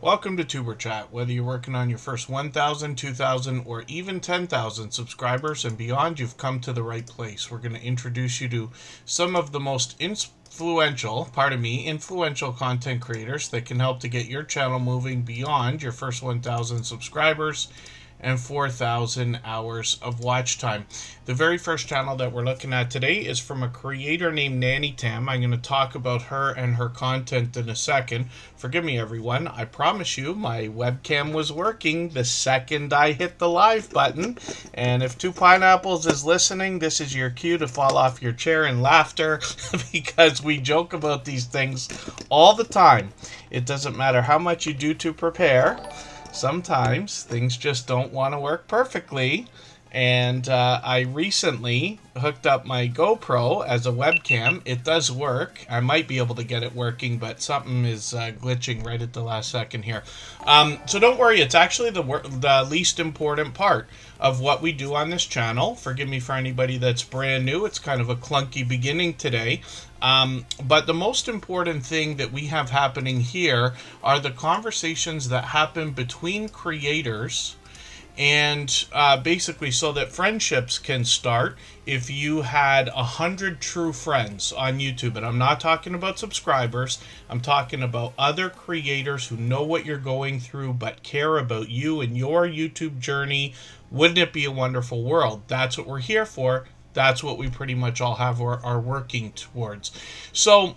Welcome to Tuber Chat. Whether you're working on your first 1,000, 2,000, or even 10,000 subscribers and beyond, you've come to the right place. We're going to introduce you to some of the most influential content creators that can help to get your channel moving beyond your first 1,000 subscribers and 4,000 hours of watch time. The very first channel that we're looking at today is from a creator named Nanny Tam. I'm going to talk about her and her content in a second. Forgive me, everyone. I promise you my webcam was working the second I hit the live button. And if Two Pineapples is listening, this is your cue to fall off your chair in laughter because we joke about these things all the time. It doesn't matter how much you do to prepare. Sometimes things just don't want to work perfectly, and I recently hooked up my GoPro as a webcam. It does work. I might be able to get it working, but something is glitching right at the last second here. So don't worry, it's actually the least important part of what we do on this channel. Forgive me for anybody that's brand new. It's kind of a clunky beginning today. But the most important thing that we have happening here are the conversations that happen between creators, and basically so that friendships can start. If you had 100 true friends on YouTube, and I'm not talking about subscribers, I'm talking about other creators who know what you're going through but care about you and your YouTube journey, wouldn't it be a wonderful world? That's what we're here for. That's what we pretty much all have or are working towards. So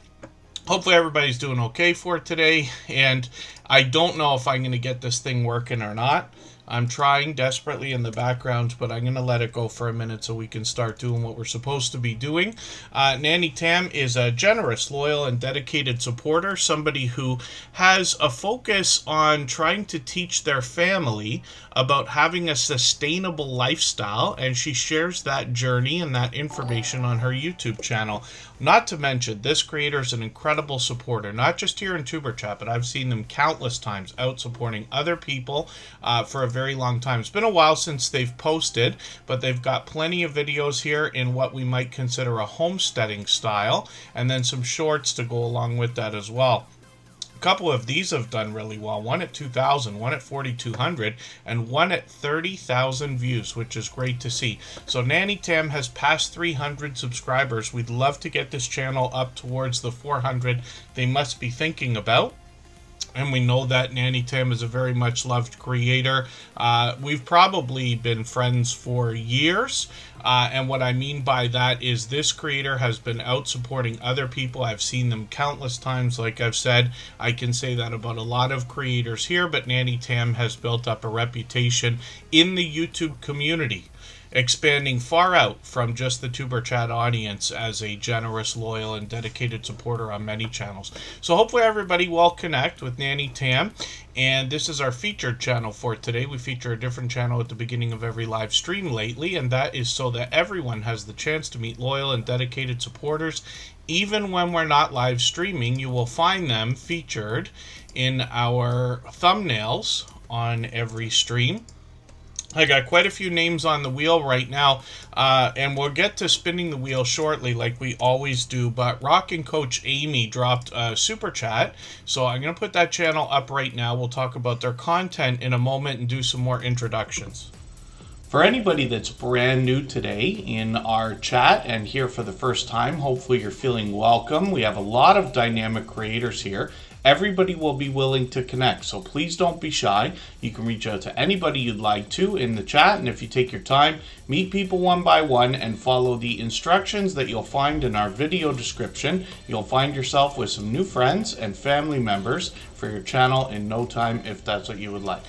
hopefully everybody's doing okay for today. And I don't know if I'm going to get this thing working or not. I'm trying desperately in the background, but I'm going to let it go for a minute so we can start doing what we're supposed to be doing. Nanny Tam is a generous, loyal, and dedicated supporter, somebody who has a focus on trying to teach their family about having a sustainable lifestyle, and she shares that journey and that information on her YouTube channel. Not to mention, this creator is an incredible supporter, not just here in Tuber Chat, but I've seen them countless times out supporting other people for a very long time. It's been a while since they've posted, but they've got plenty of videos here in what we might consider a homesteading style, and then some shorts to go along with that as well. A couple of these have done really well. One at 2,000, one at 4,200, and one at 30,000 views, which is great to see. So Nanny Tam has passed 300 subscribers. We'd love to get this channel up towards the 400 they must be thinking about. And we know that Nanny Tam is a very much loved creator. We've probably been friends for years. And what I mean by that is this creator has been out supporting other people. I've seen them countless times. Like I've said, I can say that about a lot of creators here, but Nanny Tam has built up a reputation in the YouTube community, expanding far out from just the Tuber Chat audience as a generous, loyal, and dedicated supporter on many channels. So hopefully everybody will connect with Nanny Tam. And this is our featured channel for today. We feature a different channel at the beginning of every live stream lately, and that is so that everyone has the chance to meet loyal and dedicated supporters. Even when we're not live streaming, you will find them featured in our thumbnails on every stream. I got quite a few names on the wheel right now, and we'll get to spinning the wheel shortly like we always do, but Rockin' Coach Amy dropped a super chat, so I'm going to put that channel up right now. We'll talk about their content in a moment and do some more introductions. For anybody that's brand new today in our chat and here for the first time, hopefully you're feeling welcome. We have a lot of dynamic creators here. Everybody will be willing to connect, so please don't be shy. You can reach out to anybody you'd like to in the chat, and if you take your time, meet people one by one and follow the instructions that you'll find in our video description. You'll find yourself with some new friends and family members for your channel in no time if that's what you would like.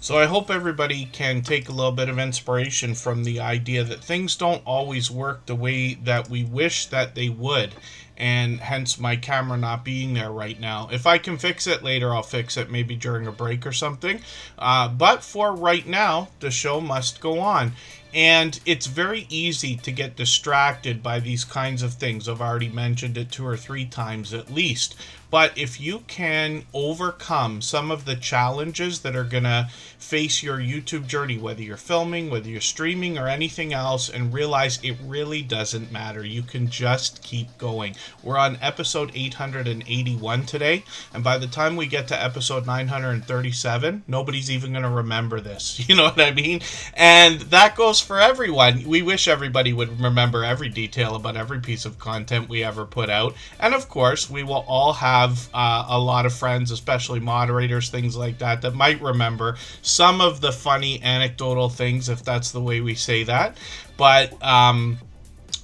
So I hope everybody can take a little bit of inspiration from the idea that things don't always work the way that we wish that they would, and hence my camera not being there right now. If I can fix it later, I'll fix it, maybe during a break or something. But for right now, the show must go on. And it's very easy to get distracted by these kinds of things. I've already mentioned it 2 or 3 times at least. But if you can overcome some of the challenges that are going to face your YouTube journey, whether you're filming, whether you're streaming, or anything else, and realize it really doesn't matter, you can just keep going. We're on episode 881 today, and by the time we get to episode 937, nobody's even going to remember this. You know what I mean? And that goes for everyone. We wish everybody would remember every detail about every piece of content we ever put out. And of course, we will all have a lot of friends, especially moderators, things like that, that might remember some of the funny anecdotal things, if that's the way we say that. But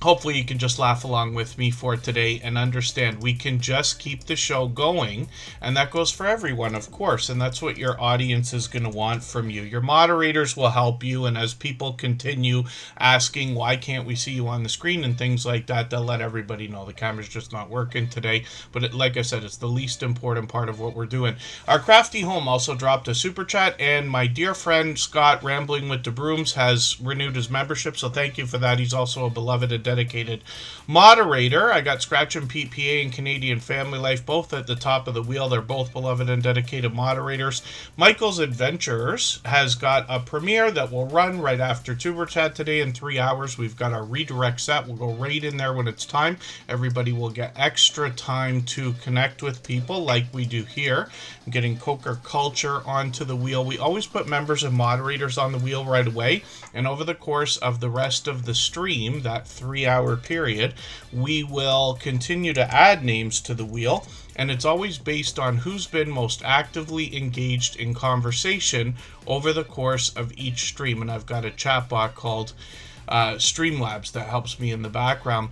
hopefully you can just laugh along with me for today and understand we can just keep the show going, and that goes for everyone, of course, and that's what your audience is going to want from you. Your moderators will help you, and as people continue asking why can't we see you on the screen and things like that, they'll let everybody know the camera's just not working today. But like I said, it's the least important part of what we're doing. Our Crafty Home also dropped a super chat, and my dear friend Scott, Rambling with the Brooms, has renewed his membership, so thank you for that. He's also a beloved and dedicated moderator. I got Scratch and PPA and Canadian Family Life both at the top of the wheel. They're both beloved and dedicated moderators. Michael's Adventurers has got a premiere that will run right after Tuber Chat today in 3 hours. We've got our redirect set. We'll go right in there when it's time. Everybody will get extra time to connect with people like we do here. I'm getting Coker Culture onto the wheel. We always put members and moderators on the wheel right away, and over the course of the rest of the stream, that 3-hour period, we will continue to add names to the wheel, and it's always based on who's been most actively engaged in conversation over the course of each stream. And I've got a chatbot called Streamlabs that helps me in the background.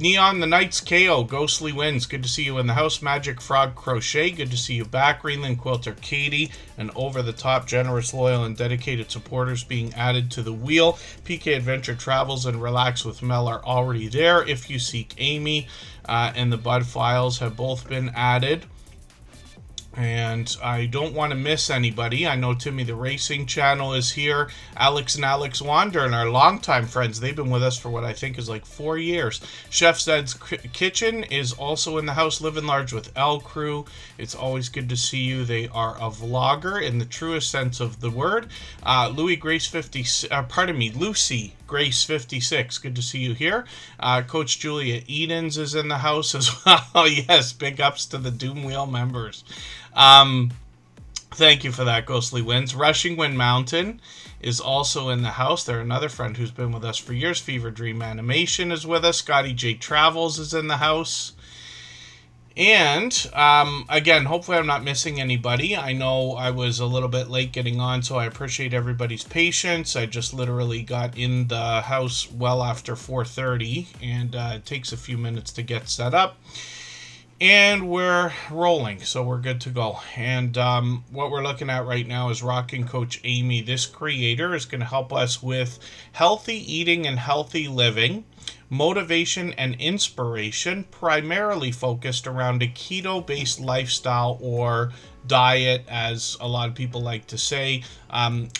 Neon the Knights KO, Ghostly Winds, good to see you in the house. Magic Frog Crochet, good to see you back. Greenland Quilter Katie, and over the top, generous, loyal, and dedicated supporters being added to the wheel. PK Adventure Travels and Relax with Mel are already there. If You Seek Amy and the Bud Files have both been added. And I don't want to miss anybody. I know Timmy the Racing Channel is here. Alex and Alex Wander, and our longtime friends. They've been with us for what I think is like 4 years. Chef Zed's Kitchen is also in the house. Living Large with L Crew. It's always good to see you. They are a vlogger in the truest sense of the word. Lucy Grace 56. Good to see you here. Coach Julia Edens is in the house as well. Yes, big ups to the Doom Wheel members. Thank you for that, Ghostly Winds. Rushing Wind Mountain is also in the house. They're another friend who's been with us for years. Fever Dream Animation is with us. Scotty J Travels is in the house. And again, hopefully I'm not missing anybody. I know I was a little bit late getting on, so I appreciate everybody's patience. I just literally got in the house well after 4:30, and it takes a few minutes to get set up. And we're rolling, so we're good to go. And what we're looking at right now is Rockin' Coach Amy. This creator is going to help us with healthy eating and healthy living, motivation and inspiration, primarily focused around a keto-based lifestyle or diet, as a lot of people like to say.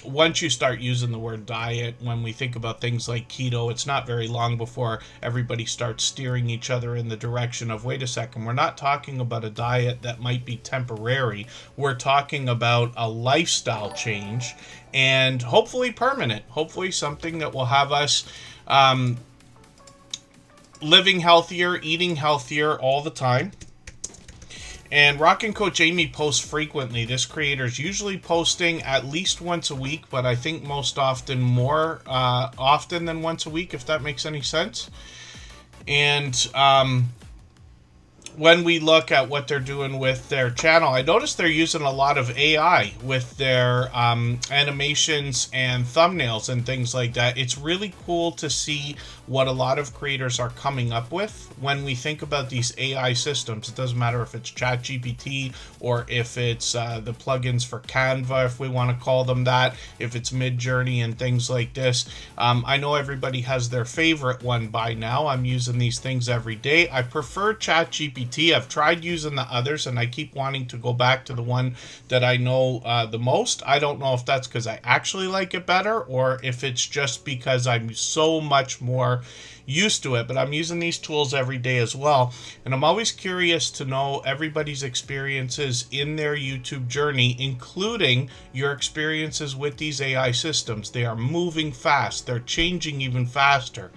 Once you start using the word diet, when we think about things like keto, it's not very long before everybody starts steering each other in the direction of, wait a second, we're not talking about a diet that might be temporary. We're talking about a lifestyle change, and hopefully permanent, hopefully something that will have us living healthier, eating healthier all the time. And Rockin' Coach Amy posts frequently. This creator is usually posting at least once a week, but I think most often more often than once a week, if that makes any sense. And when we look at what they're doing with their channel, I noticed they're using a lot of AI with their animations and thumbnails and things like that. It's really cool to see what a lot of creators are coming up with when we think about these AI systems. It doesn't matter if it's ChatGPT or if it's the plugins for Canva, if we want to call them that, if it's Midjourney and things like this. I know everybody has their favorite one by now. I'm using these things every day. I prefer ChatGPT ChatGPT. I've tried using the others, and I keep wanting to go back to the one that I know the most. I don't know if that's because I actually like it better, or if it's just because I'm so much more used to it, but I'm using these tools every day as well, and I'm always curious to know everybody's experiences in their YouTube journey, including your experiences with these AI systems. They are moving fast, they're changing even faster,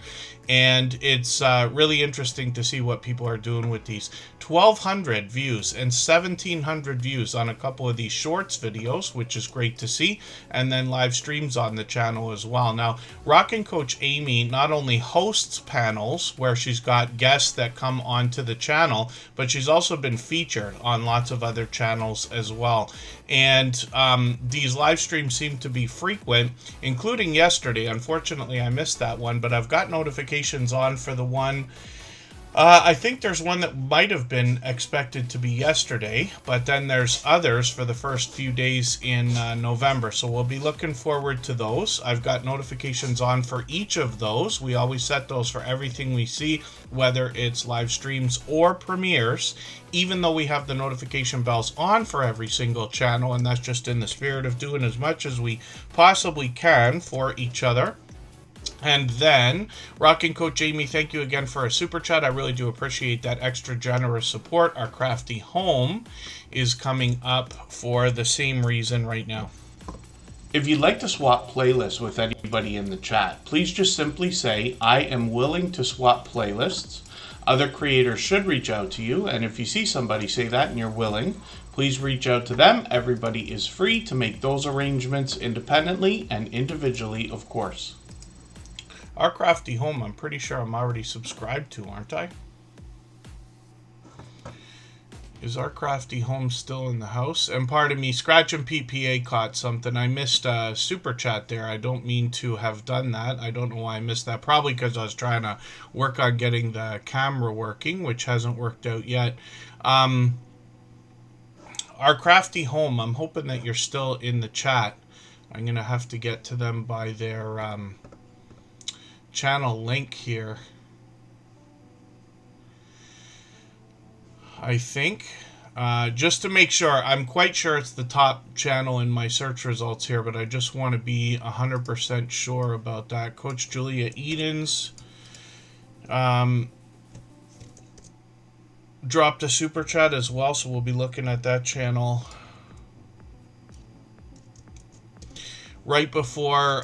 and it's really interesting to see what people are doing with these. 1,200 views and 1,700 views on a couple of these shorts videos, which is great to see, and then live streams on the channel as well. Now, Rockin' Coach Amy not only hosts panels where she's got guests that come onto the channel, but she's also been featured on lots of other channels as well. And these live streams seem to be frequent, including yesterday. Unfortunately, I missed that one, but I've got notifications on for the one. I think there's one that might have been expected to be yesterday, but then there's others for the first few days in November. So we'll be looking forward to those. I've got notifications on for each of those. We always set those for everything we see, whether it's live streams or premieres, even though we have the notification bells on for every single channel, and that's just in the spirit of doing as much as we possibly can for each other. And then, Rockin' Coach Jamie, thank you again for a super chat. I really do appreciate that extra generous support. Our crafty home is coming up for the same reason right now. If you'd like to swap playlists with anybody in the chat, please just simply say, I am willing to swap playlists. Other creators should reach out to you, and if you see somebody say that and you're willing, please reach out to them. Everybody is free to make those arrangements independently and individually, of course. Our crafty home, I'm pretty sure I'm already subscribed to, aren't I? Is our crafty home still in the house? And pardon me, Scratch and PPA caught something. I missed a super chat there. I don't mean to have done that. I don't know why I missed that. Probably because I was trying to work on getting the camera working, which hasn't worked out yet. Our crafty home, I'm hoping that you're still in the chat. I'm going to have to get to them by their channel link here. I think just to make sure, I'm quite sure it's the top channel in my search results here, but I just want to be 100% sure about that. Coach Julia Edens dropped a super chat as well, so we'll be looking at that channel right before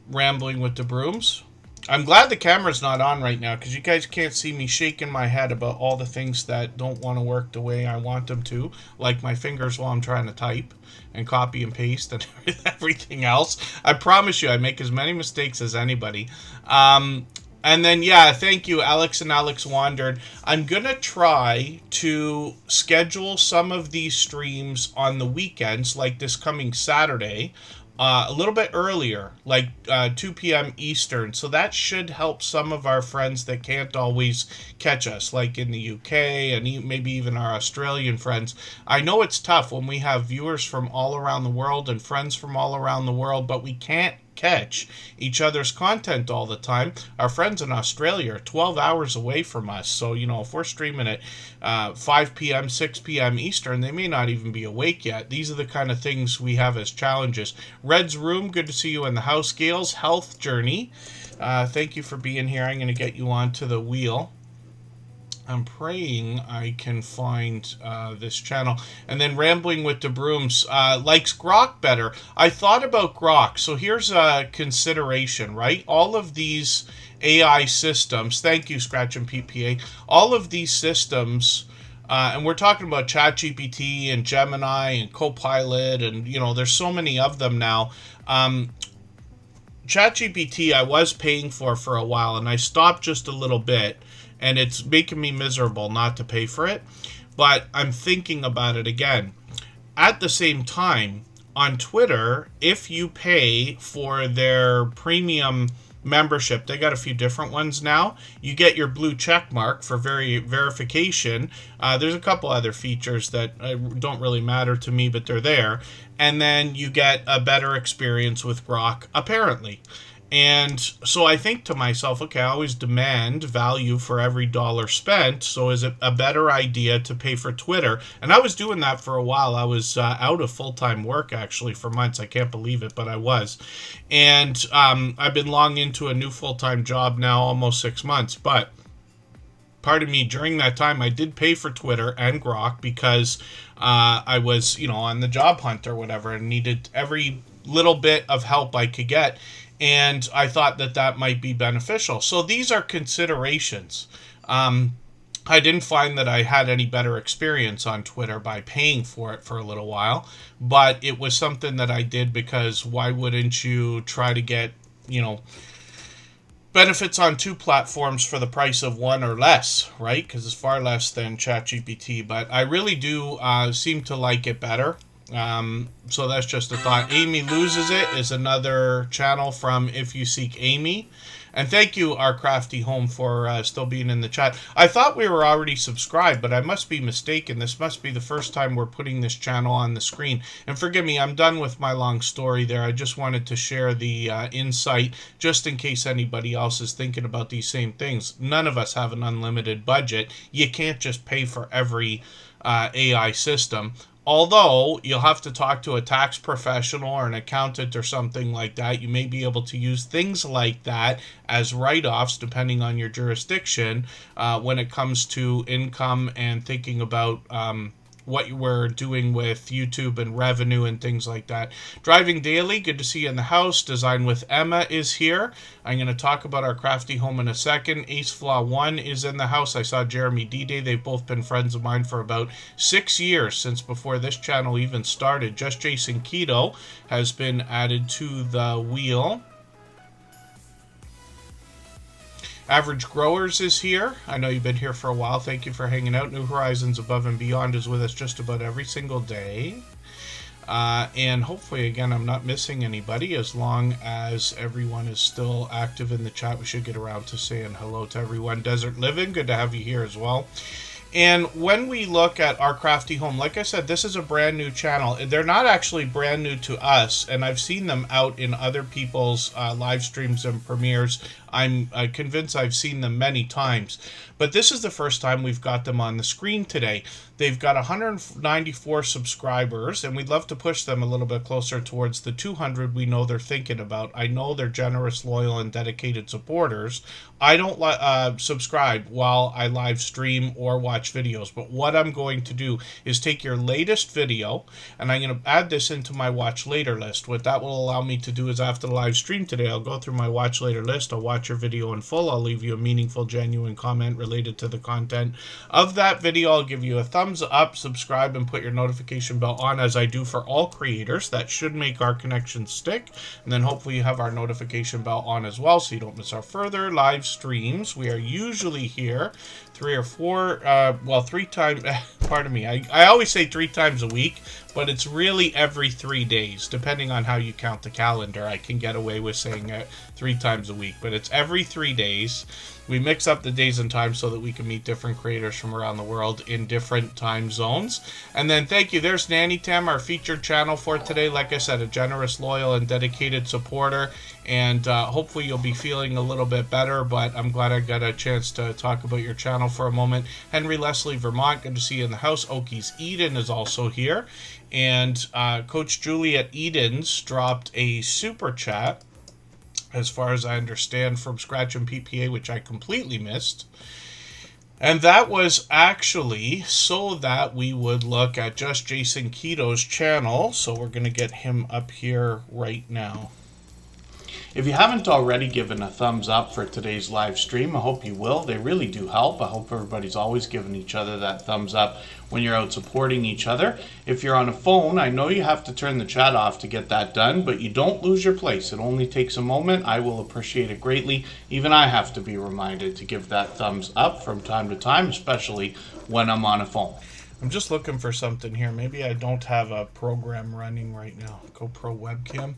Rambling with the Brooms. I'm glad the camera's not on right now, because you guys can't see me shaking my head about all the things that don't want to work the way I want them to, like my fingers while I'm trying to type and copy and paste and everything else. I promise you I make as many mistakes as anybody. And then, yeah, thank you, Alex and Alex Wandered. I'm going to try to schedule some of these streams on the weekends, like this coming Saturday, a little bit earlier, like 2 p.m. Eastern. So that should help some of our friends that can't always catch us, like in the UK and maybe even our Australian friends. I know it's tough when we have viewers from all around the world and friends from all around the world, but we can't catch each other's content all the time. Our friends in Australia are 12 hours away from us, so you know, if we're streaming at 5 p.m. 6 p.m. Eastern, they may not even be awake yet. These are the kind of things we have as challenges. Red's Room, good to see you in the house. Gail's Health Journey, thank you for being here. I'm going to get you onto the wheel. I'm praying I can find this channel. And then Rambling with the Brooms likes Grok better. I thought about Grok. So here's a consideration, right? All of these AI systems, thank you, Scratch and PPA, all of these systems, and we're talking about ChatGPT and Gemini and Copilot, and, you know, there's so many of them now. ChatGPT I was paying for a while, and I stopped just a little bit. And it's making me miserable not to pay for it. But I'm thinking about it again. At the same time, on Twitter, if you pay for their premium membership, they got a few different ones now. You get your blue check mark for verification. There's a couple other features that don't really matter to me, but they're there. And then you get a better experience with Grok, apparently. And so I think to myself, okay, I always demand value for every dollar spent. So is it a better idea to pay for Twitter? And I was doing that for a while. I was out of full-time work actually for months. I can't believe it, but I was. And I've been long into a new full-time job now, almost 6 months. But pardon me, during that time, I did pay for Twitter and Grok because I was, on the job hunt or whatever and needed every little bit of help I could get. And I thought that that might be beneficial. So these are considerations. I didn't find that I had any better experience on Twitter by paying for it for a little while, but it was something that I did because why wouldn't you try to get, benefits on two platforms for the price of one or less, right? Because it's far less than ChatGPT, but I really do seem to like it better. So that's just a thought. Amy Loses It is another channel from If You Seek Amy. And thank you, Our Crafty Home, for still being in the chat. I thought we were already subscribed, but I must be mistaken. This must be the first time we're putting this channel on the screen. And forgive me, I'm done with my long story there. I just wanted to share the insight, just in case anybody else is thinking about these same things. None of us have an unlimited budget. You can't just pay for every AI system. Although you'll have to talk to a tax professional or an accountant or something like that. You may be able to use things like that as write-offs depending on your jurisdiction when it comes to income and thinking about what you were doing with YouTube and revenue and things like that. Driving Daily, good to see you in the house. Design with Emma is here. I'm going to talk about Our Crafty Home in a second. Ace Flaw 1 is in the house. I saw Jeremy D-Day. They've both been friends of mine for about 6 years, since before this channel even started. Just Jason Keto has been added to the wheel. Average Growers is here. I know you've been here for a while. Thank you for hanging out. New Horizons Above and Beyond is with us just about every single day. And hopefully, again, I'm not missing anybody. As long as everyone is still active in the chat, we should get around to saying hello to everyone. Desert Living, good to have you here as well. And when we look at Our Crafty Home, like I said, this is a brand new channel. They're not actually brand new to us, and I've seen them out in other people's live streams and premieres. I'm convinced I've seen them many times. But this is the first time we've got them on the screen today. They've got 194 subscribers, and we'd love to push them a little bit closer towards the 200 we know they're thinking about. I know they're generous, loyal, and dedicated supporters. I don't subscribe while I live stream or watch videos, but what I'm going to do is take your latest video, and I'm going to add this into my watch later list. What that will allow me to do is after the live stream today, I'll go through my watch later list, I'll watch your video in full, I'll leave you a meaningful, genuine comment related to the content of that video. I'll give you a thumbs up, subscribe, and put your notification bell on, as I do for all creators. That should make our connection stick. And then hopefully you have our notification bell on as well, so you don't miss our further live streams. We are usually here 3 or 4, 3 times, pardon me, I always say 3 times a week, but it's really every 3 days, depending on how you count the calendar. I can get away with saying it 3 times a week, but it's every 3 days. We mix up the days and times so that we can meet different creators from around the world in different time zones. And then thank you. There's Nanny Tam, our featured channel for today. Like I said, a generous, loyal, and dedicated supporter. And hopefully you'll be feeling a little bit better, but I'm glad I got a chance to talk about your channel for a moment. Henry Leslie, Vermont, good to see you in the house. Okies Eden is also here. And Coach Juliet Edens dropped a super chat, as far as I understand, from Scratch and PPA, which I completely missed. And that was actually so that we would look at Just Jason Keto's channel. So we're going to get him up here right now. If you haven't already given a thumbs up for today's live stream, I hope you will. They really do help. I hope everybody's always giving each other that thumbs up when you're out supporting each other. If you're on a phone, I know you have to turn the chat off to get that done, but you don't lose your place. It only takes a moment. I will appreciate it greatly. Even I have to be reminded to give that thumbs up from time to time, especially when I'm on a phone. I'm just looking for something here. Maybe I don't have a program running right now. GoPro webcam.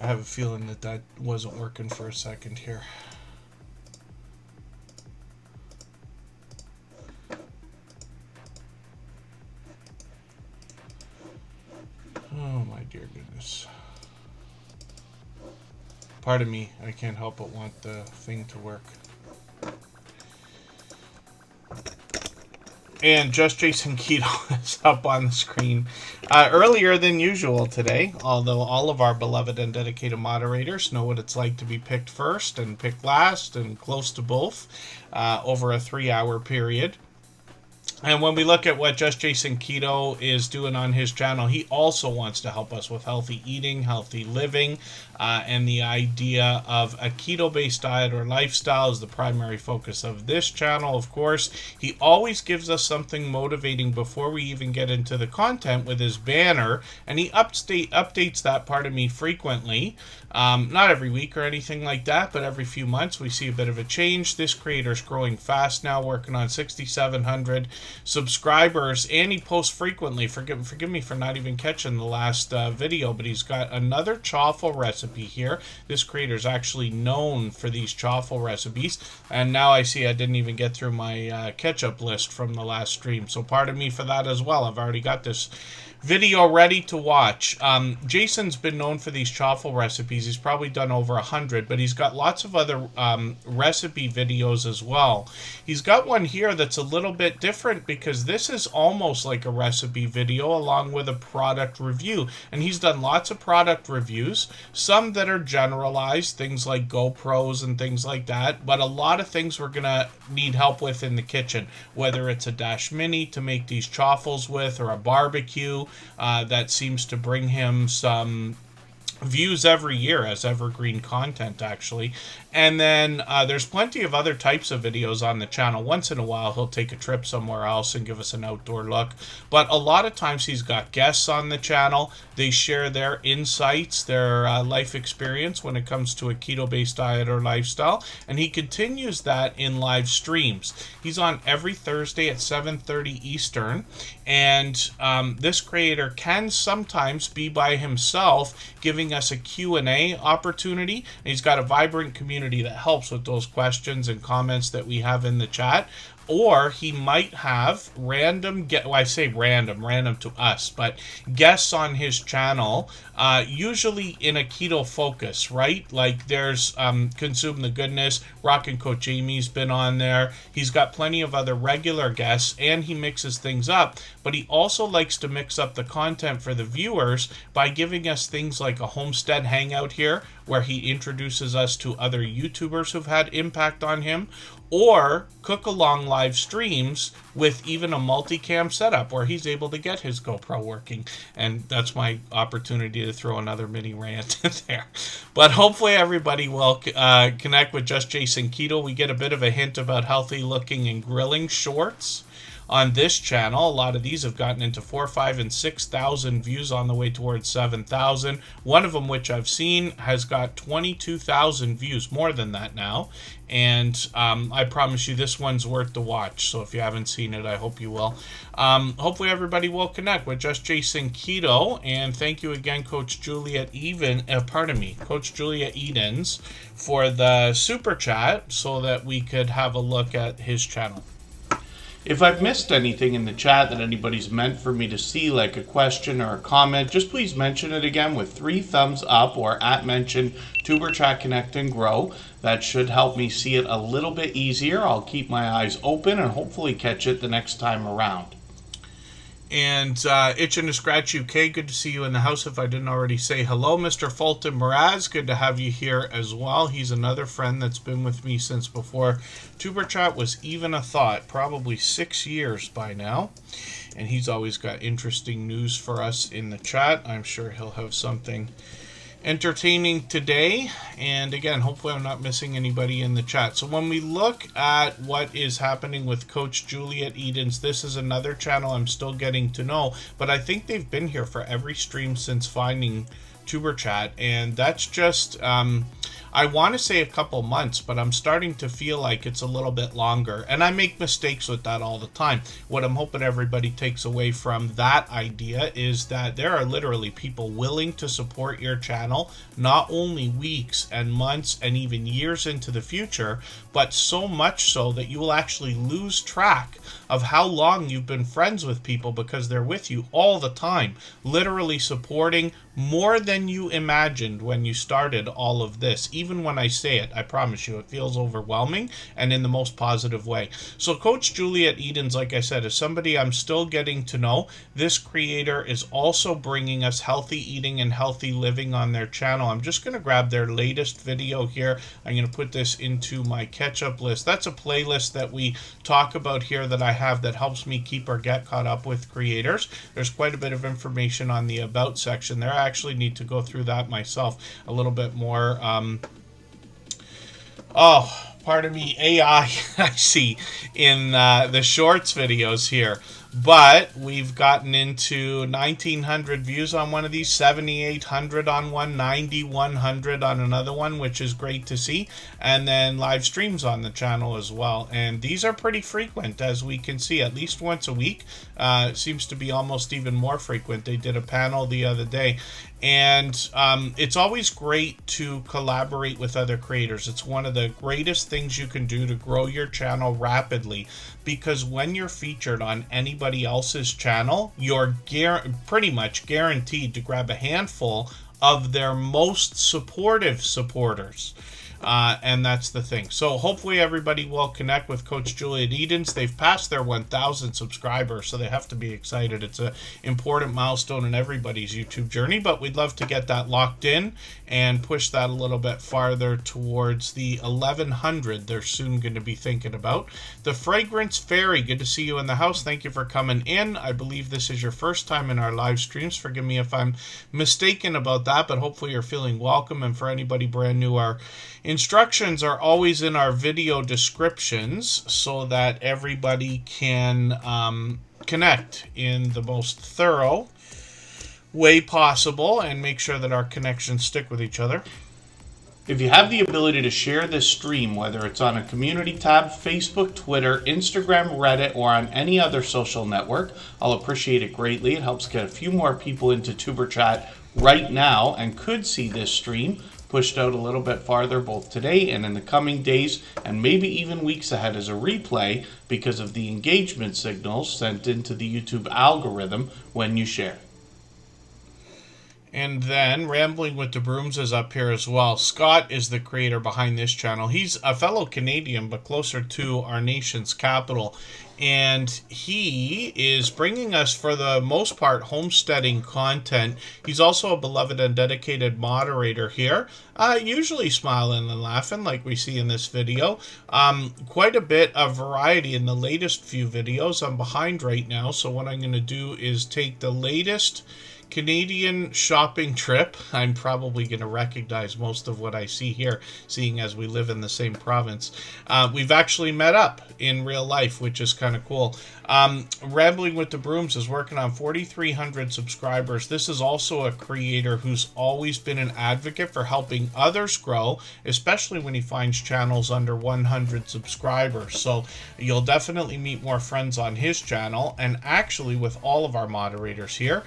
I have a feeling that that wasn't working for a second here. Oh my dear goodness. Pardon me, I can't help but want the thing to work. And Just Jason Keto is up on the screen earlier than usual today, although all of our beloved and dedicated moderators know what it's like to be picked first and picked last and close to both over a 3-hour period. And when we look at what Just Jason Keto is doing on his channel, he also wants to help us with healthy eating, healthy living, and the idea of a keto-based diet or lifestyle is the primary focus of this channel, of course. He always gives us something motivating before we even get into the content with his banner, and he updates that part of me frequently. Not every week or anything like that, but every few months we see a bit of a change. This creator's growing fast now, working on 6,700 subscribers, and he posts frequently. Forgive me for not even catching the last video, but he's got another chaffle recipe here. This creator is actually known for these chaffle recipes, and now I see I didn't even get through my catch-up list from the last stream, so pardon me for that as well. I've already got this video ready to watch. Jason's been known for these chaffle recipes. He's probably done over 100, but he's got lots of other recipe videos as well. He's got one here that's a little bit different because this is almost like a recipe video along with a product review. And he's done lots of product reviews, some that are generalized, things like GoPros and things like that, but a lot of things we're gonna need help with in the kitchen, whether it's a Dash Mini to make these chaffles with, or a barbecue. That seems to bring him some views every year as evergreen content, actually. And then there's plenty of other types of videos on the channel. Once in a while he'll take a trip somewhere else and give us an outdoor look, but a lot of times he's got guests on the channel. They share their insights, their life experience when it comes to a keto-based diet or lifestyle, and he continues that in live streams. He's on every Thursday at 7:30 Eastern, and this creator can sometimes be by himself giving us a Q&A opportunity. And he's got a vibrant community that helps with those questions and comments that we have in the chat. Or he might have random, I say random to us, but guests on his channel, usually in a keto focus, right? Like there's Consume the Goodness, Rockin' Coach Jamie's been on there. He's got plenty of other regular guests, and he mixes things up, but he also likes to mix up the content for the viewers by giving us things like a homestead hangout here, where he introduces us to other YouTubers who've had impact on him, or cook-along live streams with even a multicam setup where he's able to get his GoPro working. And that's my opportunity to throw another mini rant in there. But hopefully everybody will connect with Just Jason Keto. We get a bit of a hint about healthy looking and grilling shorts on this channel. A lot of these have gotten into 4,000, 5,000, and 6,000 views on the way towards 7,000. One of them, which I've seen, has got 22,000 views, more than that now. And I promise you this one's worth the watch. So if you haven't seen it, I hope you will. Hopefully everybody will connect with Just Jason Keto. And thank you again, Coach Juliet Coach Juliet Edens, for the super chat so that we could have a look at his channel. If I've missed anything in the chat that anybody's meant for me to see, like a question or a comment, just please mention it again with 3 thumbs up or @mention Superchat Connect and Grow. That should help me see it a little bit easier. I'll keep my eyes open and hopefully catch it the next time around. And Itchin' to Scratch UK, good to see you in the house if I didn't already say hello. Mr. Fulton Mraz, good to have you here as well. He's another friend that's been with me since before Tuber Chat was even a thought, probably 6 years by now. And he's always got interesting news for us in the chat. I'm sure he'll have something entertaining today. And again, hopefully I'm not missing anybody in the chat. So when we look at what is happening with Coach Juliet Edens, this is another channel I'm still getting to know, but I think they've been here for every stream since finding Tuber Chat, and that's just I want to say a couple months, but I'm starting to feel like it's a little bit longer. And I make mistakes with that all the time. What I'm hoping everybody takes away from that idea is that there are literally people willing to support your channel, not only weeks and months and even years into the future, but so much so that you will actually lose track of how long you've been friends with people because they're with you all the time, literally supporting more than you imagined when you started all of this. Even when I say it, I promise you, it feels overwhelming and in the most positive way. So Coach Juliet Edens, like I said, is somebody I'm still getting to know. This creator is also bringing us healthy eating and healthy living on their channel. I'm just going to grab their latest video here. I'm going to put this into my catch-up list. That's a playlist that we talk about here that I have that helps me keep or get caught up with creators. There's quite a bit of information on the About section there. I actually need to go through that myself a little bit more. Pardon me, AI I see in the shorts videos here. But we've gotten into 1,900 views on one of these, 7,800 on one, 9,100 on another one, which is great to see. And then live streams on the channel as well. And these are pretty frequent, as we can see, at least once a week. Seems to be almost even more frequent. They did a panel the other day. And it's always great to collaborate with other creators. It's one of the greatest things you can do to grow your channel rapidly, because when you're featured on anybody else's channel, you're pretty much guaranteed to grab a handful of their most supportive supporters. And that's the thing. So hopefully everybody will connect with Coach Juliet Edens. They've passed their 1,000 subscribers, so they have to be excited. It's an important milestone in everybody's YouTube journey, but we'd love to get that locked in and push that a little bit farther towards the 1,100 they're soon going to be thinking about. The Fragrance Fairy, good to see you in the house. Thank you for coming in. I believe this is your first time in our live streams. Forgive me if I'm mistaken about that, but hopefully you're feeling welcome. And for anybody brand new, our instructions are always in our video descriptions so that everybody can connect in the most thorough way possible and make sure that our connections stick with each other. If you have the ability to share this stream, whether it's on a community tab, Facebook, Twitter, Instagram, Reddit, or on any other social network, I'll appreciate it greatly. It helps get a few more people into Tuber Chat right now and could see this stream pushed out a little bit farther both today and in the coming days, and maybe even weeks ahead as a replay because of the engagement signals sent into the YouTube algorithm when you share. And then Rambling with the Brooms is up here as well. Scott is the creator behind this channel. He's a fellow Canadian, but closer to our nation's capital. And he is bringing us, for the most part, homesteading content. He's also a beloved and dedicated moderator here, usually smiling and laughing like we see in this video. Quite a bit of variety in the latest few videos. I'm behind right now, so what I'm going to do is take the latest Canadian shopping trip. I'm probably going to recognize most of what I see here, seeing as we live in the same province. We've actually met up in real life, which is kind of cool. Rambling with the Brooms is working on 4,300 subscribers. This is also a creator who's always been an advocate for helping others grow, especially when he finds channels under 100 subscribers. So you'll definitely meet more friends on his channel, and actually with all of our moderators here.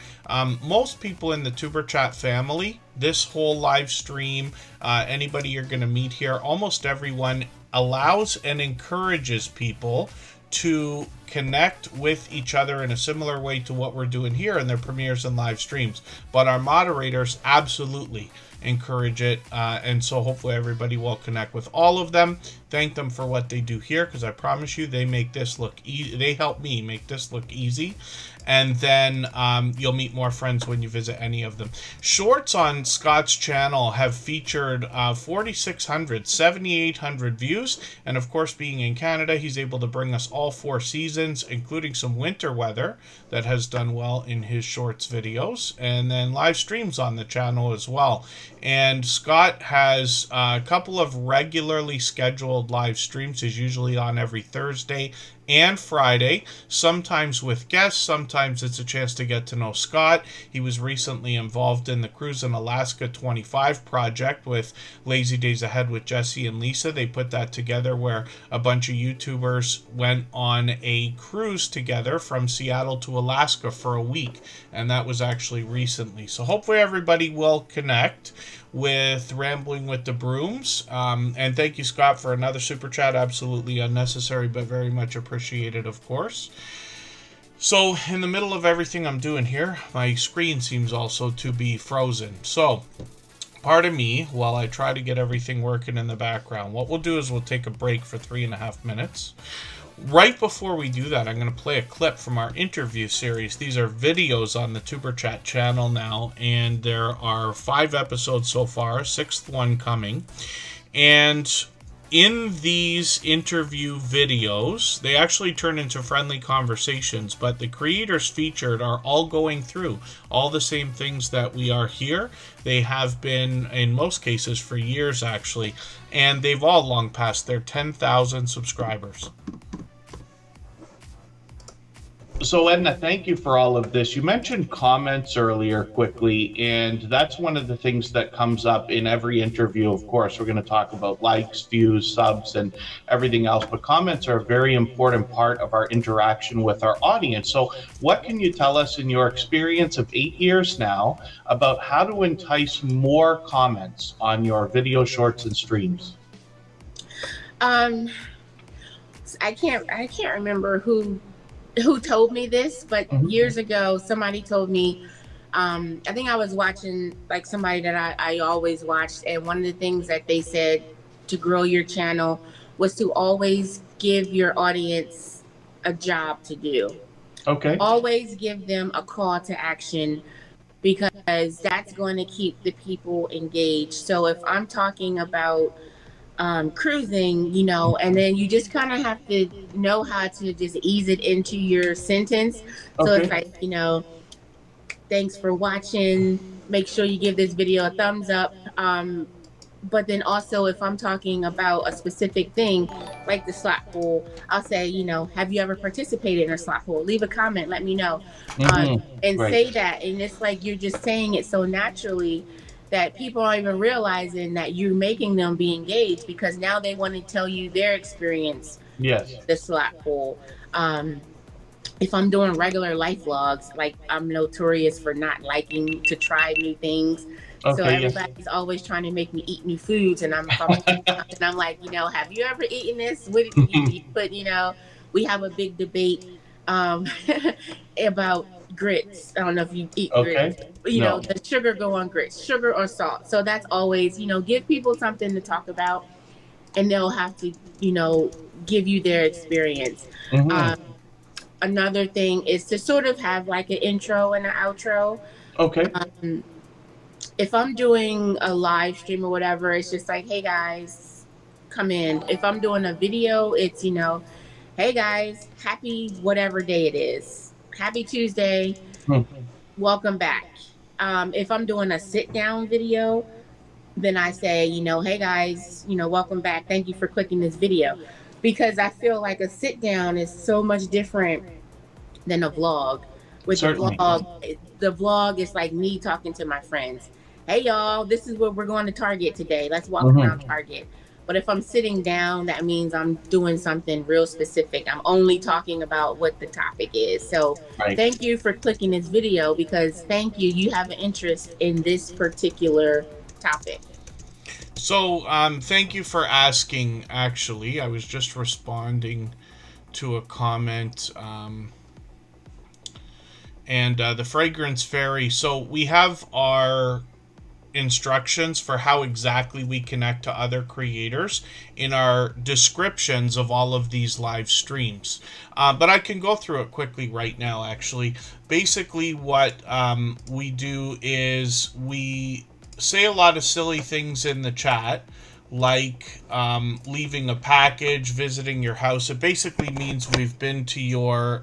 Most people in the Tuber Chat family, this whole live stream, anybody you're going to meet here, almost everyone allows and encourages people to connect with each other in a similar way to what we're doing here in their premieres and live streams. But our moderators absolutely encourage it, and so hopefully everybody will connect with all of them. Thank them for what they do here, because I promise you they make this look easy. They help me make this look easy. And then you'll meet more friends when you visit any of them. Shorts on Scott's channel have featured 4,600, 7,800 views. And of course, being in Canada, he's able to bring us all 4 seasons, including some winter weather that has done well in his shorts videos. And then live streams on the channel as well. And Scott has a couple of regularly scheduled live streams. He's usually on every Thursday and Friday, sometimes with guests, sometimes it's a chance to get to know Scott. He was recently involved in the Cruise in Alaska 25 project with Lazy Days Ahead with Jesse and Lisa. They put that together where a bunch of YouTubers went on a cruise together from Seattle to Alaska for a week, and that was actually recently. So hopefully everybody will connect with Rambling with the Brooms. And thank you, Scott, for another super chat. Absolutely unnecessary, but very much appreciated, of course. So, in the middle of everything I'm doing here, my screen seems also to be frozen. So, pardon me while I try to get everything working in the background. What we'll do is we'll take a break for 3.5 minutes. Right before we do that, I'm going to play a clip from our interview series. These are videos on the Superchat channel now, and there are 5 episodes so far, 6th one coming. And in these interview videos, they actually turn into friendly conversations, but the creators featured are all going through all the same things that we are here. They have been, in most cases, for years actually, and they've all long passed their 10,000 subscribers. So, Edna, thank you for all of this. You mentioned comments earlier quickly, and that's one of the things that comes up in every interview. Of course, we're going to talk about likes, views, subs, and everything else, but comments are a very important part of our interaction with our audience. So what can you tell us in your experience of 8 years now about how to entice more comments on your video shorts and streams? I can't remember who told me this, but years ago somebody told me, I think I was watching like somebody that I always watched, and one of the things that they said to grow your channel was to always give your audience a job to do. Okay. Always give them a call to action, because that's going to keep the people engaged. So if I'm talking about cruising, and then you just kind of have to know how to just ease it into your sentence. So it's like, thanks for watching. Make sure you give this video a thumbs up. But then also, if I'm talking about a specific thing, like the slot pool, I'll say, have you ever participated in a slot pool? Leave a comment, let me know. And say that. And it's like you're just saying it so naturally that people aren't even realizing that you're making them be engaged, because now they want to tell you their experience. Yes. The slot pool. If I'm doing regular life vlogs, like I'm notorious for not liking to try new things. Okay, so everybody's always trying to make me eat new foods, and I'm and I'm like, have you ever eaten this? What did you eat? But we have a big debate about grits. I don't know if you eat grits. The sugar go on grits, sugar or salt. So that's always, give people something to talk about, and they'll have to, give you their experience. Another thing is to sort of have like an intro and an outro. Okay. If I'm doing a live stream or whatever, it's just like, hey guys, come in. If I'm doing a video, it's, hey guys, happy whatever day it is. Happy Tuesday. Welcome back. If I'm doing a sit down video, then I say, hey guys, welcome back. Thank you for clicking this video. Because I feel like a sit down is so much different than a vlog. With the vlog is like me talking to my friends. Hey y'all, this is where we're going to Target today. Let's walk around Target. But if I'm sitting down, that means I'm doing something real specific. I'm only talking about what the topic is. So thank you for clicking this video, because you have an interest in this particular topic. So thank you for asking, actually. I was just responding to a comment. And the Fragrance Fairy. So we have our instructions for how exactly we connect to other creators in our descriptions of all of these live streams. But I can go through it quickly right now, actually. Basically, what we do is we say a lot of silly things in the chat, like leaving a package, visiting your house. It basically means we've been to your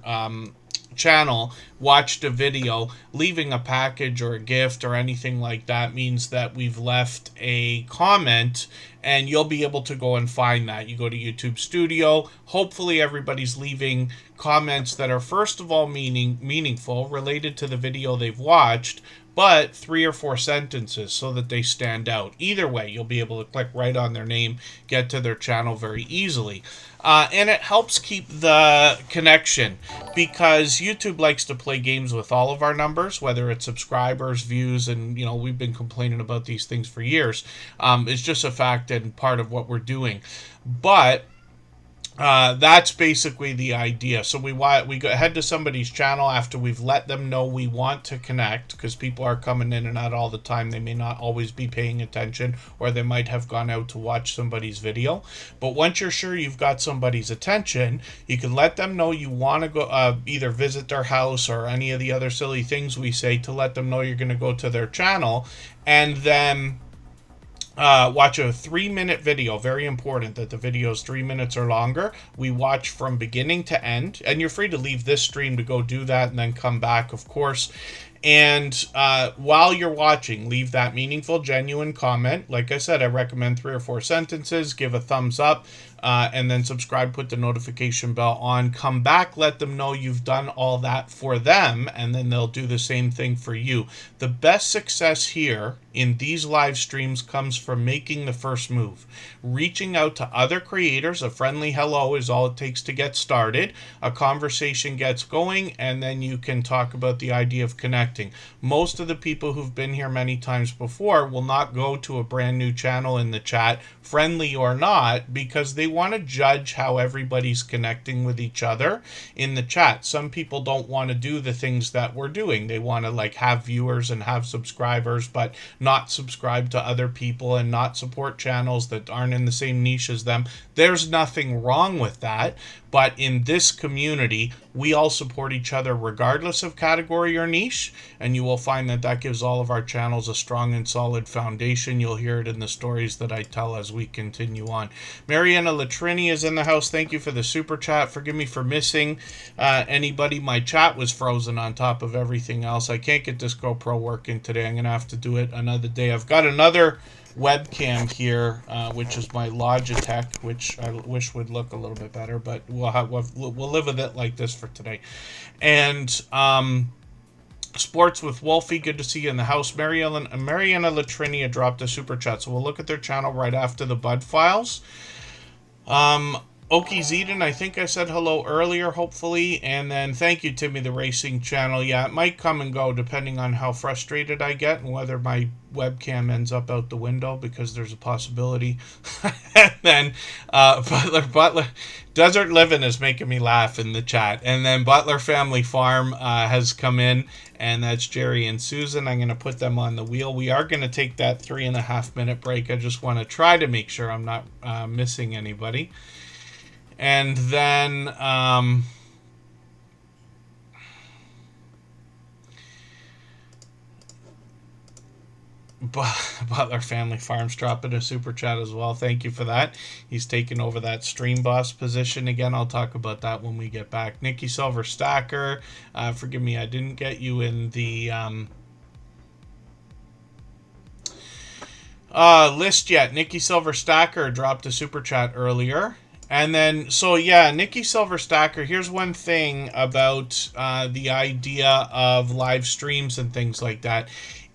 channel watched a video, leaving a package or a gift or anything like that means that we've left a comment, and you'll be able to go and find that. You go to YouTube Studio. Hopefully everybody's leaving comments that are, first of all, meaningful, related to the video they've watched, but 3 or 4 sentences so that they stand out. Either way, you'll be able to click right on their name, get to their channel very easily. And it helps keep the connection, because YouTube likes to play games with all of our numbers, whether it's subscribers, views, and, you know, we've been complaining about these things for years. It's just a fact and part of what we're doing. But that's basically the idea. So we go head to somebody's channel after we've let them know we want to connect, because people are coming in and out all the time. They may not always be paying attention, or they might have gone out to watch somebody's video. But once you're sure you've got somebody's attention, you can let them know you want to go either visit their house or any of the other silly things we say to let them know you're going to go to their channel, and then watch a 3-minute video. Very important that the video is 3 minutes or longer. We watch from beginning to end, and you're free to leave this stream to go do that and then come back, of course. And while you're watching, leave that meaningful, genuine comment. Like I said, I recommend 3 or 4 sentences. Give a thumbs up, and then subscribe, put the notification bell on. Come back, let them know you've done all that for them, and then they'll do the same thing for you. The best success here in these live streams comes from making the first move. Reaching out to other creators. A friendly hello is all it takes to get started. A conversation gets going, and then you can talk about the idea of connecting. Most of the people who've been here many times before will not go to a brand new channel in the chat, friendly or not, because they want to judge how everybody's connecting with each other in the chat. Some people don't want to do the things that we're doing. They want to like have viewers and have subscribers, but not subscribe to other people and not support channels that aren't in the same niche as them. There's nothing wrong with that. But in this community, we all support each other regardless of category or niche, and you will find that that gives all of our channels a strong and solid foundation. You'll hear it in the stories that I tell as we continue on. Mariana Latrini is in the house. Thank you for the super chat. Forgive me for missing anybody. My chat was frozen on top of everything else. I can't get this GoPro working today. I'm going to have to do it another day. I've got another webcam here, which is my Logitech, which I wish would look a little bit better, but we'll live with it like this for today. And Sports with Wolfie, good to see you in the house. Mariana Latrinia dropped a super chat, so we'll look at their channel right after the Bud Files. Okie Zeden, I think I said hello earlier, hopefully. And then thank you, Timmy, the Racing Channel. Yeah, it might come and go depending on how frustrated I get and whether my webcam ends up out the window, because there's a possibility. And then Butler, Desert Living is making me laugh in the chat. And then Butler Family Farm has come in, and that's Jerry and Susan. I'm going to put them on the wheel. We are going to take that 3.5-minute break. I just want to try to make sure I'm not missing anybody. And then Butler Family Farms dropping a super chat as well. Thank you for that. He's taken over that stream boss position again. I'll talk about that when we get back. Nikki Silver Stacker, forgive me, I didn't get you in the list yet. Nikki Silver Stacker dropped a super chat earlier. And then, so yeah, Nikki Silver Stacker, here's one thing about the idea of live streams and things like that.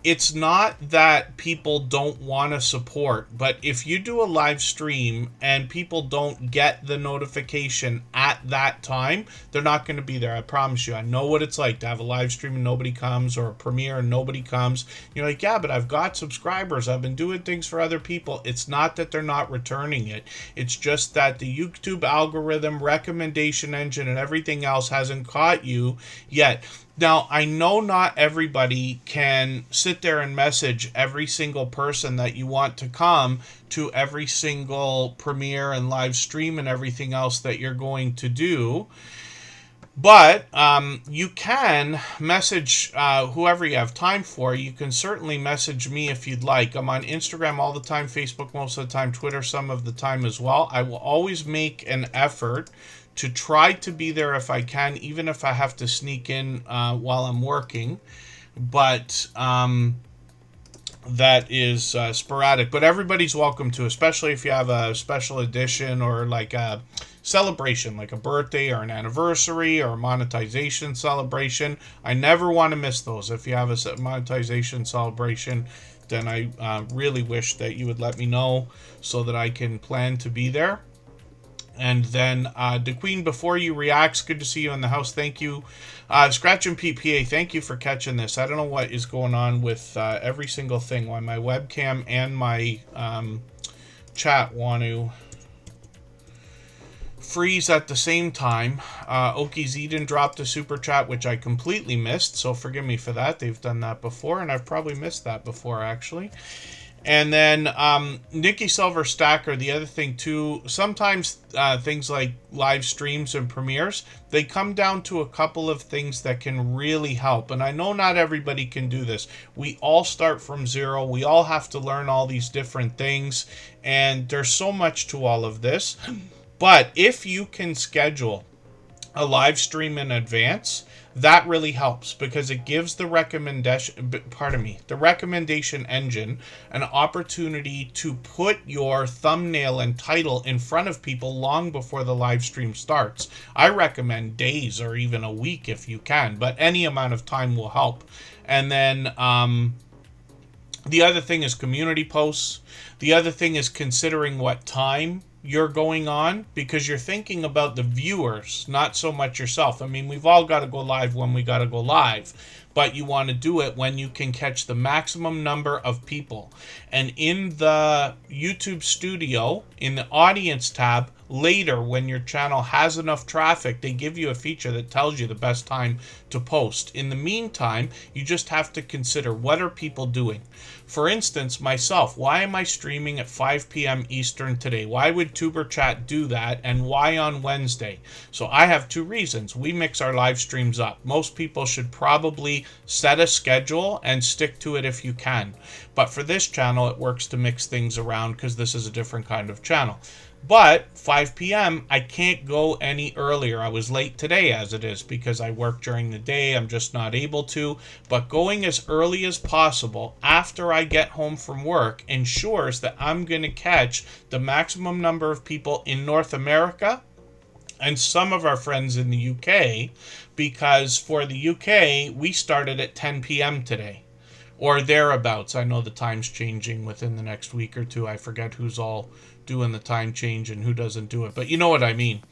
It's not that people don't want to support, but if you do a live stream and people don't get the notification at that time, they're not going to be there. I promise you. I know what it's like to have a live stream and nobody comes, or a premiere and nobody comes. You're like, yeah, but I've got subscribers. I've been doing things for other people. It's not that they're not returning it. It's just that the YouTube algorithm, recommendation engine, and everything else hasn't caught you yet. Now, I know not everybody can sit there and message every single person that you want to come to every single premiere and live stream and everything else that you're going to do. But you can message whoever you have time for. You can certainly message me if you'd like. I'm on Instagram all the time, Facebook most of the time, Twitter some of the time as well. I will always make an effort to try to be there if I can, even if I have to sneak in while I'm working. But that is sporadic. But everybody's welcome to, especially if you have a special edition or like a celebration, like a birthday or an anniversary or a monetization celebration. I never want to miss those. If you have a monetization celebration, then I really wish that you would let me know so that I can plan to be there. And then the Queen, before you reacts, good to see you in the house. Thank you. Scratch and PPA, thank you for catching this. I don't know what is going on with every single thing. Why my webcam and my chat want to freeze at the same time. Oki's Eden dropped a super chat, which I completely missed, so forgive me for that. They've done that before, and I've probably missed that before, actually. And then Nikki Silver Stacker, the other thing too, sometimes things like live streams and premieres, they come down to a couple of things that can really help. And I know not everybody can do this. We all start from zero. We all have to learn all these different things. And there's so much to all of this. But if you can schedule a live stream in advance, that really helps because it gives the recommendation engine an opportunity to put your thumbnail and title in front of people long before the live stream starts. I recommend days or even a week if you can, but any amount of time will help. And then the other thing is community posts. The other thing is considering what time you're going on, because you're thinking about the viewers, not so much yourself. I mean, we've all got to go live when we got to go live, but you want to do it when you can catch the maximum number of people. And in the YouTube studio, in the audience tab, later when your channel has enough traffic, they give you a feature that tells you the best time to post. In the meantime, you just have to consider, what are people doing? For instance, myself, why am I streaming at 5 p.m. Eastern today? Why would Superchat do that, and why on Wednesday? So I have two reasons. We mix our live streams up. Most people should probably set a schedule and stick to it if you can. But for this channel, it works to mix things around because this is a different kind of channel. But 5 p.m., I can't go any earlier. I was late today as it is because I work during the day. I'm just not able to. But going as early as possible after I get home from work ensures that I'm going to catch the maximum number of people in North America and some of our friends in the UK, because for the UK, we started at 10 p.m. today. Or thereabouts. I know the time's changing within the next week or two. I forget who's all doing the time change and who doesn't do it. But you know what I mean.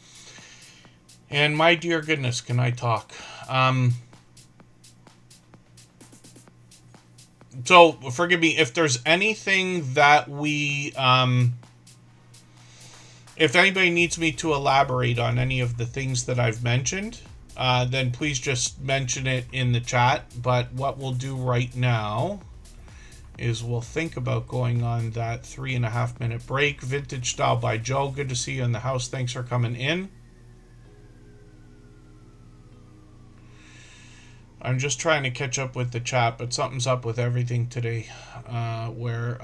And my dear goodness, can I talk? So, forgive me, if there's anything that we... if anybody needs me to elaborate on any of the things that I've mentioned, then please just mention it in the chat. But what we'll do right now is we'll think about going on that 3.5 minute break. Vintage Style by Joe, good to see you in the house. Thanks for coming in. I'm just trying to catch up with the chat, but something's up with everything today. Where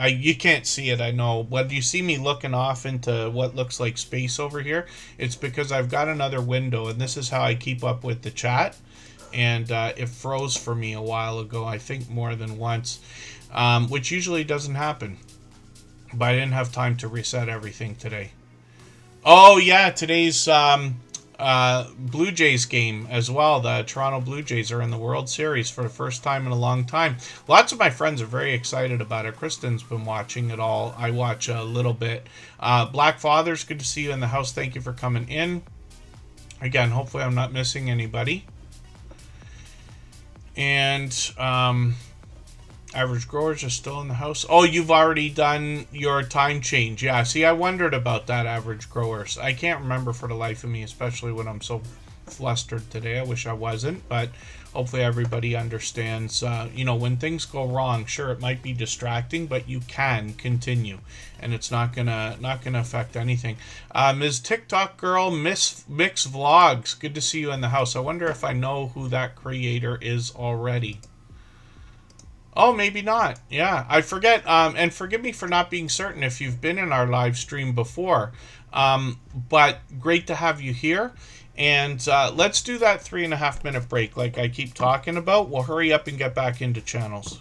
you can't see it, I know. When you see me looking off into what looks like space over here, it's because I've got another window, and this is how I keep up with the chat. And it froze for me a while ago, I think more than once, which usually doesn't happen. But I didn't have time to reset everything today. Oh, yeah, today's Blue Jays game as well. The Toronto Blue Jays are in the World Series for the first time in a long time. Lots of my friends are very excited about it. Kristen's been watching it all. I watch a little bit. Black Fathers, good to see you in the house. Thank you for coming in. Again, hopefully I'm not missing anybody. And Average Growers are still in the house. Oh, you've already done your time change. Yeah, see, I wondered about that, Average Growers. I can't remember for the life of me, especially when I'm so flustered today. I wish I wasn't, but hopefully everybody understands. When things go wrong, sure, it might be distracting, but you can continue, and it's not gonna affect anything. Ms. TikTok girl, Miss Mix Vlogs, good to see you in the house. I wonder if I know who that creator is already. Oh, maybe not. Yeah, I forget. And forgive me for not being certain if you've been in our live stream before. But great to have you here. And let's do that 3.5 minute break like I keep talking about. We'll hurry up and get back into channels.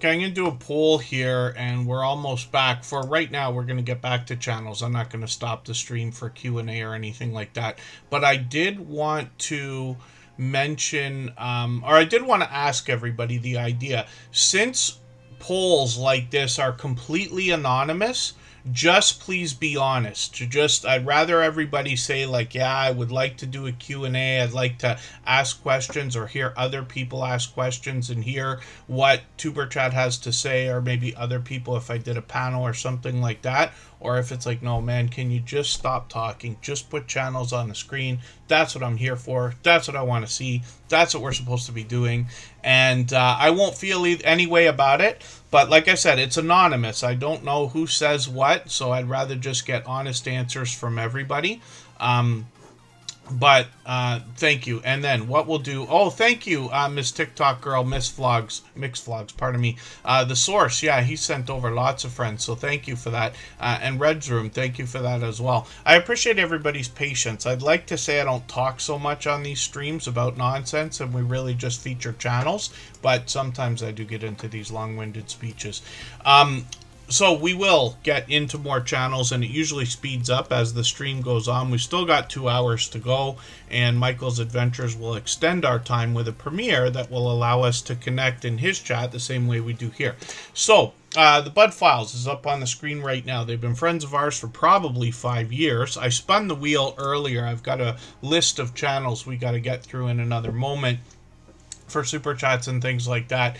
Okay, I'm going to do a poll here, and we're almost back. For right now, we're going to get back to channels. I'm not going to stop the stream for Q&A or anything like that. But I did want to mention, or I did want to ask everybody the idea. Since polls like this are completely anonymous, just please be honest. I'd rather everybody say like, yeah, I would like to do a Q&A. I'd like to ask questions or hear other people ask questions and hear what Tuber Chat has to say, or maybe other people if I did a panel or something like that. or if it's like, no, man, can you just stop talking? Just put channels on the screen. That's what I'm here for. That's what I want to see. That's what we're supposed to be doing. And I won't feel any way about it. But like I said, it's anonymous. I don't know who says what, so I'd rather just get honest answers from everybody. But thank you. And then what we'll do, oh, thank you, Miss TikTok girl, Mix Vlogs, pardon me. The Source, yeah, he sent over lots of friends, so thank you for that. And Red's Room, thank you for that as well. I appreciate everybody's patience. I'd like to say I don't talk so much on these streams about nonsense, and we really just feature channels, but sometimes I do get into these long-winded speeches. So we will get into more channels, and it usually speeds up as the stream goes on. We've still got 2 hours to go, and Michael's Adventures will extend our time with a premiere that will allow us to connect in his chat the same way we do here. So the Bud Files is up on the screen right now. They've been friends of ours for probably 5 years. I spun the wheel earlier. I've got a list of channels we got to get through in another moment for super chats and things like that.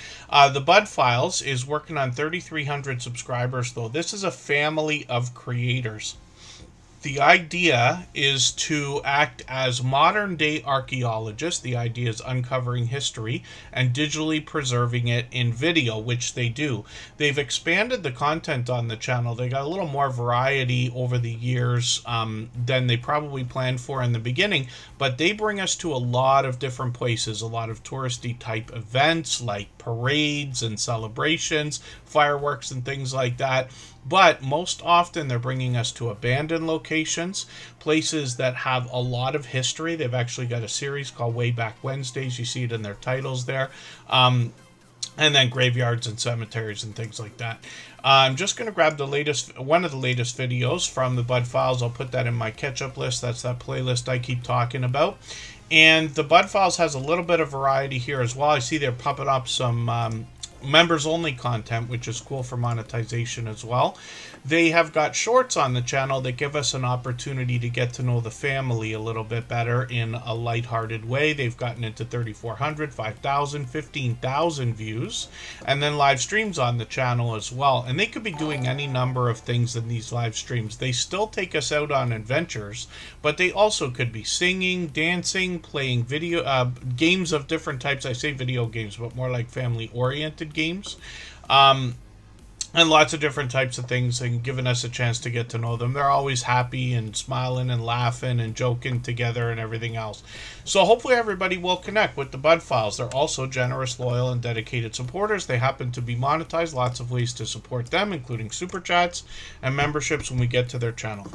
The Bud Files is working on 3,300 subscribers, though. This is a family of creators. The idea is to act as modern-day archaeologists. The idea is uncovering history and digitally preserving it in video, which they do. They've expanded the content on the channel. They got a little more variety over the years than they probably planned for in the beginning, but they bring us to a lot of different places, a lot of touristy type events like parades and celebrations, fireworks and things like that. But most often they're bringing us to abandoned locations, places that have a lot of history. They've actually got a series called Way Back Wednesdays. You see it in their titles there. And then graveyards and cemeteries and things like that. I'm just going to grab one of the latest videos from the Bud Files. I'll put that in my catch-up list. That's that playlist I keep talking about. And the Bud Files has a little bit of variety here as well. I see they're popping up some members only content, which is cool for monetization as well. They have got shorts on the channel that give us an opportunity to get to know the family a little bit better in a lighthearted way. They've gotten into 3,400, 5,000, 15,000 views, and then live streams on the channel as well. And they could be doing any number of things in these live streams. They still take us out on adventures, but they also could be singing, dancing, playing video games of different types. I say video games, but more like family-oriented games. And lots of different types of things, and giving us a chance to get to know them. They're always happy and smiling and laughing and joking together and everything else. So hopefully everybody will connect with the Bud Files. They're also generous, loyal, and dedicated supporters. They happen to be monetized. Lots of ways to support them, including super chats and memberships when we get to their channel.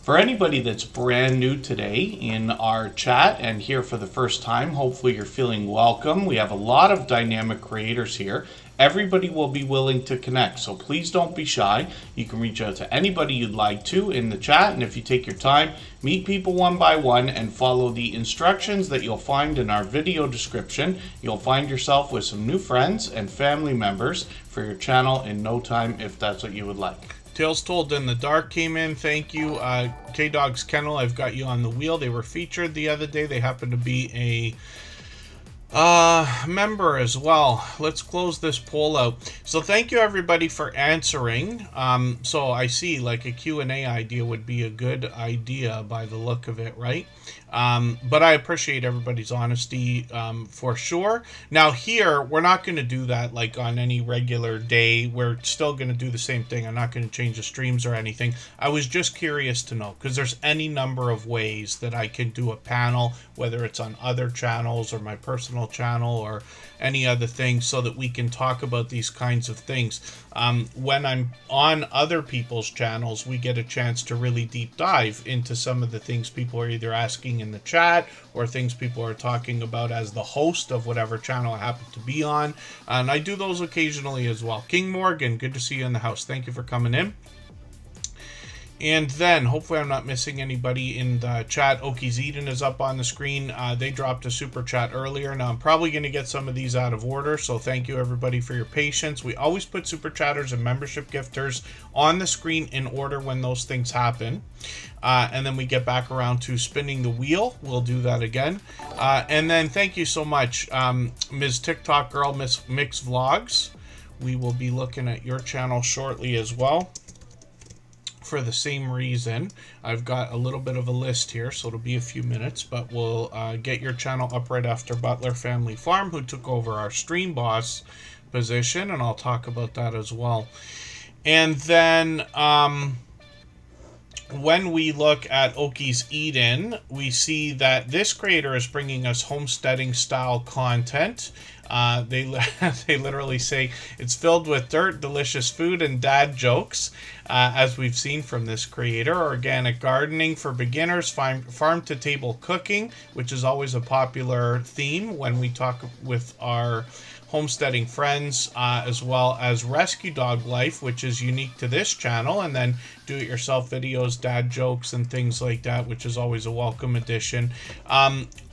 For anybody that's brand new today in our chat and here for the first time, hopefully you're feeling welcome. We have a lot of dynamic creators here. Everybody will be willing to connect, so please don't be shy. You can reach out to anybody you'd like to in the chat, and if you take your time, meet people one by one and follow the instructions that you'll find in our video description. You'll find yourself with some new friends and family members for your channel in no time, if that's what you would like. Tales Told in the Dark came in. Thank you. K-Dog's Kennel, I've got you on the wheel. They were featured the other day. They happen to be a member as well. Let's close this poll out. So thank you everybody for answering. So I see like a Q&A idea would be a good idea by the look of it, right? But I appreciate everybody's honesty for sure. Now here, we're not going to do that like on any regular day. We're still going to do the same thing. I'm not going to change the streams or anything. I was just curious to know, because there's any number of ways that I can do a panel, whether it's on other channels or my personal channel or any other thing, so that we can talk about these kinds of things. When I'm on other people's channels, we get a chance to really deep dive into some of the things people are either asking in the chat or things people are talking about as the host of whatever channel I happen to be on. And I do those occasionally as well. King Morgan, good to see you in the house. Thank you for coming in. And then, hopefully I'm not missing anybody in the chat. Okies Eden is up on the screen. They dropped a super chat earlier. Now, I'm probably going to get some of these out of order, so thank you, everybody, for your patience. We always put super chatters and membership gifters on the screen in order when those things happen. And then we get back around to spinning the wheel. We'll do that again. And then, thank you so much, Ms. TikTok Girl, Mix Vlogs. We will be looking at your channel shortly as well. for the same reason. I've got a little bit of a list here, so it'll be a few minutes, but we'll get your channel up right after Butler Family Farm, who took over our stream boss position, and I'll talk about that as well. And then when we look at Oki's Eden, we see that this creator is bringing us homesteading style content. They literally say it's filled with dirt, delicious food, and dad jokes, as we've seen from this creator. Organic gardening for beginners, farm-to-table cooking, which is always a popular theme when we talk with our homesteading friends, as well as rescue dog life, which is unique to this channel, and then do-it-yourself videos, dad jokes, and things like that, which is always a welcome addition.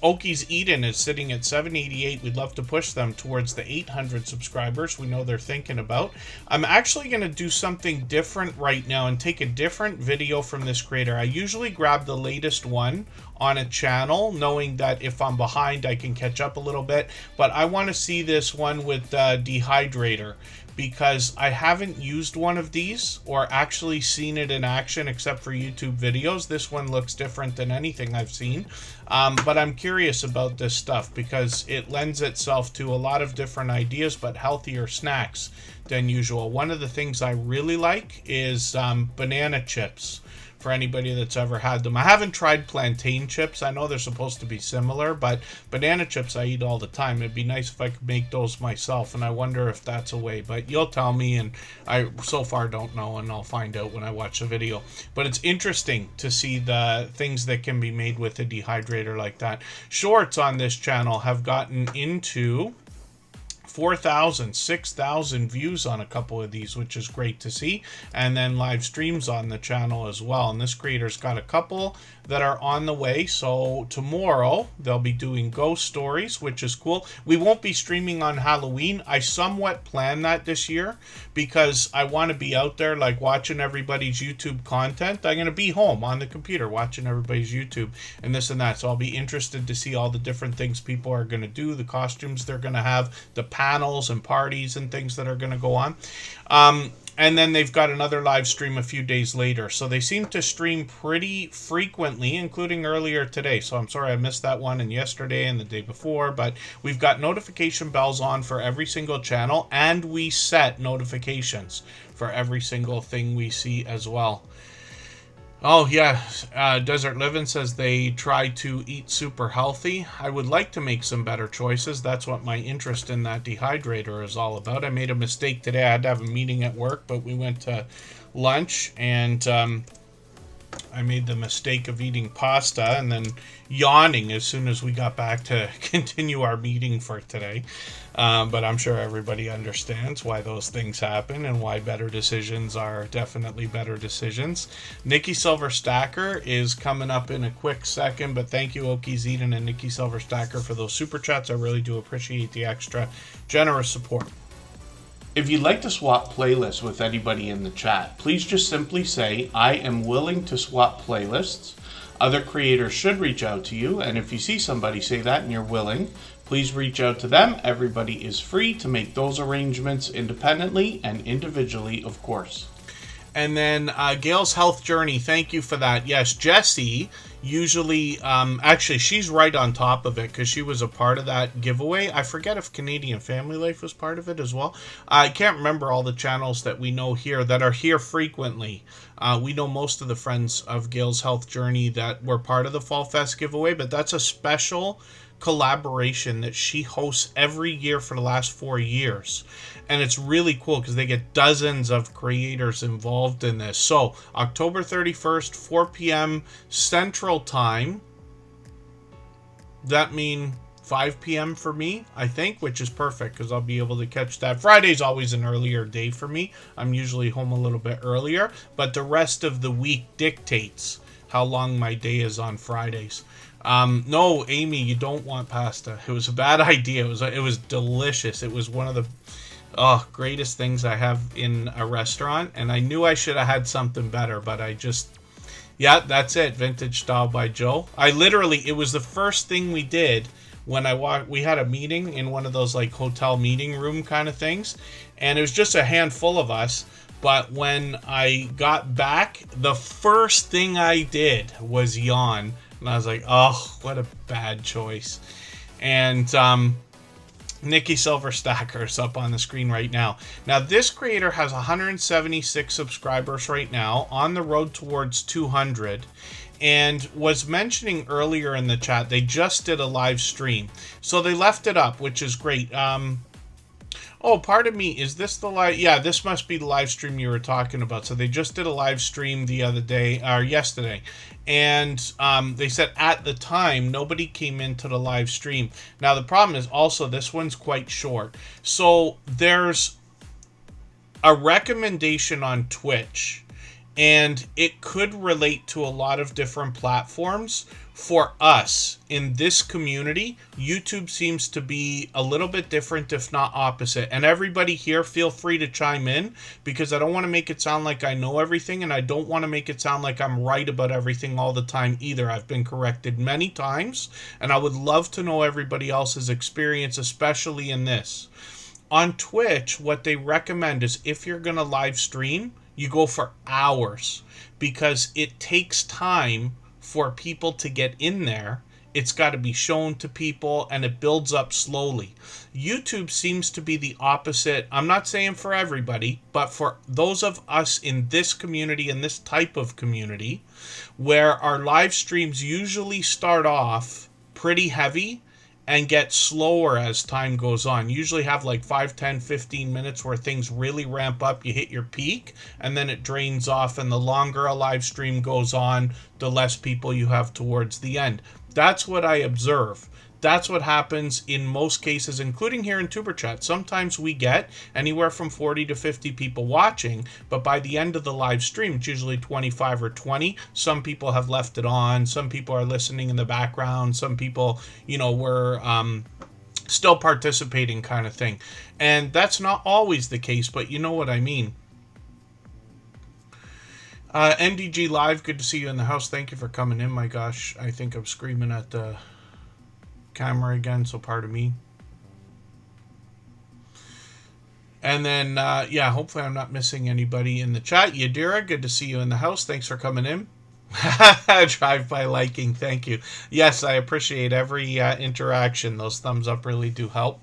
Oki's Eden is sitting at 788. We'd love to push them towards the 800 subscribers we know they're thinking about. I'm actually going to do something different right now and take a different video from this creator. I usually grab the latest one on a channel, knowing that if I'm behind, I can catch up a little bit. But I want to see this one with Dehydrator, because I haven't used one of these or actually seen it in action except for YouTube videos. This one looks different than anything I've seen. But I'm curious about this stuff because it lends itself to a lot of different ideas, but healthier snacks than usual. One of the things I really like is banana chips. For anybody that's ever had them. I haven't tried plantain chips. I know they're supposed to be similar, but banana chips I eat all the time. It'd be nice if I could make those myself, and I wonder if that's a way. But you'll tell me, and I so far don't know, and I'll find out when I watch the video. But it's interesting to see the things that can be made with a dehydrator like that. Shorts on this channel have gotten into 4,000, 6,000 views on a couple of these, which is great to see. And then live streams on the channel as well. And this creator's got a couple that are on the way. So tomorrow they'll be doing ghost stories, which is cool. We won't be streaming on Halloween. I somewhat planned that this year because I want to be out there like watching everybody's YouTube content. I'm going to be home on the computer watching everybody's YouTube and this and that. So I'll be interested to see all the different things people are going to do, the costumes they're going to have, the panels and parties and things that are going to go on. And then they've got another live stream a few days later. So they seem to stream pretty frequently, including earlier today. So I'm sorry I missed that one and yesterday and the day before. But we've got notification bells on for every single channel. And we set notifications for every single thing we see as well. Oh, yeah. Desert Living says they try to eat super healthy. I would like to make some better choices. That's what my interest in that dehydrator is all about. I made a mistake today. I had to have a meeting at work, but we went to lunch, and I made the mistake of eating pasta and then yawning as soon as we got back to continue our meeting for today. But I'm sure everybody understands why those things happen and why better decisions are definitely better decisions. Nikki Silver Stacker is coming up in a quick second, but thank you, Oki's Eden and Nikki Silver Stacker, for those super chats. I really do appreciate the extra generous support. If you'd like to swap playlists with anybody in the chat, please just simply say, I am willing to swap playlists. Other creators should reach out to you, and if you see somebody say that and you're willing, please reach out to them. Everybody is free to make those arrangements independently and individually, of course. And then Gail's Health Journey, thank you for that. Yes, Jessie usually, actually, she's right on top of it because she was a part of that giveaway. I forget if Canadian Family Life was part of it as well. I can't remember all the channels that we know here that are here frequently. We know most of the friends of Gail's Health Journey that were part of the Fall Fest giveaway, but that's a special collaboration that she hosts every year for the last 4 years. And it's really cool because they get dozens of creators involved in this. So October 31st, 4 p.m. Central Time. That means 5 p.m. for me, I think, which is perfect because I'll be able to catch that. Friday's always an earlier day for me. I'm usually home a little bit earlier, but the rest of the week dictates how long my day is on Fridays. No, Amy, you don't want pasta. It was a bad idea. It was delicious. It was one of the greatest things I have in a restaurant, and I knew I should have had something better, but I just, yeah, that's it. Vintage Style by Joe. It was the first thing we did when we had a meeting in one of those like hotel meeting room kind of things, and it was just a handful of us, But when I got back, the first thing I did was yawn. And I was like, oh, what a bad choice. And Nikki Silver Stacker is up on the screen right now. Now, this creator has 176 subscribers right now, on the road towards 200, and was mentioning earlier in the chat, they just did a live stream. So they left it up, which is great. Oh, pardon me. Is this the live? Yeah, this must be the live stream you were talking about. So they just did a live stream the other day, or yesterday. And they said at the time, nobody came into the live stream. Now, the problem is also this one's quite short. So there's a recommendation on Twitch, and it could relate to a lot of different platforms. For us in this community, YouTube seems to be a little bit different, if not opposite. And everybody here, feel free to chime in, because I don't want to make it sound like I know everything, and I don't want to make it sound like I'm right about everything all the time either. I've been corrected many times, and I would love to know everybody else's experience, especially in this. On Twitch, what they recommend is if you're going to live stream, you go for hours, because it takes time for people to get in there. It's got to be shown to people, and it builds up slowly. YouTube seems to be the opposite. I'm not saying for everybody, but for those of us in this community, in this type of community, where our live streams usually start off pretty heavy and get slower as time goes on. You usually have like 5, 10, 15 minutes where things really ramp up. You hit your peak, and then it drains off. And the longer a live stream goes on, the less people you have towards the end. That's what I observe. That's what happens in most cases, including here in Superchat. Sometimes we get anywhere from 40 to 50 people watching, but by the end of the live stream, it's usually 25 or 20. Some people have left it on. Some people are listening in the background. Some people, were still participating, kind of thing. And that's not always the case, but you know what I mean. NDG Live, good to see you in the house. Thank you for coming in. My gosh, I think I'm screaming at the camera again, so pardon me. And then hopefully I'm not missing anybody in the chat. Yadira, good to see you in the house. Thanks for coming in. Drive by liking, thank you. Yes, I appreciate every interaction. Those thumbs up really do help.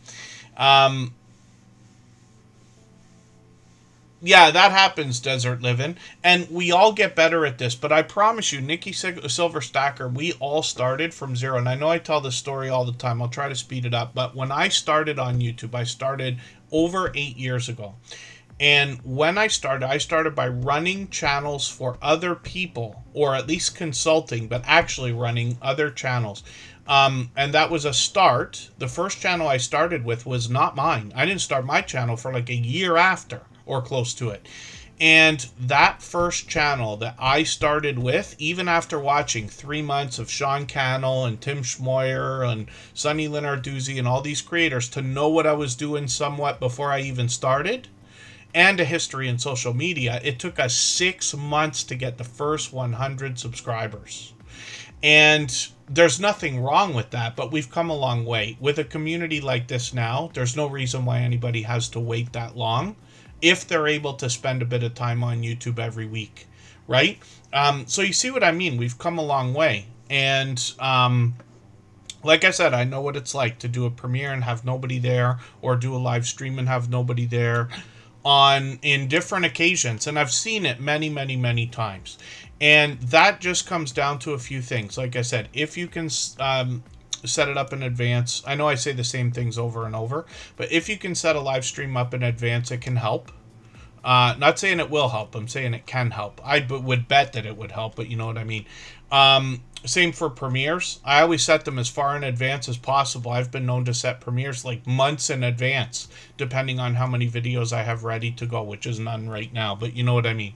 Yeah, that happens, Desert Living. And we all get better at this. But I promise you, Nikki Silver Stacker, we all started from zero. And I know I tell this story all the time. I'll try to speed it up. But when I started on YouTube, I started over 8 years ago. And when I started by running channels for other people, or at least consulting, but actually running other channels. And that was a start. The first channel I started with was not mine. I didn't start my channel for like a year after, or close to it. And that first channel that I started with, even after watching 3 months of Sean Cannell and Tim Schmoyer and Sonny Lenarduzzi and all these creators to know what I was doing somewhat before I even started, and a history in social media, it took us 6 months to get the first 100 subscribers. And there's nothing wrong with that, but we've come a long way. With a community like this now, there's no reason why anybody has to wait that long if they're able to spend a bit of time on YouTube every week, right? So you see what I mean? We've come a long way. And like I said, I know what it's like to do a premiere and have nobody there, or do a live stream and have nobody there in different occasions. And I've seen it many, many, many times. And that just comes down to a few things. Like I said, if you can set it up in advance. I know I say the same things over and over, but if you can set a live stream up in advance, it can help. Not saying it will help. I'm saying it can help. I would bet that it would help, but you know what I mean. Same for premieres. I always set them as far in advance as possible. I've been known to set premieres like months in advance, depending on how many videos I have ready to go, which is none right now, but you know what I mean.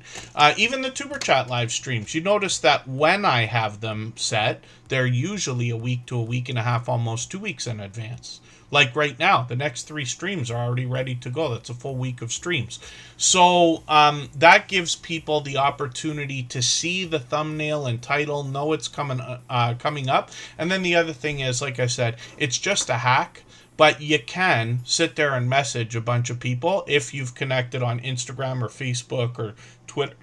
Even the Tuber Chat live streams, you notice that when I have them set, they're usually a week to a week and a half, almost 2 weeks in advance. Like right now, the next 3 streams are already ready to go. That's a full week of streams. So that gives people the opportunity to see the thumbnail and title, know it's coming up. And then the other thing is, like I said, it's just a hack. But you can sit there and message a bunch of people if you've connected on Instagram or Facebook or Twitter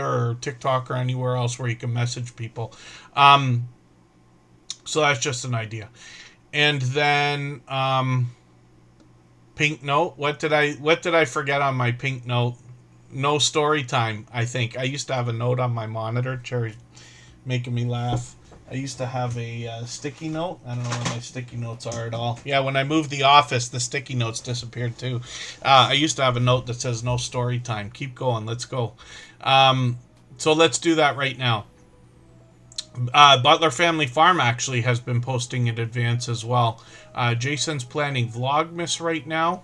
or TikTok or anywhere else where you can message people. So that's just an idea. And then pink note. What did I forget on my pink note? No story time. I think I used to have a note on my monitor. Cherry's making me laugh. I used to have a sticky note. I don't know where my sticky notes are at all. Yeah, when I moved the office, the sticky notes disappeared too. I used to have a note that says no story time. Keep going. Let's go. So let's do that right now. Butler Family Farm actually has been posting in advance as well. Jason's planning Vlogmas right now.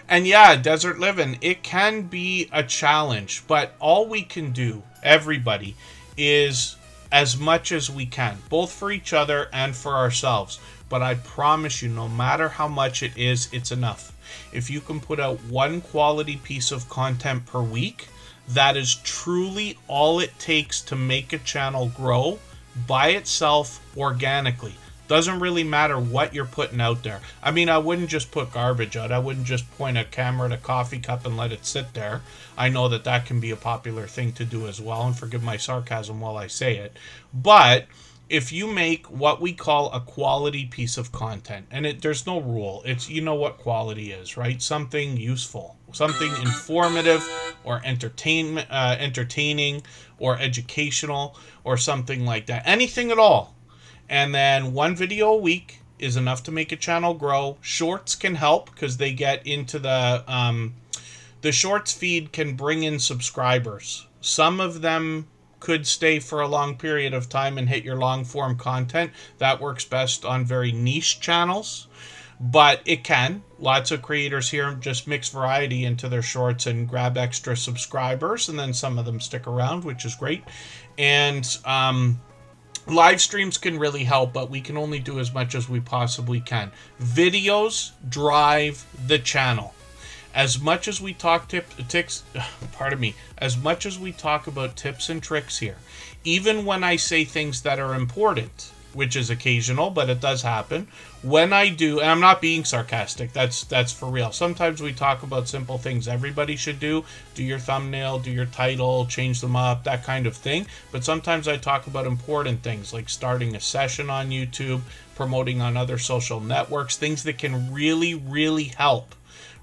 And yeah, desert living, it can be a challenge, but all we can do, everybody, is as much as we can, both for each other and for ourselves. But I promise you, no matter how much it is, it's enough. If you can put out one quality piece of content per week, that is truly all it takes to make a channel grow by itself organically. Doesn't really matter what you're putting out there. I mean, I wouldn't just put garbage out. I wouldn't just point a camera at a coffee cup and let it sit there. I know that that can be a popular thing to do as well, and forgive my sarcasm while I say it. But if you make what we call a quality piece of content, and there's no rule, it's, you know what quality is, right? Something useful, something informative or entertaining or educational or something like that. Anything at all. And then one video a week is enough to make a channel grow. Shorts can help because they get into the shorts feed can bring in subscribers. Some of them could stay for a long period of time and hit your long form content. That works best on very niche channels, but it can. Lots of creators here just mix variety into their shorts and grab extra subscribers, and then some of them stick around, which is great. And live streams can really help, but we can only do as much as we possibly can. Videos drive the channel. As much as we talk as much as we talk about tips and tricks here, even when I say things that are important, which is occasional, but it does happen. When I do, and I'm not being sarcastic, that's for real. Sometimes we talk about simple things everybody should do. Do your thumbnail, do your title, change them up, that kind of thing. But sometimes I talk about important things like starting a session on YouTube, promoting on other social networks, things that can really, really help.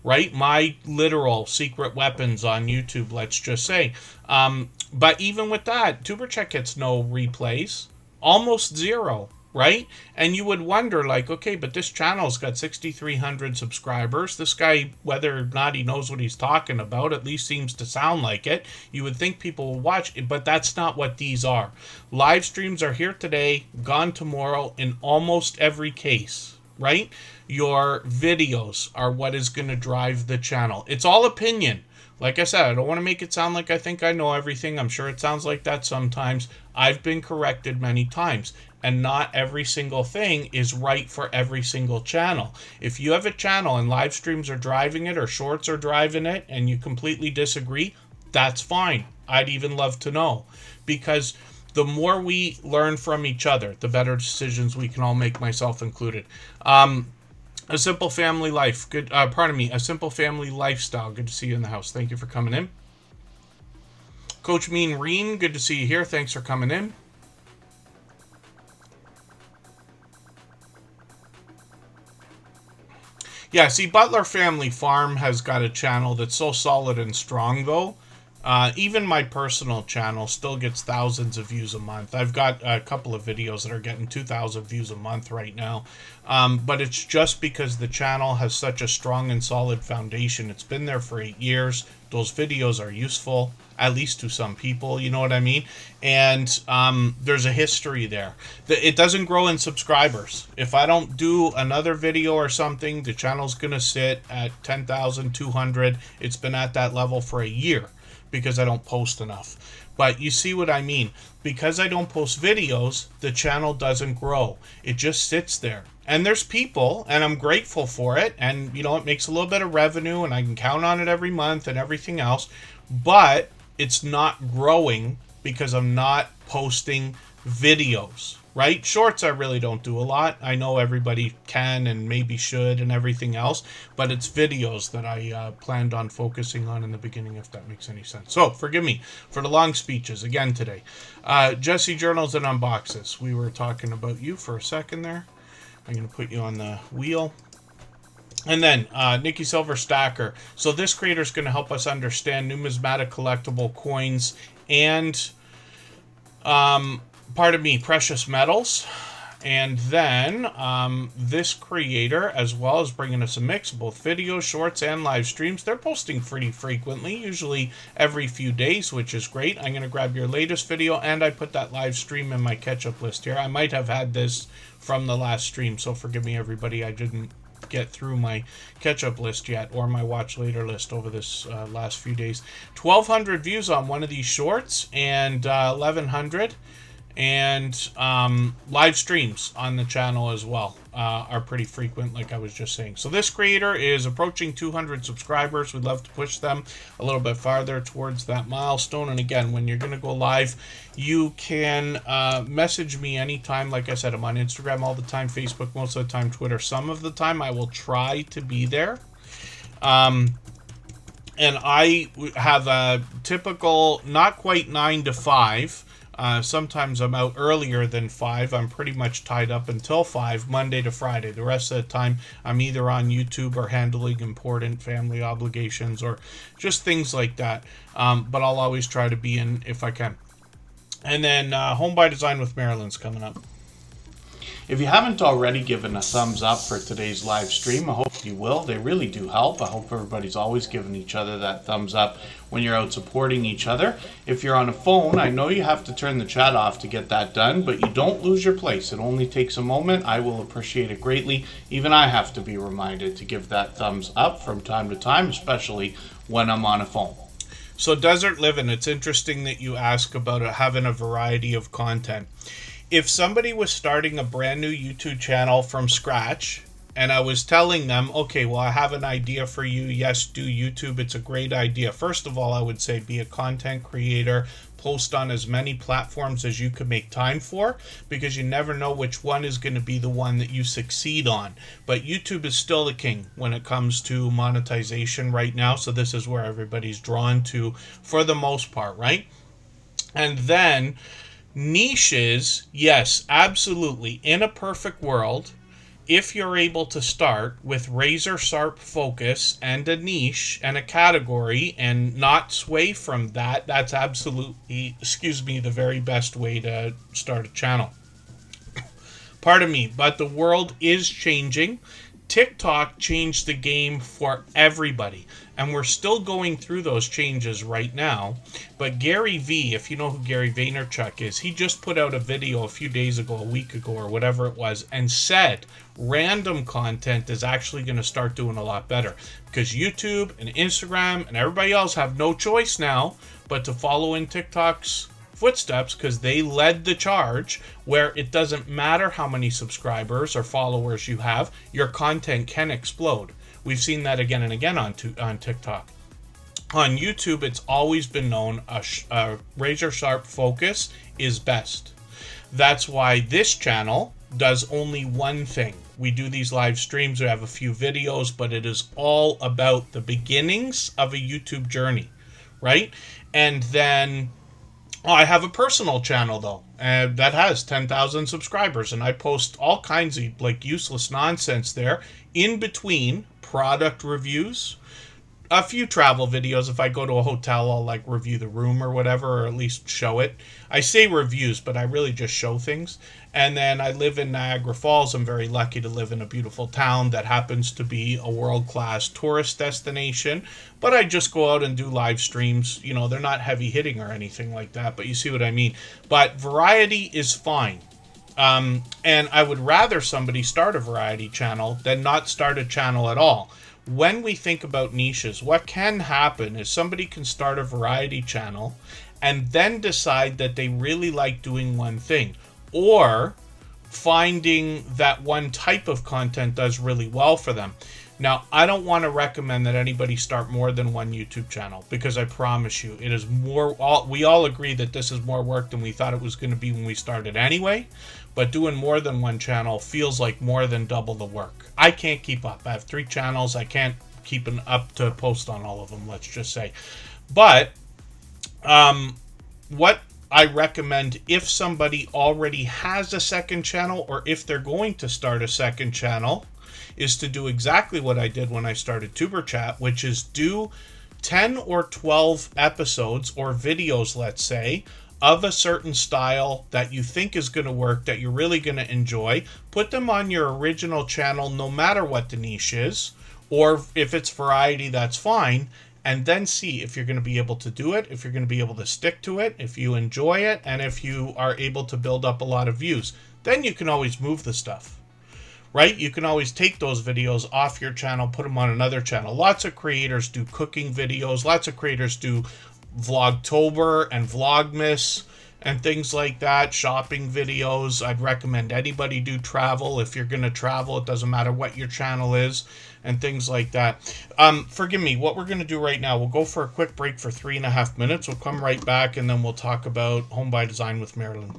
Right? My literal secret weapons on YouTube, let's just say. But even with that, Superchat gets no replays. Almost zero, right? And you would wonder, like, okay, but this channel's got 6,300 subscribers. This guy, whether or not he knows what he's talking about, at least seems to sound like it. You would think people will watch it, but that's not what these are. Live streams are here today, gone tomorrow in almost every case, right? Your videos are what is going to drive the channel. It's all opinion. Like I said, I don't want to make it sound like I think I know everything. I'm sure it sounds like that sometimes. I've been corrected many times. And not every single thing is right for every single channel. If you have a channel and live streams are driving it or shorts are driving it and you completely disagree, that's fine. I'd even love to know. Because the more we learn from each other, the better decisions we can all make, myself included. A simple family life. A simple family lifestyle. Good to see you in the house. Thank you for coming in. Coach Mean Reen, good to see you here. Thanks for coming in. Yeah, see, Butler Family Farm has got a channel that's so solid and strong, though. Even my personal channel still gets thousands of views a month. I've got a couple of videos that are getting 2,000 views a month right now. But it's just because the channel has such a strong and solid foundation. It's been there for 8 years. Those videos are useful, at least to some people, you know what I mean? And there's a history there. It doesn't grow in subscribers. If I don't do another video or something, the channel's going to sit at 10,200. It's been at that level for a year, because I don't post enough. But you see what I mean. Because I don't post videos, the channel doesn't grow. It just sits there. And there's people, and I'm grateful for it, and, you know, it makes a little bit of revenue, and I can count on it every month and everything else, but it's not growing because I'm not posting videos, right? Shorts I really don't do a lot. I know everybody can and maybe should and everything else, but it's videos that I planned on focusing on in the beginning, if that makes any sense. So forgive me for the long speeches again today. Jesse Journals and Unboxes. We were talking about you for a second there. I'm going to put you on the wheel. And then Nikki Silver Stacker. So this creator is going to help us understand numismatic collectible coins and precious metals. And then this creator, as well as bringing us a mix of both videos, shorts, and live streams. They're posting pretty frequently, usually every few days, which is great. I'm going to grab your latest video, and I put that live stream in my catch-up list here. I might have had this from the last stream, so forgive me, everybody. I didn't get through my catch-up list yet, or my watch later list over this last few days. 1,200 views on one of these shorts, and 1,100. And live streams on the channel as well are pretty frequent, like I was just saying. So this creator is approaching 200 subscribers. We'd love to push them a little bit farther towards that milestone. And again, when you're going to go live, you can message me anytime. Like I said, I'm on Instagram all the time, Facebook most of the time, Twitter some of the time. I will try to be there. And I have a typical, not quite 9 to 5. Sometimes I'm out earlier than 5. I'm pretty much tied up until 5, Monday to Friday. The rest of the time, I'm either on YouTube or handling important family obligations or just things like that. But I'll always try to be in if I can. And then Home by Design with Marilyn's coming up. If you haven't already given a thumbs up for today's live stream, I hope you will. They really do help. I hope everybody's always giving each other that thumbs up when you're out supporting each other. If you're on a phone, I know you have to turn the chat off to get that done, but you don't lose your place. It only takes a moment. I will appreciate it greatly. Even I have to be reminded to give that thumbs up from time to time, especially when I'm on a phone. So Desert Living, it's interesting that you ask about having a variety of content. If somebody was starting a brand new YouTube channel from scratch, and I was telling them, okay, well, I have an idea for you. Yes, do YouTube. It's a great idea. First of all, I would say be a content creator. Post on as many platforms as you can make time for, because you never know which one is going to be the one that you succeed on. But YouTube is still the king when it comes to monetization right now. So this is where everybody's drawn to for the most part, right? And then niches, yes, absolutely. In a perfect world, if you're able to start with razor sharp focus and a niche and a category and not sway from that, that's absolutely, the very best way to start a channel. Pardon me, but the world is changing. TikTok changed the game for everybody, and we're still going through those changes right now. But Gary V, if you know who Gary Vaynerchuk is, he just put out a video a few days ago, a week ago, or whatever it was, and said random content is actually going to start doing a lot better, because YouTube and Instagram and everybody else have no choice now but to follow in TikTok's footsteps, because they led the charge where it doesn't matter how many subscribers or followers you have, your content can explode. We've seen that again and again on TikTok. On YouTube, it's always been known a razor sharp focus is best. That's why this channel does only one thing. We do these live streams, we have a few videos, but it is all about the beginnings of a YouTube journey, right? And then I have a personal channel, though, that has 10,000 subscribers, and I post all kinds of useless nonsense there in between product reviews, a few travel videos. If I go to a hotel, I'll review the room or whatever, or at least show it. I say reviews, but I really just show things. And then I live in Niagara Falls. I'm very lucky to live in a beautiful town that happens to be a world-class tourist destination. But I just go out and do live streams. You know, they're not heavy-hitting or anything like that, but you see what I mean. But variety is fine. And I would rather somebody start a variety channel than not start a channel at all. When we think about niches, what can happen is somebody can start a variety channel and then decide that they really like doing one thing, or finding that one type of content does really well for them. Now, I don't want to recommend that anybody start more than one YouTube channel, because I promise you, it is more. We all agree that this is more work than we thought it was going to be when we started anyway. But doing more than one channel feels like more than double the work. I can't keep up. I have 3 channels. I can't keep up to post on all of them, let's just say. But what I recommend, if somebody already has a second channel, or if they're going to start a second channel, is to do exactly what I did when I started Superchat, which is do 10 or 12 episodes or videos, let's say, of a certain style that you think is going to work, that you're really going to enjoy. Put them on your original channel, no matter what the niche is, or if it's variety, that's fine. And then see if you're going to be able to do it, if you're going to be able to stick to it, if you enjoy it, and if you are able to build up a lot of views. Then you can always move the stuff. Right? You can always take those videos off your channel, put them on another channel. Lots of creators do cooking videos. Lots of creators do Vlogtober and Vlogmas and things like that. Shopping videos. I'd recommend anybody do travel. If you're going to travel, it doesn't matter what your channel is, and things like that. Forgive me. What we're going to do right now, we'll go for a quick break for 3.5 minutes. We'll come right back, and then we'll talk about Home by Design with Marilyn.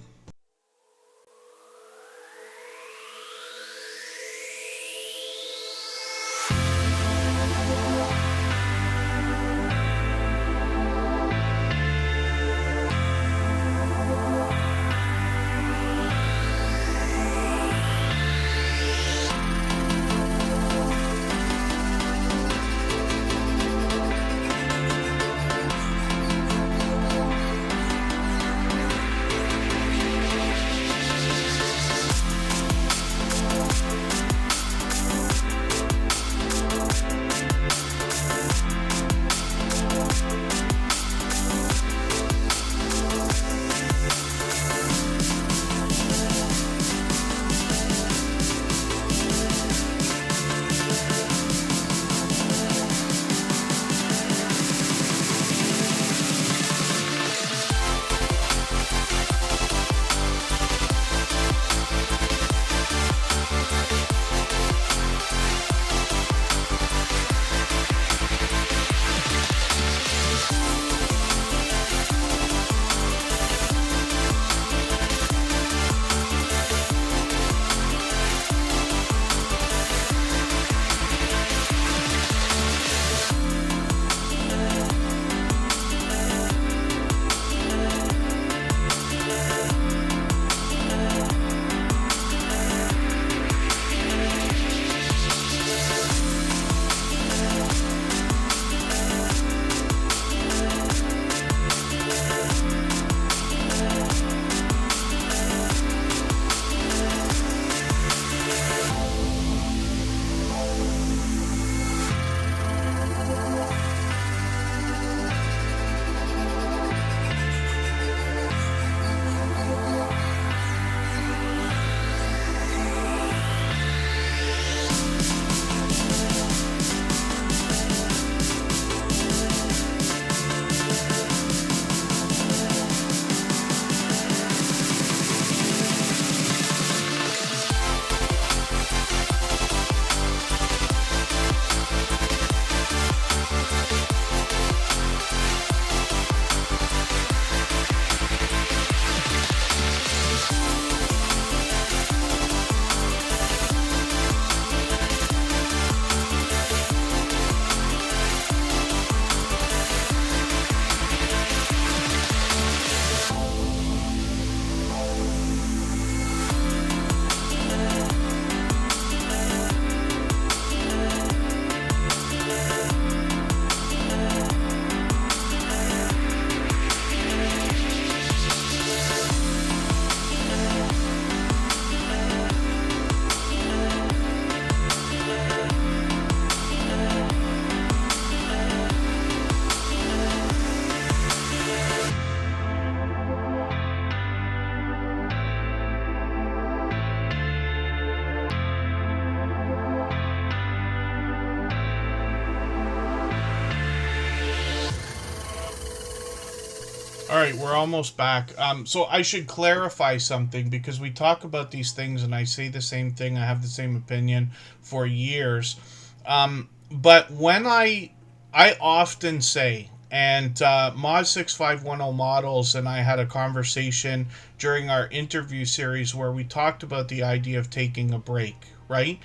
All right, we're almost back. So I should clarify something, because we talk about these things and I say the same thing. I have the same opinion for years. But when I often say, and Mod6510 Models and I had a conversation during our interview series where we talked about the idea of taking a break, right?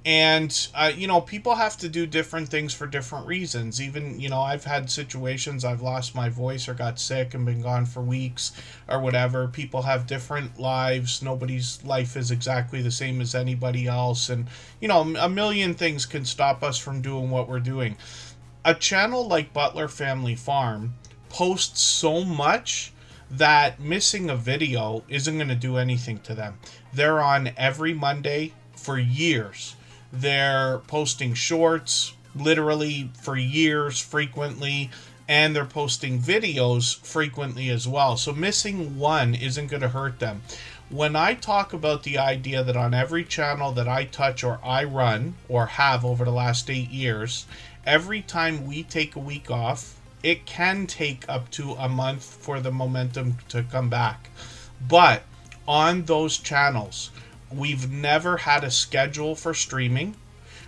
And people have to do different things for different reasons. Even, I've had situations I've lost my voice or got sick and been gone for weeks or whatever. People have different lives. Nobody's life is exactly the same as anybody else, and a million things can stop us from doing what we're doing. A channel like Butler Family Farm posts so much that missing a video isn't going to do anything to them. They're on every Monday for years. They're posting shorts literally for years, frequently, and they're posting videos frequently as well. So missing one isn't going to hurt them. When I talk about the idea that on every channel that I touch or I run or have over the last 8 years, every time we take a week off, it can take up to a month for the momentum to come back. But on those channels, we've never had a schedule for streaming.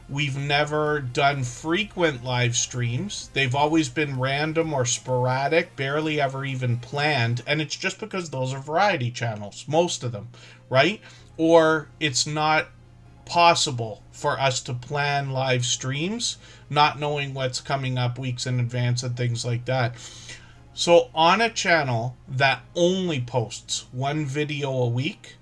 We've never done frequent live streams. They've always been random or sporadic, barely ever even planned. And it's just because those are variety channels, most of them, right? Or it's not possible for us to plan live streams, not knowing what's coming up weeks in advance and things like that. So on a channel that only posts one video a week,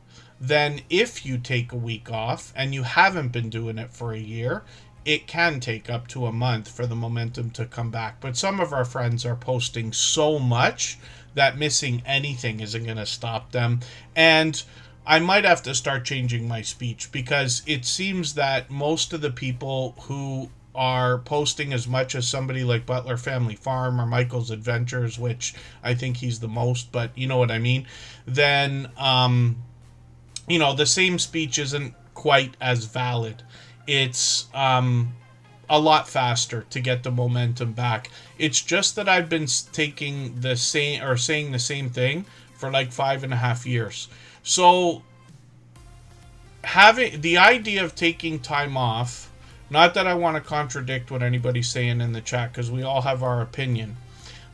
then if you take a week off and you haven't been doing it for a year, it can take up to a month for the momentum to come back. But some of our friends are posting so much that missing anything isn't going to stop them. And I might have to start changing my speech, because it seems that most of the people who are posting as much as somebody like Butler Family Farm or Michael's Adventures, which I think he's the most, but you know what I mean, then the same speech isn't quite as valid. It's a lot faster to get the momentum back. It's just that I've been taking the same or saying the same thing for like 5.5 years. So having the idea of taking time off, not that I want to contradict what anybody's saying in the chat, because we all have our opinion.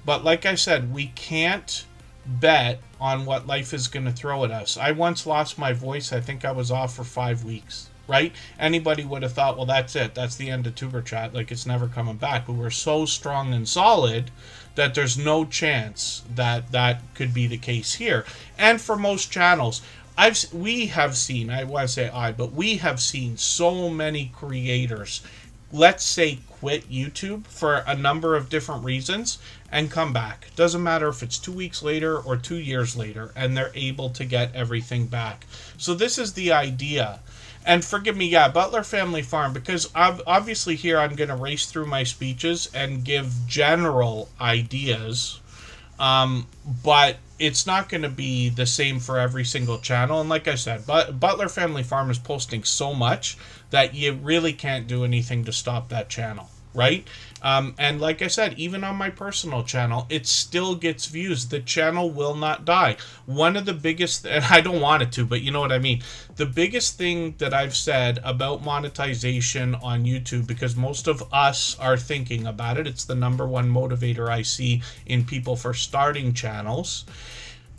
But like I said, we can't bet on what life is going to throw at us. I once lost my voice. I think I was off for 5 weeks, right? Anybody would have thought, well, that's it. That's the end of Tuber Chat. Like, it's never coming back. But we're so strong and solid that there's no chance that that could be the case here. And for most channels, we have seen so many creators, let's say, quit YouTube for a number of different reasons and come back. Doesn't matter if it's 2 weeks later or 2 years later, and they're able to get everything back. So this is the idea. And forgive me, Butler Family Farm, because obviously here I'm going to race through my speeches and give general ideas, but it's not going to be the same for every single channel. And like I said, Butler Family Farm is posting so much that you really can't do anything to stop that channel, right? And like I said, even on my personal channel, it still gets views. The channel will not die. One of the biggest, and I don't want it to, but you know what I mean. The biggest thing that I've said about monetization on YouTube, because most of us are thinking about it, it's the number one motivator I see in people for starting channels.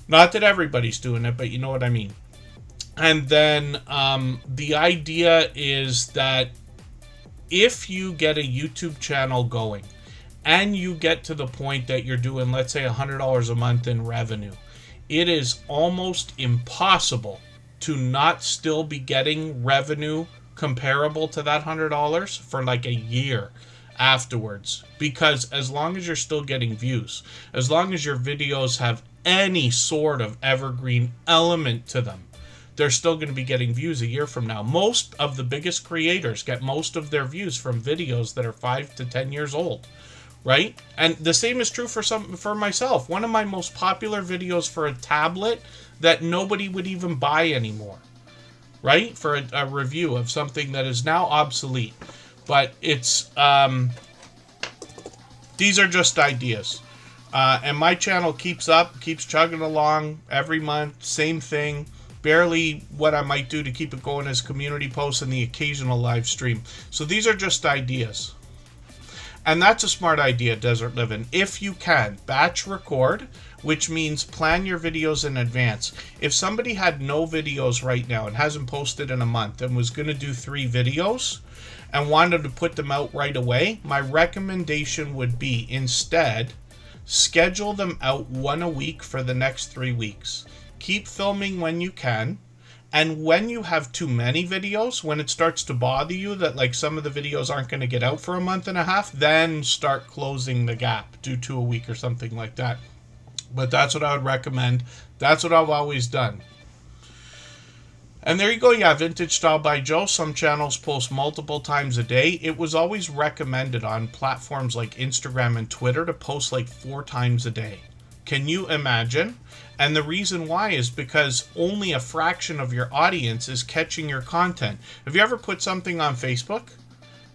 Not that everybody's doing it, but you know what I mean. And then the idea is that if you get a YouTube channel going and you get to the point that you're doing, let's say, $100 a month in revenue, it is almost impossible to not still be getting revenue comparable to that $100 for like a year afterwards. Because as long as you're still getting views, as long as your videos have any sort of evergreen element to them, they're still going to be getting views a year from now. Most of the biggest creators get most of their views from videos that are 5 to 10 years old, right? And the same is true for myself. One of my most popular videos for a tablet that nobody would even buy anymore, right? For a review of something that is now obsolete. But it's these are just ideas. And my channel keeps chugging along every month, same thing. Barely what I might do to keep it going as community posts and the occasional live stream. So these are just ideas. And that's a smart idea, Desert Living. If you can, batch record, which means plan your videos in advance. If somebody had no videos right now and hasn't posted in a month and was going to do 3 videos and wanted to put them out right away, my recommendation would be instead schedule them out 1 a week for the next 3 weeks. Keep filming when you can. And when you have too many videos, when it starts to bother you that like some of the videos aren't going to get out for a month and a half, then start closing the gap, do 2 a week or something like that. But that's what I would recommend. That's what I've always done. And there you go. Yeah, Vintage Style by Joe. Some channels post multiple times a day. It was always recommended on platforms like Instagram and Twitter to post like 4 times a day. Can you imagine? And the reason why is because only a fraction of your audience is catching your content. Have you ever put something on Facebook?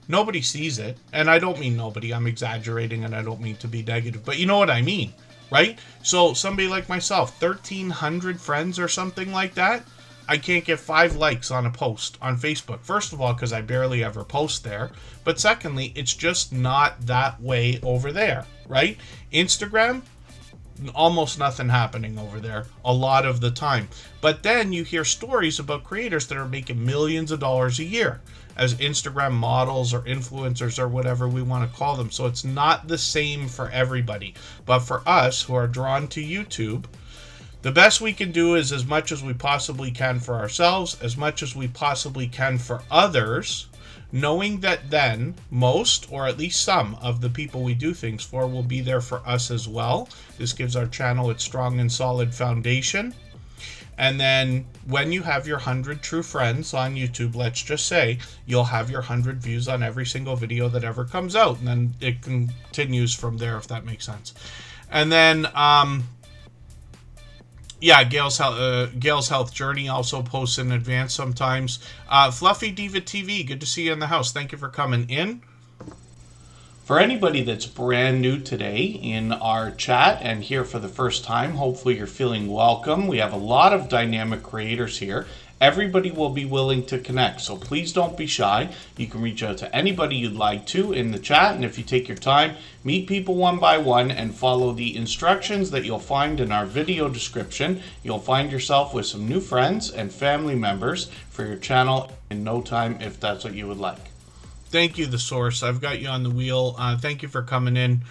Nobody sees it. And I don't mean nobody. I'm exaggerating and I don't mean to be negative. But you know what I mean, right? So somebody like myself, 1,300 friends or something like that, I can't get 5 likes on a post on Facebook. First of all, because I barely ever post there. But secondly, it's just not that way over there, right? Instagram, almost nothing happening over there a lot of the time. But then you hear stories about creators that are making millions of dollars a year as Instagram models or influencers or whatever we want to call them. So it's not the same for everybody. But for us who are drawn to YouTube, the best we can do is as much as we possibly can for ourselves, as much as we possibly can for others, knowing that then most, or at least some, of the people we do things for will be there for us as well. This gives our channel its strong and solid foundation. And then when you have your 100 true friends on YouTube, let's just say, you'll have your 100 views on every single video that ever comes out. And then it continues from there, if that makes sense. And then, yeah, Gail's Health Journey also posts in advance sometimes. Fluffy Diva TV, good to see you in the house. Thank you for coming in. For anybody that's brand new today in our chat and here for the first time, hopefully you're feeling welcome. We have a lot of dynamic creators here. Everybody will be willing to connect, so please don't be shy. You can reach out to anybody you'd like to in the chat, and if you take your time, meet people one by one and follow the instructions that you'll find in our video description. You'll find yourself with some new friends and family members for your channel in no time if that's what you would like. Thank you, The Source. I've got you on the wheel. Thank you for coming in.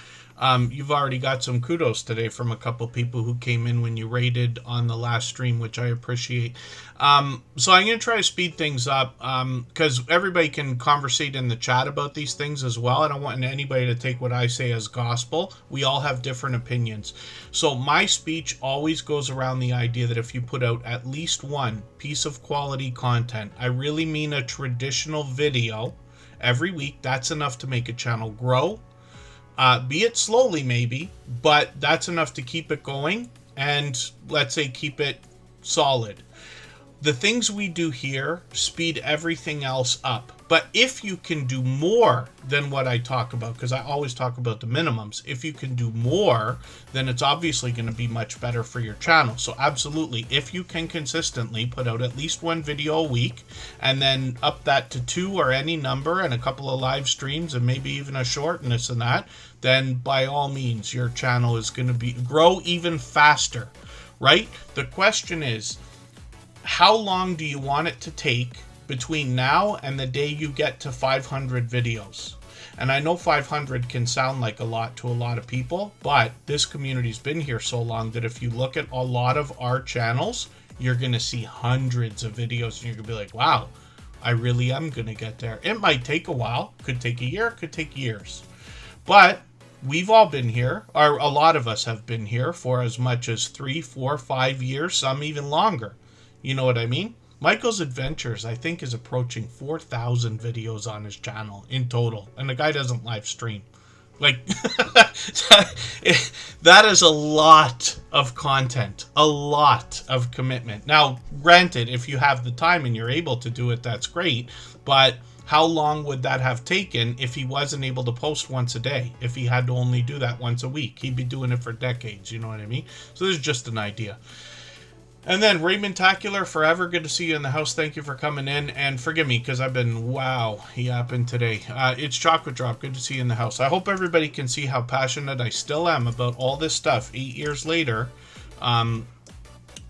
You've already got some kudos today from a couple people who came in when you rated on the last stream, which I appreciate. So I'm going to try to speed things up because everybody can conversate in the chat about these things as well. I don't want anybody to take what I say as gospel. We all have different opinions. So my speech always goes around the idea that if you put out at least one piece of quality content, I really mean a traditional video every week, that's enough to make a channel grow. Be it slowly maybe, but that's enough to keep it going and let's say keep it solid. The things we do here speed everything else up. But if you can do more than what I talk about, because I always talk about the minimums, if you can do more, then it's obviously going to be much better for your channel. So absolutely, if you can consistently put out at least one video a week and then up that to 2 or any number and a couple of live streams and maybe even a short and this and that, then by all means, your channel is going to grow even faster, right? The question is, how long do you want it to take between now and the day you get to 500 videos? And I know 500 can sound like a lot to a lot of people, but this community's been here so long that if you look at a lot of our channels, you're going to see hundreds of videos and you're going to be like, wow, I really am going to get there. It might take a while, could take a year, could take years. But we've all been here, or a lot of us have been here for as much as 3, 4, 5 years, some even longer. You know what I mean? Michael's Adventures, I think, is approaching 4,000 videos on his channel in total. And the guy doesn't live stream. Like, that is a lot of content. A lot of commitment. Now, granted, if you have the time and you're able to do it, that's great. But how long would that have taken if he wasn't able to post once a day? If he had to only do that once a week? He'd be doing it for decades, you know what I mean? So this is just an idea. And then Raymond Tacular, forever good to see you in the house. Thank you for coming in. And forgive me because I've been yapping today. It's Chocolate Drop. Good to see you in the house. I hope everybody can see how passionate I still am about all this stuff 8 years later.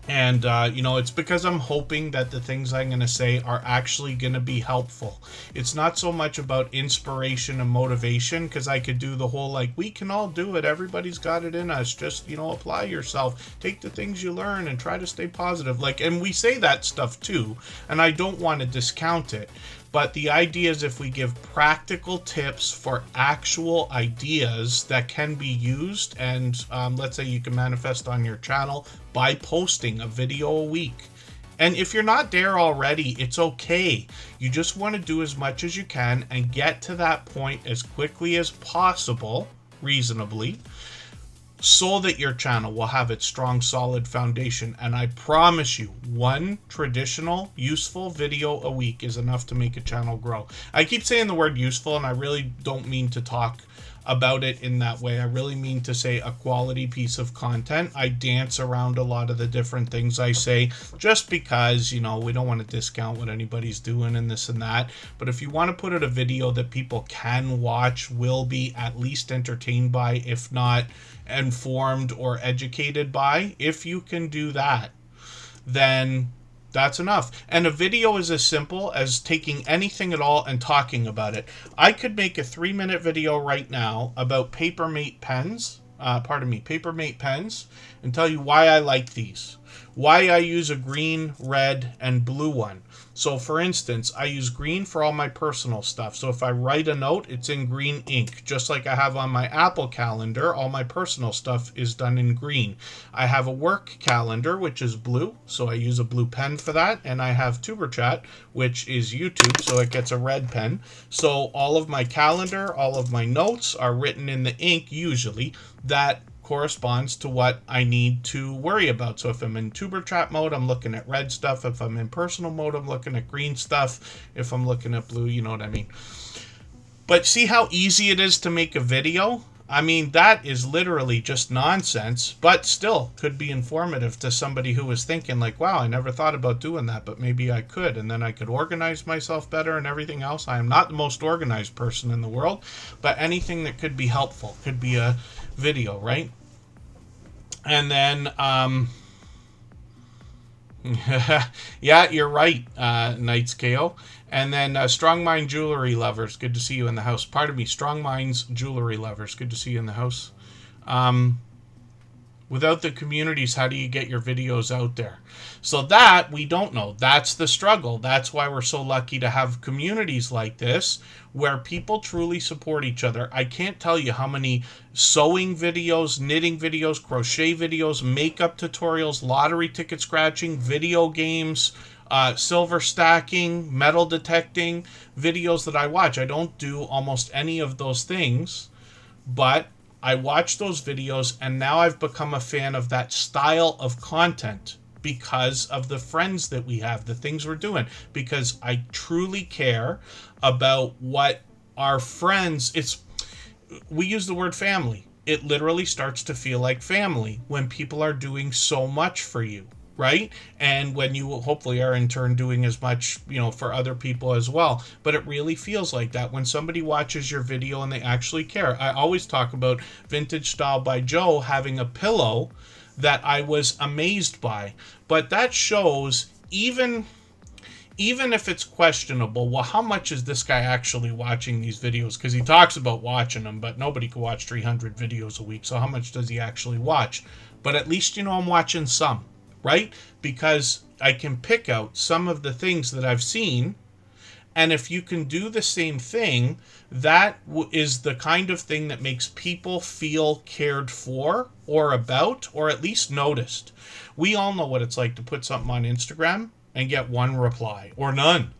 And, it's because I'm hoping that the things I'm going to say are actually going to be helpful. It's not so much about inspiration and motivation, because I could do the whole, like, we can all do it. Everybody's got it in us. Just, apply yourself. Take the things you learn and try to stay positive. And we say that stuff too, and I don't want to discount it. But the idea is if we give practical tips for actual ideas that can be used, and let's say you can manifest on your channel by posting a video a week. And if you're not there already, it's okay. You just want to do as much as you can and get to that point as quickly as possible, reasonably, so that your channel will have its strong, solid foundation. And I promise you, one traditional, useful video a week is enough to make a channel grow. I keep saying the word useful, and I really don't mean to talk about it in that way. I really mean to say a quality piece of content. I dance around a lot of the different things I say just because, we don't want to discount what anybody's doing and this and that. But if you want to put out a video that people can watch, will be at least entertained by, if not informed or educated by, if you can do that, then that's enough. And a video is as simple as taking anything at all and talking about it. I could make a 3-minute video right now about Papermate pens, Papermate pens, and tell you why I like these. Why I use a green, red, and blue one. So for instance, I use green for all my personal stuff. So if I write a note, it's in green ink. Just like I have on my Apple calendar, all my personal stuff is done in green. I have a work calendar, which is blue, so I use a blue pen for that. And I have Superchat, which is YouTube, so it gets a red pen. So all of my calendar, all of my notes are written in the ink, usually. That corresponds to what I need to worry about. So if I'm in tuber chat mode, I'm looking at red stuff. If I'm in personal mode, I'm looking at green stuff. If I'm looking at blue, you know what I mean. But see how easy it is to make a video? I mean, that is literally just nonsense, but still could be informative to somebody who was thinking like, wow, I never thought about doing that, but maybe I could, and then I could organize myself better and everything else. I am not the most organized person in the world, but anything that could be helpful could be a video, right? And then, yeah, you're right, Knights KO. And then Strong Mind Jewelry Lovers, good to see you in the house. Pardon me, Strong Minds Jewelry Lovers, good to see you in the house. Without the communities, how do you get your videos out there? So that, we don't know. That's the struggle. That's why we're so lucky to have communities like this, where people truly support each other. I can't tell you how many sewing videos, knitting videos, crochet videos, makeup tutorials, lottery ticket scratching, video games, silver stacking, metal detecting videos that I watch. I don't do almost any of those things, but I watch those videos, and now I've become a fan of that style of content because of the friends that we have, the things we're doing, because I truly care about what our friends, we use the word family. It literally starts to feel like family when people are doing so much for you, right? And when you hopefully are in turn doing as much, for other people as well. But it really feels like that when somebody watches your video and they actually care. I always talk about Vintage Style by Joe having a pillow that I was amazed by. But that shows, even if it's questionable, well, how much is this guy actually watching these videos? Because he talks about watching them, but nobody can watch 300 videos a week. So how much does he actually watch? But at least, I'm watching some. Right? Because I can pick out some of the things that I've seen, and if you can do the same thing, that is the kind of thing that makes people feel cared for or about, or at least noticed. We all know what it's like to put something on Instagram and get one reply, or none,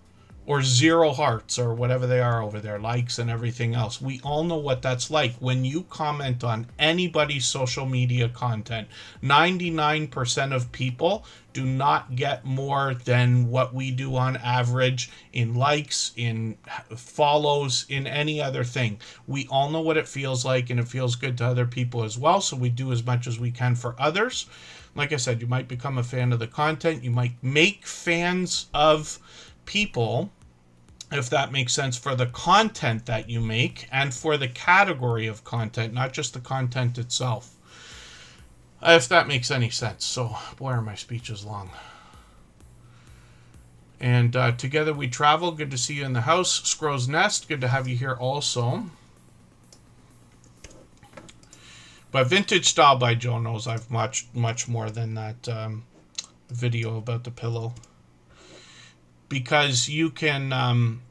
or 0 hearts, or whatever they are over there, likes and everything else. We all know what that's like. When you comment on anybody's social media content, 99% of people do not get more than what we do on average in likes, in follows, in any other thing. We all know what it feels like, and it feels good to other people as well, so we do as much as we can for others. Like I said, you might become a fan of the content. You might make fans of people, if that makes sense, for the content that you make and for the category of content, not just the content itself. If that makes any sense. So, boy, are my speeches long. And Together We Travel, good to see you in the house. Scrow's Nest, good to have you here also. But Vintage Style by Joe knows I've much more than that video about the pillow. Because you can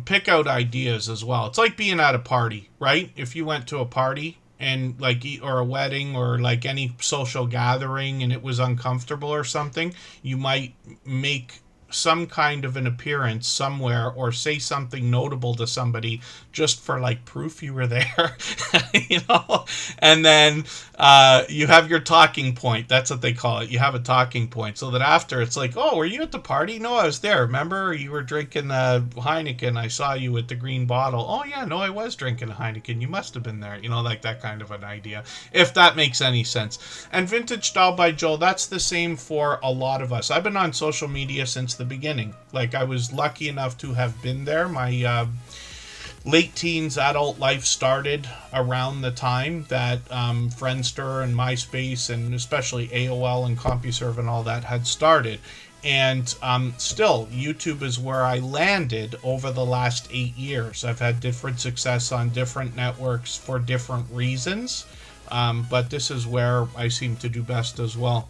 pick out ideas as well. It's like being at a party, right? If you went to a party and or a wedding or like any social gathering and it was uncomfortable or something, you might make some kind of an appearance somewhere or say something notable to somebody just for like proof you were there. And then you have your talking point. That's what they call it. You have a talking point so that after it's like, oh, were you at the party? No, I was there. Remember, you were drinking Heineken. I saw you with the green bottle. Oh yeah, no, I was drinking a Heineken. You must have been there. Like that kind of an idea, if that makes any sense. And Vintage Style by Joel, that's the same for a lot of us. I've been on social media since the beginning. Like, I was lucky enough to have been there. My late teens adult life started around the time that Friendster and MySpace and especially AOL and CompuServe and all that had started. And still, YouTube is where I landed over the last 8 years. I've had different success on different networks for different reasons, but this is where I seem to do best as well.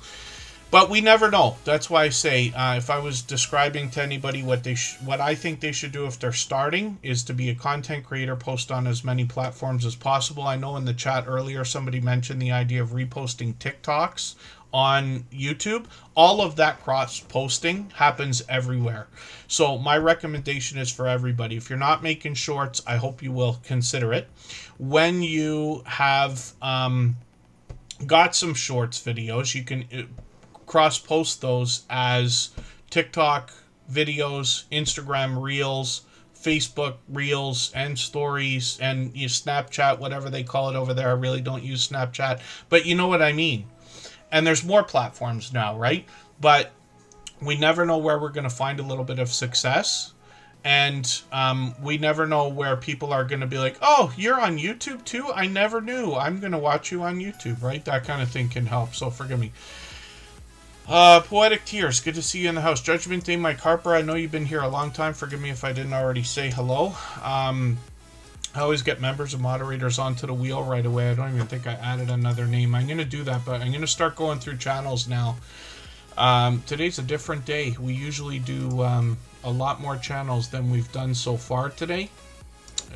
But we never know. That's why I say, if I was describing to anybody what I think they should do if they're starting, is to be a content creator, post on as many platforms as possible. I know in the chat earlier somebody mentioned the idea of reposting TikToks on YouTube. All of that cross-posting happens everywhere. So my recommendation is for everybody, if you're not making shorts, I hope you will consider it. When you have got some shorts videos, you can cross-post those as TikTok videos, Instagram Reels, Facebook Reels, and Stories, and Snapchat, whatever they call it over there. I really don't use Snapchat, but you know what I mean. And there's more platforms now, right? But we never know where we're going to find a little bit of success. And we never know where people are going to be like, oh, you're on YouTube too? I never knew. I'm going to watch you on YouTube, right? That kind of thing can help. So forgive me. Poetic Tears, good to see you in the house. Judgment Day, Mike Harper, I know you've been here a long time. Forgive me if I didn't already say hello. I always get members and moderators onto the wheel right away. I don't even think I added another name. I'm going to do that, but I'm going to start going through channels now. Today's a different day. We usually do a lot more channels than we've done so far today.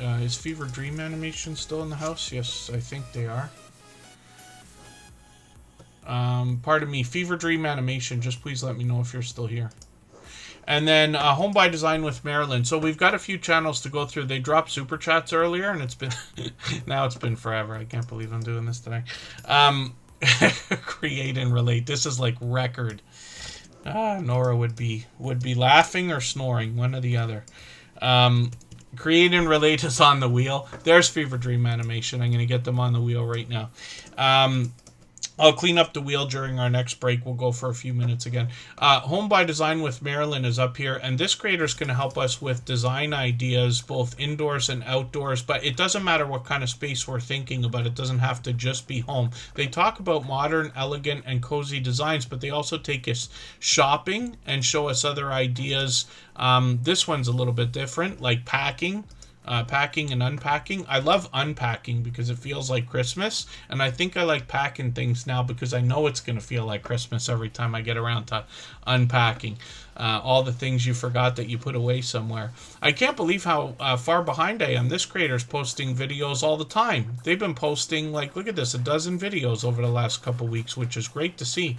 Is Fever Dream Animation still in the house? Yes, I think they are. Pardon me, Fever Dream Animation, just please let me know if you're still here. And then Home by Design with Marilyn. So we've got a few channels to go through. They dropped Super Chats earlier, and it's been now it's been forever. I can't believe I'm doing this today. Create and relate. This is like record. Nora would be laughing or snoring, one or the other. Create and relate is on the wheel. There's Fever Dream Animation. I'm going to get them on the wheel right now. I'll clean up the wheel during our next break. We'll go for a few minutes again. Home by Design with Marilyn is up here, and this creator is going to help us with design ideas, both indoors and outdoors, but it doesn't matter what kind of space we're thinking about. It doesn't have to just be home. They talk about modern, elegant, and cozy designs, but they also take us shopping and show us other ideas. This one's a little bit different, like packing. Packing and unpacking. I love unpacking because it feels like Christmas, and I think I like packing things now because I know it's going to feel like Christmas every time I get around to unpacking. All the things you forgot that you put away somewhere. I can't believe how far behind I am. This creator's posting videos all the time. They've been posting, like, look at this, 12 videos over the last couple weeks, which is great to see.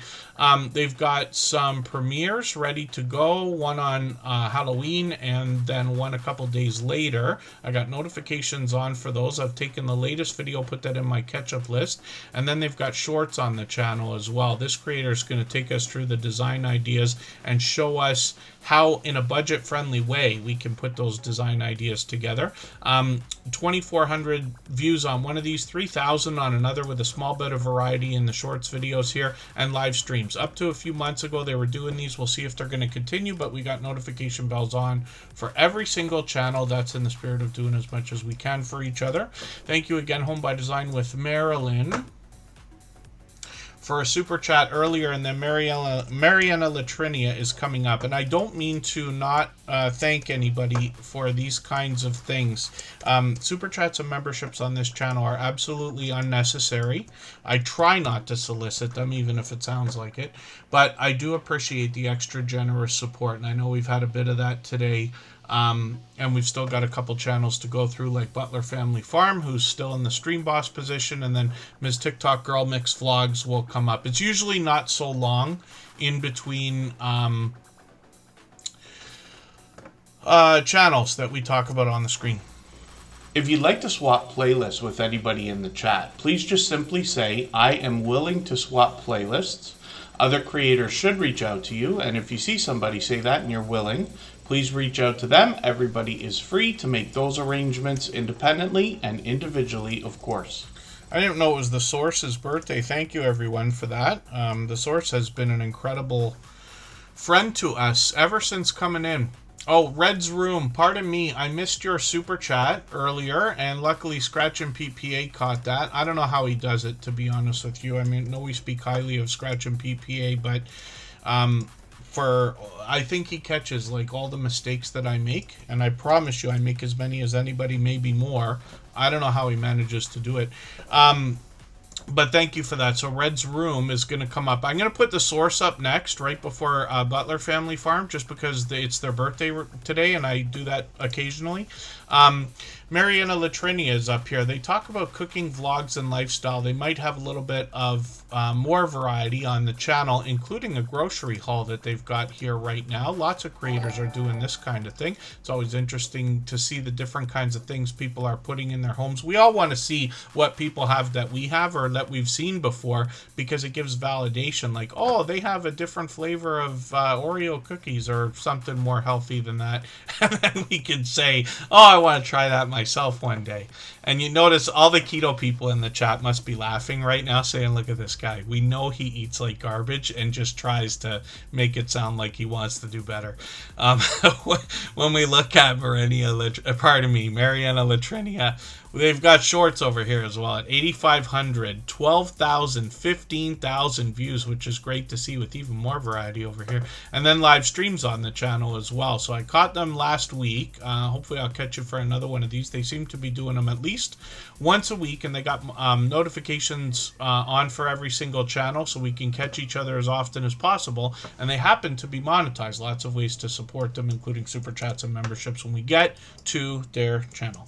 They've got some premieres ready to go, one on Halloween and then one a couple days later. I got notifications on for those. I've taken the latest video, put that in my catch-up list, and then they've got shorts on the channel as well. This creator is going to take us through the design ideas and show us how, in a budget-friendly way, we can put those design ideas together. 2,400 views on one of these, 3,000 on another, with a small bit of variety in the shorts videos here, and live streams. Up to a few months ago, they were doing these. We'll see if they're going to continue, but we got notification bells on for every single channel. That's in the spirit of doing as much as we can for each other. Thank you again, Home by Design with Marilyn, for a super chat earlier, and then Mariana Latrinia is coming up. And I don't mean to not thank anybody for these kinds of things. Super chats and memberships on this channel are absolutely unnecessary. I try not to solicit them, even if it sounds like it. But I do appreciate the extra generous support, and I know we've had a bit of that today. And we've still got a couple channels to go through, like Butler Family Farm, who's still in the stream boss position, and then Ms. TikTok Girl Mix Vlogs will come up. It's usually not so long in between channels that we talk about on the screen. If you'd like to swap playlists with anybody in the chat, please just simply say, I am willing to swap playlists. Other creators should reach out to you, and if you see somebody say that and you're willing, please reach out to them. Everybody is free to make those arrangements independently and individually, of course. I didn't know it was the Source's birthday. Thank you, everyone, for that. The Source has been an incredible friend to us ever since coming in. Oh, Red's Room, pardon me, I missed your super chat earlier, and luckily Scratch and PPA caught that. I don't know how he does it, to be honest with you. I mean, no, we speak highly of Scratch and PPA, but I think he catches like all the mistakes that I make, and I promise you I make as many as anybody, maybe more. I don't know how he manages to do it. But thank you for that. So Red's Room is going to come up. I'm going to put the Source up next, right before Butler Family Farm, just because it's their birthday today, and I do that occasionally. Mariana Latrinia is up here. They talk about cooking, vlogs, and lifestyle. They might have a little bit of more variety on the channel, including a grocery haul that they've got here right now. Lots of creators are doing this kind of thing. It's always interesting to see the different kinds of things people are putting in their homes. We all want to see what people have that we have or that we've seen before, because it gives validation, like, oh, they have a different flavor of Oreo cookies or something more healthy than that. And then we can say, oh, I want to try that myself one day. And you notice all the keto people in the chat must be laughing right now, saying, look at this guy. We know he eats like garbage and just tries to make it sound like he wants to do better. When we look at Mariana Latrinia, they've got shorts over here as well at 8,500, 12,000, 15,000 views, which is great to see, with even more variety over here. And then live streams on the channel as well. So I caught them last week. Hopefully I'll catch you for another one of these. They seem to be doing them at least once a week, and they got notifications on for every single channel, so we can catch each other as often as possible. And they happen to be monetized. Lots of ways to support them, including super chats and memberships when we get to their channel.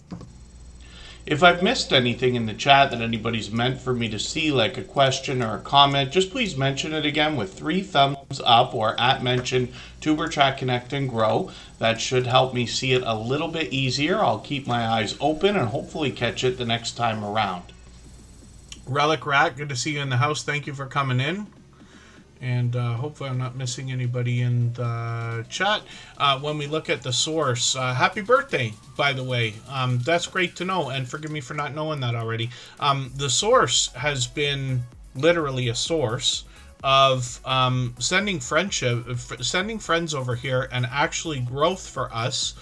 If I've missed anything in the chat that anybody's meant for me to see, like a question or a comment, just please mention it again with 3 thumbs up or @mention Tuberchat Connect and Grow. That should help me see it a little bit easier. I'll keep my eyes open and hopefully catch it the next time around. Relic Rat, good to see you in the house. Thank you for coming in. And hopefully I'm not missing anybody in the chat. When we look at the Source, happy birthday, by the way. That's great to know, and forgive me for not knowing that already. The Source has been literally a source of sending friends over here and actually growth for us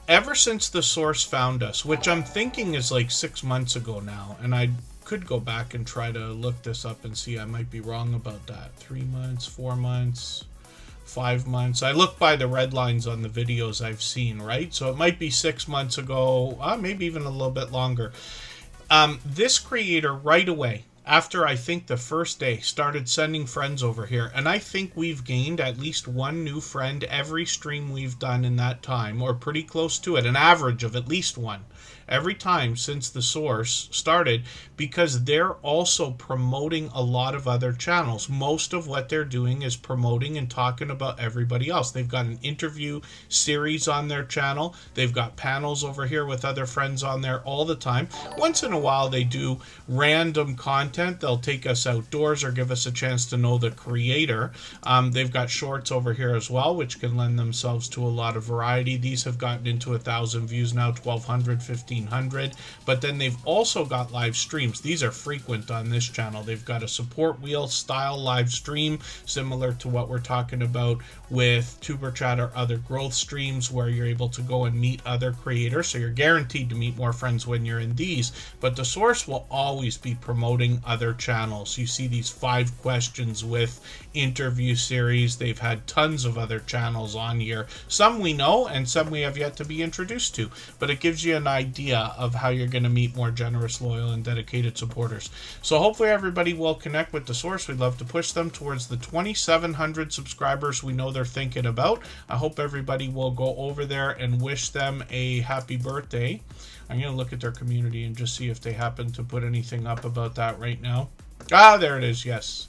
ever since the Source found us, which I'm thinking is like 6 months ago now, and I could go back and try to look this up and see. I might be wrong about that. 3 months, 4 months, 5 months. I look by the red lines on the videos I've seen, right? So it might be 6 months ago, maybe even a little bit longer. This creator right away, after I think the first day, started sending friends over here, and I think we've gained at least 1 new friend every stream we've done in that time, or pretty close to it, an average of at least 1 every time since the source started, because they're also promoting a lot of other channels. Most of what they're doing is promoting and talking about everybody else. They've got an interview series on their channel. They've got panels over here with other friends on there all the time. Once in a while they do random content. They'll take us outdoors or give us a chance to know the creator. They've got shorts over here as well, which can lend themselves to a lot of variety. These have gotten into 1,000 views now, 1,200, 1,500. But then they've also got live streams. These are frequent on this channel. They've got a support wheel style live stream, similar to what we're talking about with Superchat or other growth streams, where you're able to go and meet other creators. So you're guaranteed to meet more friends when you're in these. But the source will always be promoting other channels. You see these 5 questions with interview series. They've had tons of other channels on here. Some we know and some we have yet to be introduced to. But it gives you an idea of how you're going to meet more generous, loyal, and dedicated supporters. So hopefully everybody will connect with the source. We'd love to push them towards the 2,700 subscribers we know they're thinking about. I hope everybody will go over there and wish them a happy birthday. I'm going to look at their community and just see if they happen to put anything up about that right now. Ah, there it is. Yes.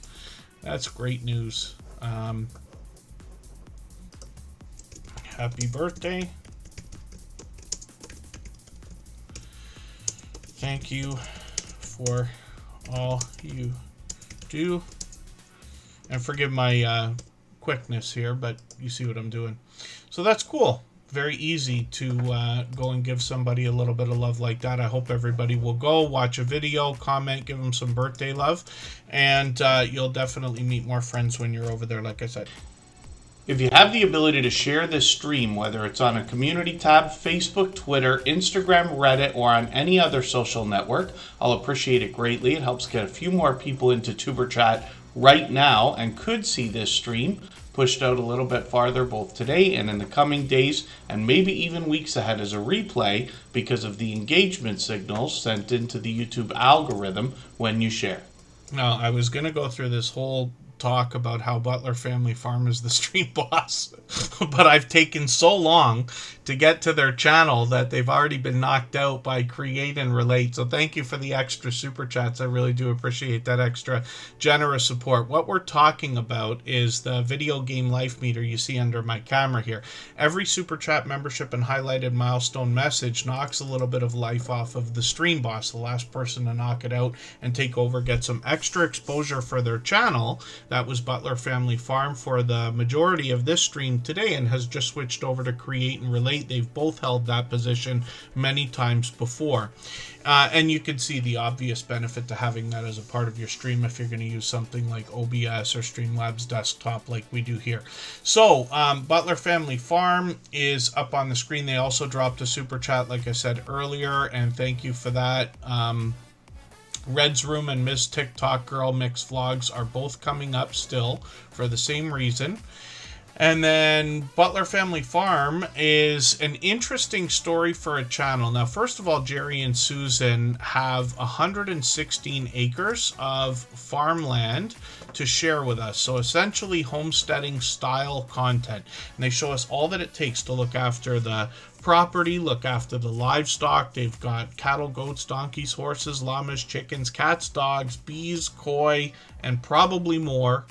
That's great news. Happy birthday. Thank you for all you do. And forgive my quickness here, but you see what I'm doing. So that's cool. Very easy to go and give somebody a little bit of love like that. I hope everybody will go watch a video, comment, give them some birthday love, and you'll definitely meet more friends when you're over there, like I said. If you have the ability to share this stream, whether it's on a community tab, Facebook, Twitter, Instagram, Reddit, or on any other social network, I'll appreciate it greatly. It helps get a few more people into TuberChat right now and could see this stream pushed out a little bit farther both today and in the coming days, and maybe even weeks ahead as a replay because of the engagement signals sent into the YouTube algorithm when you share. Now, I was going to go through this whole talk about how Butler Family Farm is the stream boss, but I've taken so long to get to their channel that they've already been knocked out by Create and Relate. So thank you for the extra super chats. I really do appreciate that extra generous support. What we're talking about is the video game life meter you see under my camera here. Every super chat, membership, and highlighted milestone message knocks a little bit of life off of the stream boss. The last person to knock it out and take over gets some extra exposure for their channel. That was Butler Family Farm for the majority of this stream today and has just switched over to Create and Relate. They've both held that position many times before. And you can see the obvious benefit to having that as a part of your stream if you're going to use something like OBS or Streamlabs Desktop like we do here. So, Butler Family Farm is up on the screen. They also dropped a super chat, like I said earlier, and thank you for that. Red's Room and Miss TikTok Girl Mix Vlogs are both coming up still for the same reason. And then Butler Family Farm is an interesting story for a channel. Now, first of all, Jerry and Susan have 116 acres of farmland to share with us. So essentially homesteading style content. And they show us all that it takes to look after the property, look after the livestock. They've got cattle, goats, donkeys, horses, llamas, chickens, cats, dogs, bees, koi, and probably more.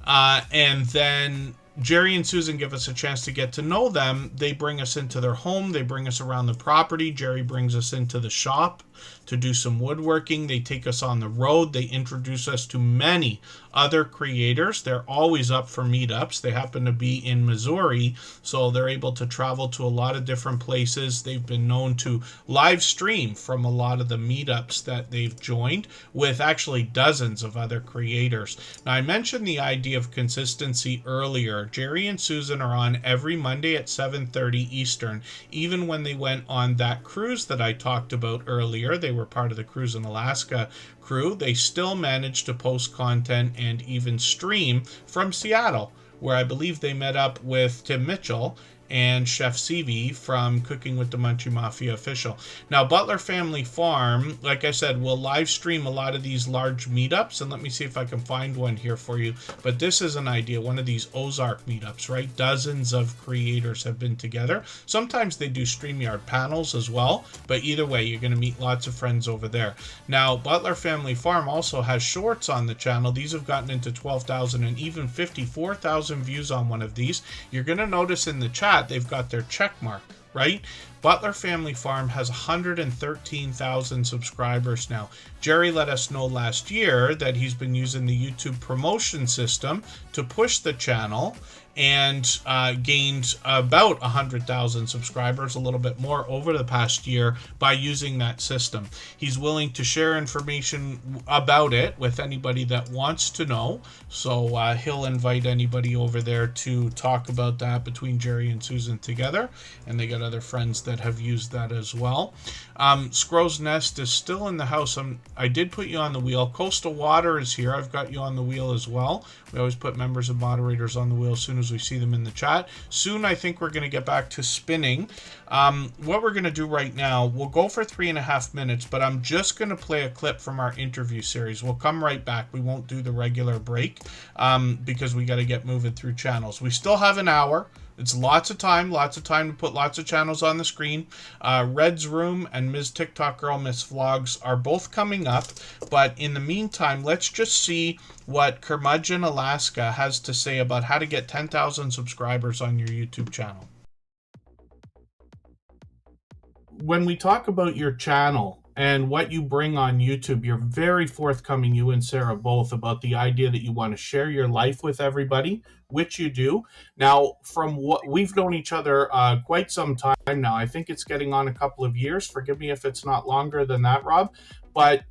And then Jerry and Susan give us a chance to get to know them. They bring us into their home. They bring us around the property. Jerry brings us into the shop to do some woodworking. They take us on the road. They introduce us to many other creators. They're always up for meetups. They happen to be in Missouri, so they're able to travel to a lot of different places. They've been known to live stream from a lot of the meetups that they've joined with actually dozens of other creators. Now, I mentioned the idea of consistency earlier. Jerry and Susan are on every Monday at 7:30 Eastern. Even when they went on that cruise that I talked about earlier, they were part of the Cruise in Alaska crew, they still managed to post content and even stream from Seattle, where I believe they met up with Tim Mitchell and Chef CV from Cooking with the Munchie Mafia Official. Now, Butler Family Farm, like I said, will live stream a lot of these large meetups, and let me see if I can find one here for you. But this is an idea, one of these Ozark meetups, right? Dozens of creators have been together. Sometimes they do StreamYard panels as well, but either way, you're going to meet lots of friends over there. Now, Butler Family Farm also has shorts on the channel. These have gotten into 12,000 and even 54,000 views on one of these. You're going to notice in the chat they've got their check mark, right? Butler Family Farm has 113,000 subscribers now. Jerry let us know last year that he's been using the YouTube promotion system to push the channel and gained about 100,000 subscribers, a little bit more over the past year by using that system. He's willing to share information about it with anybody that wants to know, so he'll invite anybody over there to talk about that between Jerry and Susan together, and they got other friends that have used that as well. Scrow's Nest is still in the house. I did put you on the wheel. Coastal Water is here. I've got you on the wheel as well. We always put members and moderators on the wheel as soon as we see them in the chat. Soon, I think we're going to get back to spinning. What we're going to do right now, we'll go for 3.5 minutes, but I'm just going to play a clip from our interview series. We'll come right back. We won't do the regular break because we got to get moving through channels. We still have an hour. It's lots of time to put lots of channels on the screen. Red's Room and Ms. TikTok Girl, Miss Vlogs are both coming up. But in the meantime, let's just see what Curmudgeon Alaska has to say about how to get 10,000 subscribers on your YouTube channel. When we talk about your channel and what you bring on YouTube, you're very forthcoming, you and Sarah both, about the idea that you want to share your life with everybody, which you do. Now, from what we've known each other quite some time now, I think it's getting on a couple of years. Forgive me if it's not longer than that, Rob. But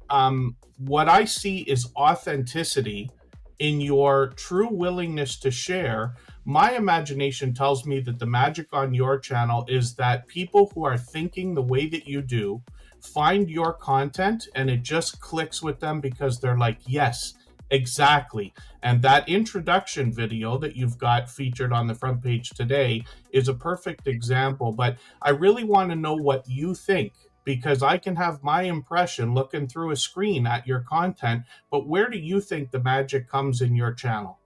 what I see is authenticity in your true willingness to share. My imagination tells me that the magic on your channel is that people who are thinking the way that you do find your content and it just clicks with them because they're like, yes, exactly. And that introduction video that you've got featured on the front page today is a perfect example. But I really want to know what you think, because I can have my impression looking through a screen at your content, but where do you think the magic comes in your channel?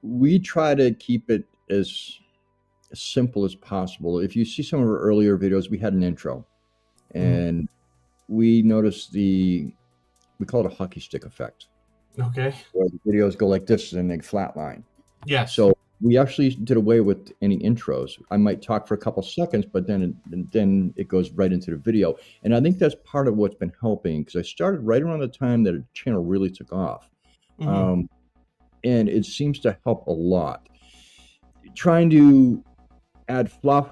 We try to keep it as simple as possible. If you see some of our earlier videos, we had an intro, and we noticed we call it a hockey stick effect. Okay. Where the videos go like this and they flatline. Yes. So we actually did away with any intros. I might talk for a couple seconds, but then it goes right into the video. And I think that's part of what's been helping, because I started right around the time that a channel really took off. And it seems to help a lot. Trying to add fluff,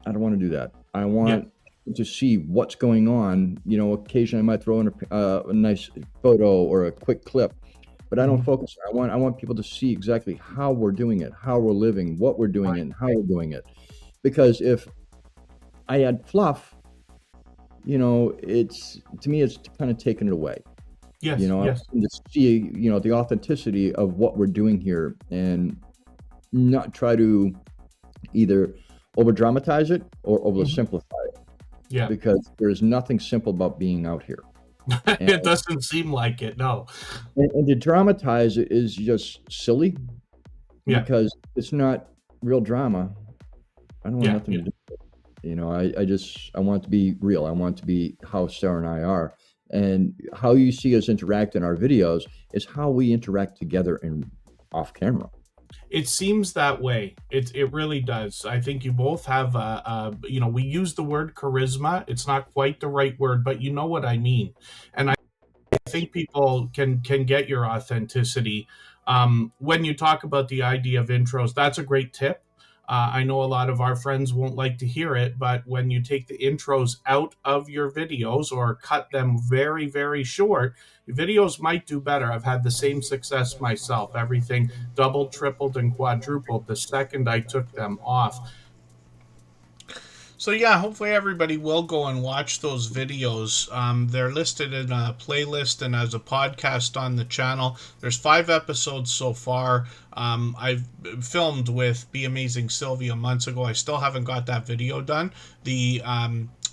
I don't want to do that. I want to see what's going on. You know, occasionally I might throw in a nice photo or a quick clip, but I don't focus. I want people to see exactly how we're doing it, how we're living, what we're doing it, and how we're doing it. Because if I add fluff, you know, to me, it's kind of taking it away. Yes. You know, yes. to see, you know, the authenticity of what we're doing here, and not try to either over dramatize it or over simplify it. Yeah. Because there's nothing simple about being out here. It doesn't seem like it, no. And to dramatize it is just silly. Yeah. Because it's not real drama. I don't want nothing to do with it. You know, I want it to be real. I want it to be how Sarah and I are. And how you see us interact in our videos is how we interact together and off camera. It seems that way. It really does. I think you both have you know, we use the word charisma. It's not quite the right word, but you know what I mean. And I think people can get your authenticity. When you talk about the idea of intros, that's a great tip. I know a lot of our friends won't like to hear it, but when you take the intros out of your videos or cut them very, very short, videos might do better. I've had the same success myself. Everything doubled, tripled, and quadrupled the second I took them off. So yeah, hopefully everybody will go and watch those videos. They're listed in a playlist and as a podcast on the channel. There's 5 episodes so far. I've filmed with Be Amazing Sylvia months ago. I still haven't got that video done. The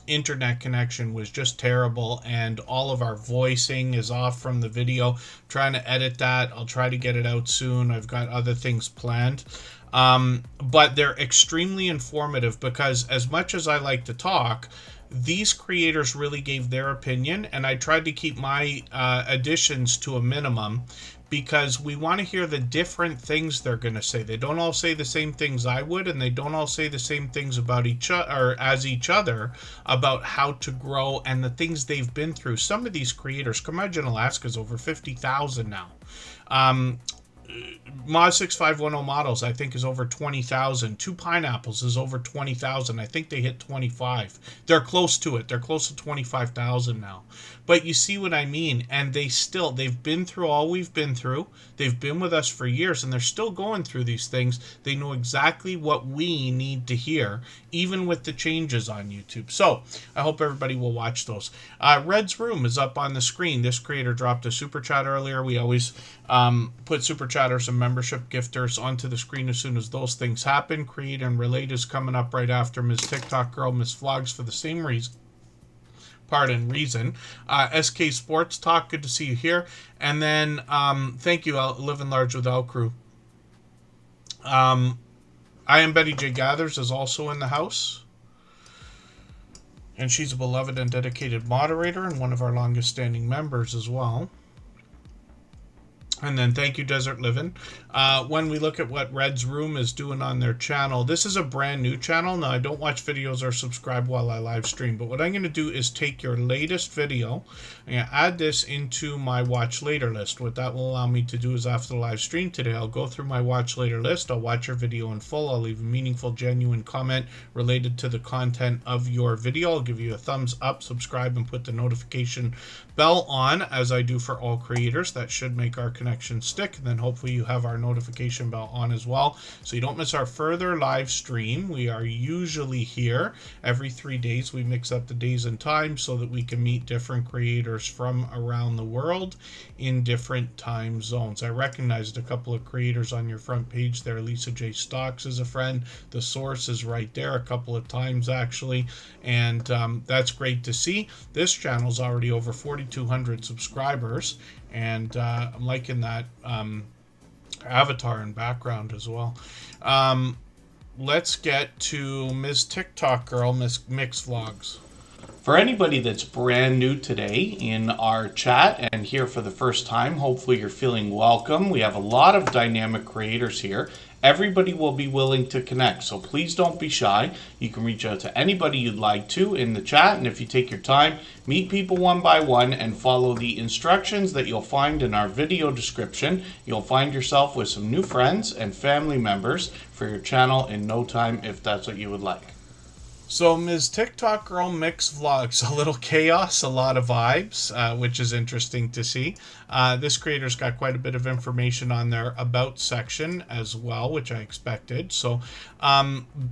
internet connection was just terrible, and all of our voicing is off from the video. I'm trying to edit that. I'll try to get it out soon. I've got other things planned. But they're extremely informative because as much as I like to talk, these creators really gave their opinion, and I tried to keep my additions to a minimum because we want to hear the different things they're going to say. They don't all say the same things I would, and they don't all say the same things about each other or as each other about how to grow and the things they've been through. Some of these creators, Curmudgeon Alaska's over 50,000 now. Mod 6510 models, I think, is over 20,000. Two Pineapples is over 20,000. I think they hit 25. They're close to it. They're close to 25,000 now. But you see what I mean? And they've been through all we've been through. They've been with us for years, and they're still going through these things. They know exactly what we need to hear, even with the changes on YouTube. So I hope everybody will watch those. Red's Room is up on the screen. This creator dropped a super chat earlier. We always put super chatters and membership gifters onto the screen as soon as those things happen. Create and Relate is coming up right after Ms. TikTok Girl, Ms. Vlogs for the same reason. SK Sports Talk, good to see you here. And then thank you, Living Large with L Crew. I Am Betty J Gathers is also in the house. And she's a beloved and dedicated moderator and one of our longest standing members as well. And then thank you, Desert Living. When we look at what Red's Room is doing on their channel, this is a brand new channel. Now, I don't watch videos or subscribe while I live stream, but what I'm going to do is take your latest video and add this into my watch later list. What that will allow me to do is after the live stream today, I'll go through my watch later list. I'll watch your video in full. I'll leave a meaningful, genuine comment related to the content of your video. I'll give you a thumbs up, subscribe, and put the notification bell on as I do for all creators. That should make our connection stick. And then hopefully you have our notification bell on as well so you don't miss our further live stream. We are usually here every 3 days. We mix up the days and times so that we can meet different creators from around the world in different time zones. I recognized a couple of creators on your front page there. Lisa J. Stocks is a friend. The Source is right there a couple of times actually, and that's great to see. This channel's already over 4,200 subscribers, and I'm liking that avatar and background as well. Let's get to Ms. TikTok Girl, Miss Mix Vlogs. For anybody that's brand new today in our chat and here for the first time, hopefully you're feeling welcome. We have a lot of dynamic creators here. Everybody will be willing to connect, so please don't be shy. You can reach out to anybody you'd like to in the chat, and if you take your time, meet people one by one and follow the instructions that you'll find in our video description. You'll find yourself with some new friends and family members for your channel in no time if that's what you would like. So Ms. TikTok Girl Mix Vlogs, a little chaos, a lot of vibes, which is interesting to see. This creator's got quite a bit of information on their About section as well, which I expected. So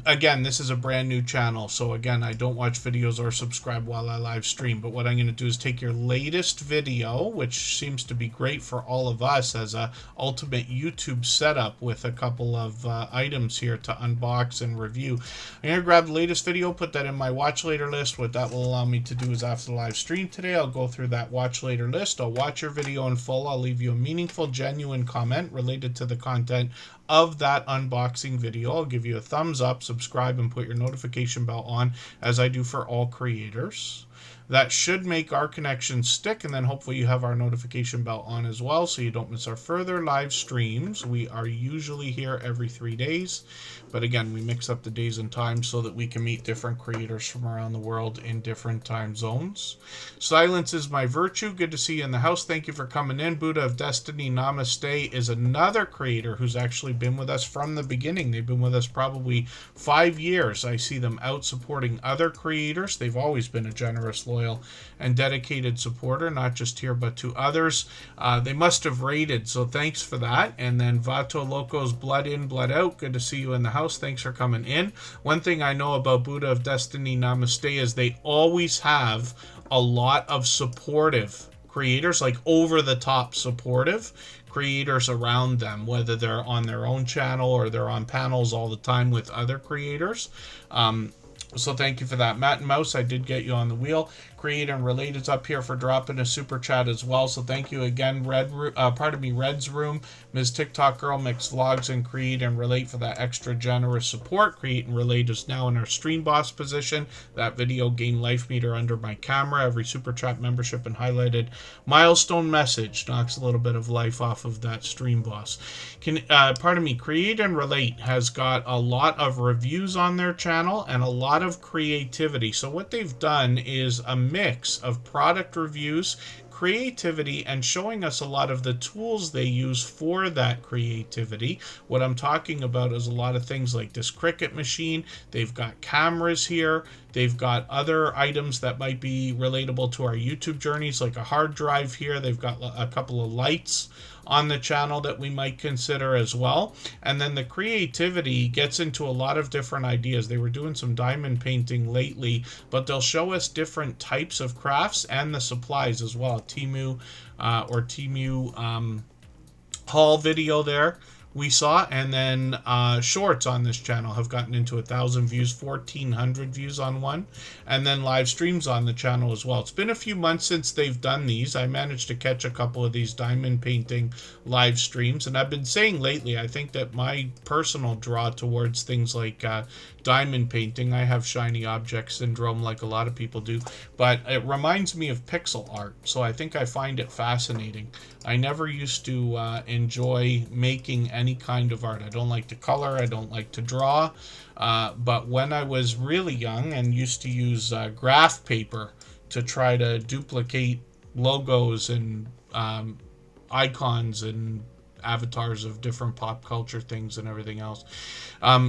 again, this is a brand new channel. So again, I don't watch videos or subscribe while I live stream. But what I'm going to do is take your latest video, which seems to be great for all of us as a ultimate YouTube setup with a couple of items here to unbox and review. I'm going to grab the latest video, put that in my watch later list. What that will allow me to do is after the live stream today, I'll go through that watch later list. I'll watch your video in full. I'll leave you a meaningful, genuine comment related to the content of that unboxing video. I'll give you a thumbs up, subscribe, and put your notification bell on as I do for all creators. That should make our connection stick, and then hopefully you have our notification bell on as well so you don't miss our further live streams. We are usually here every 3 days, but again, we mix up the days and times so that we can meet different creators from around the world in different time zones. Silence is my virtue. Good to see you in the house. Thank you for coming in. Buddha of Destiny Namaste is another creator who's actually been with us from the beginning. They've been with us probably 5 years. I see them out supporting other creators. They've always been a generous, loyal, and dedicated supporter, not just here but to others. They must have rated, so thanks for that. And then Vato Locos, Blood In, Blood Out, good to see you in the house. Thanks for coming in. One thing I know about Buddha of Destiny Namaste is they always have a lot of supportive creators, like over the top supportive creators around them, whether they're on their own channel or they're on panels all the time with other creators. So thank you for that. Matt and Mouse, I did get you on the wheel. Create and Relate is up here for dropping a super chat as well. So thank you again, Red's Room, Ms. TikTok Girl, Mix Vlogs, and Create and Relate for that extra generous support. Create and Relate is now in our Stream Boss position. That video gained life meter under my camera. Every super chat membership and highlighted milestone message knocks a little bit of life off of that Stream Boss. Create and Relate has got a lot of reviews on their channel and a lot of creativity. So what they've done is a mix of product reviews, creativity, and showing us a lot of the tools they use for that creativity. What I'm talking about is a lot of things like this Cricut machine. They've got cameras here. They've got other items that might be relatable to our YouTube journeys, like a hard drive here. They've got a couple of lights on the channel that we might consider as well. And then the creativity gets into a lot of different ideas. They were doing some diamond painting lately, but they'll show us different types of crafts and the supplies as well. Temu haul video there we saw, and then shorts on this channel have gotten into 1,000 views, 1,400 views on one, and then live streams on the channel as well. It's been a few months since they've done these. I managed to catch a couple of these diamond painting live streams, and I've been saying lately, I think that my personal draw towards things like diamond painting, I have shiny object syndrome like a lot of people do, but it reminds me of pixel art, so I think I find it fascinating. I never used to enjoy making any kind of art. I don't like to color, I don't like to draw, but when I was really young and used to use graph paper to try to duplicate logos and icons and avatars of different pop culture things and everything else.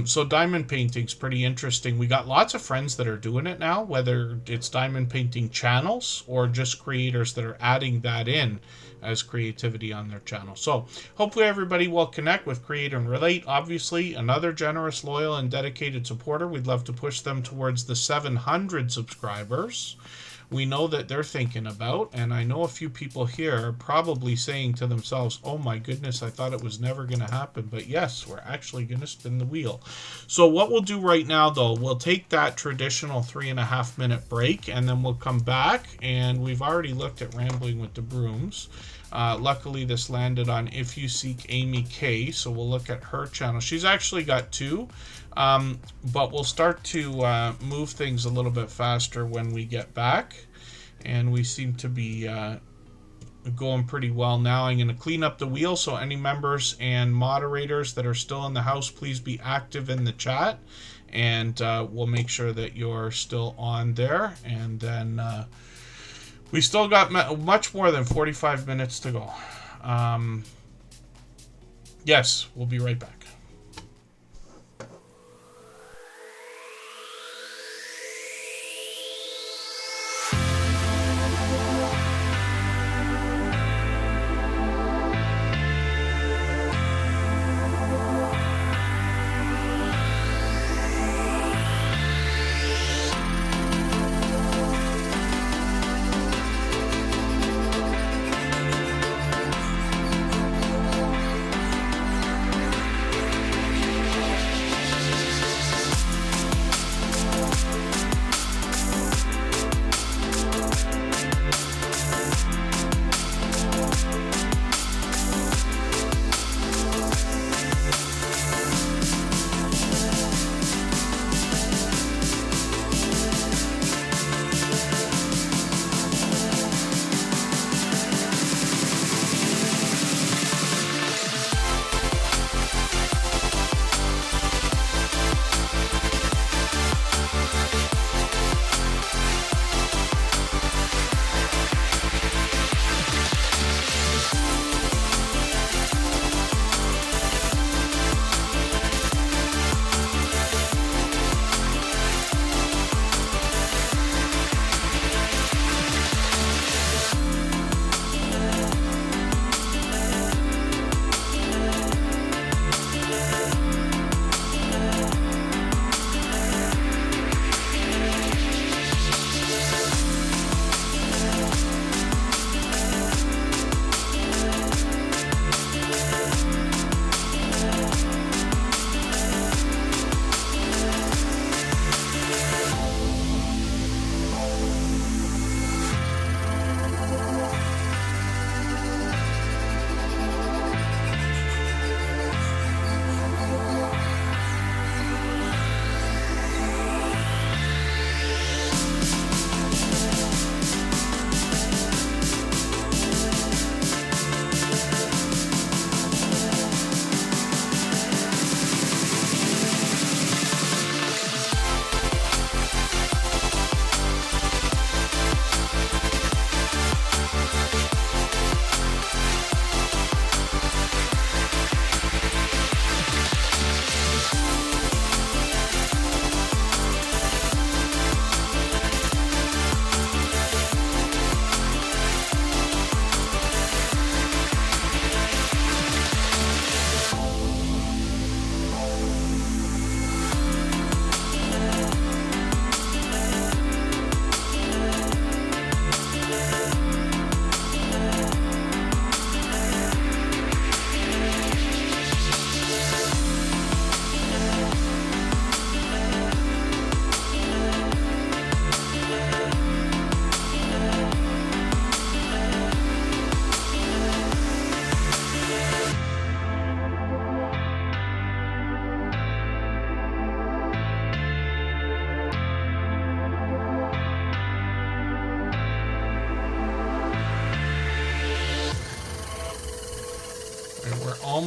So diamond painting's pretty interesting. We got lots of friends that are doing it now, whether it's diamond painting channels or just creators that are adding that in as creativity on their channel. So hopefully everybody will connect with Create and Relate. Obviously, another generous, loyal, and dedicated supporter. We'd love to push them towards the 700 subscribers. We know that they're thinking about, and I know a few people here are probably saying to themselves, oh my goodness, I thought it was never going to happen. But yes, we're actually going to spin the wheel. So what we'll do right now, though, we'll take that traditional 3.5-minute break, and then we'll come back, and we've already looked at Rambling with the Brooms. Luckily, this landed on If You Seek Amy K, so we'll look at her channel. She's actually got two, but we'll start to move things a little bit faster when we get back, and we seem to be going pretty well now. I'm going to clean up the wheel, so any members and moderators that are still in the house, please be active in the chat, and we'll make sure that you're still on there, and then we still got much more than 45 minutes to go. Yes, we'll be right back.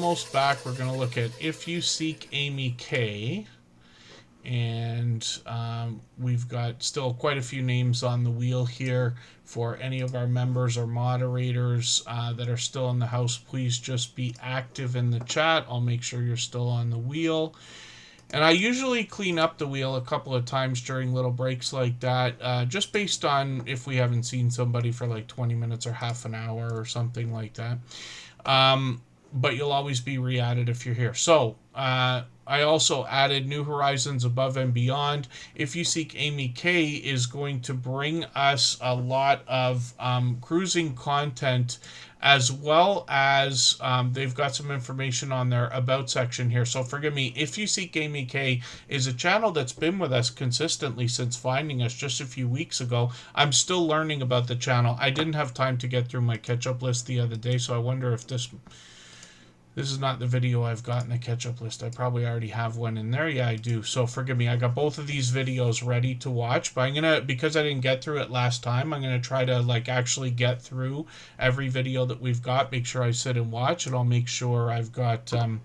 almost back. We're going to look at If You Seek Amy K. And we've got still quite a few names on the wheel here. For any of our members or moderators that are still in the house, please just be active in the chat. I'll make sure you're still on the wheel. And I usually clean up the wheel a couple of times during little breaks like that, just based on if we haven't seen somebody for like 20 minutes or half an hour or something like that. But you'll always be re-added if you're here. So I also added New Horizons Above and Beyond. If You Seek Amy K is going to bring us a lot of cruising content, as well as they've got some information on their About section here. So forgive me, If You Seek Amy K is a channel that's been with us consistently since finding us just a few weeks ago. I'm still learning about the channel. I didn't have time to get through my catch-up list the other day, so I wonder if this is not the video I've got in the catch-up list. I probably already have one in there. Yeah, I do. So forgive me. I got both of these videos ready to watch, but I'm going to, because I didn't get through it last time, I'm going to try to like actually get through every video that we've got, make sure I sit and watch, and I'll make sure I've got time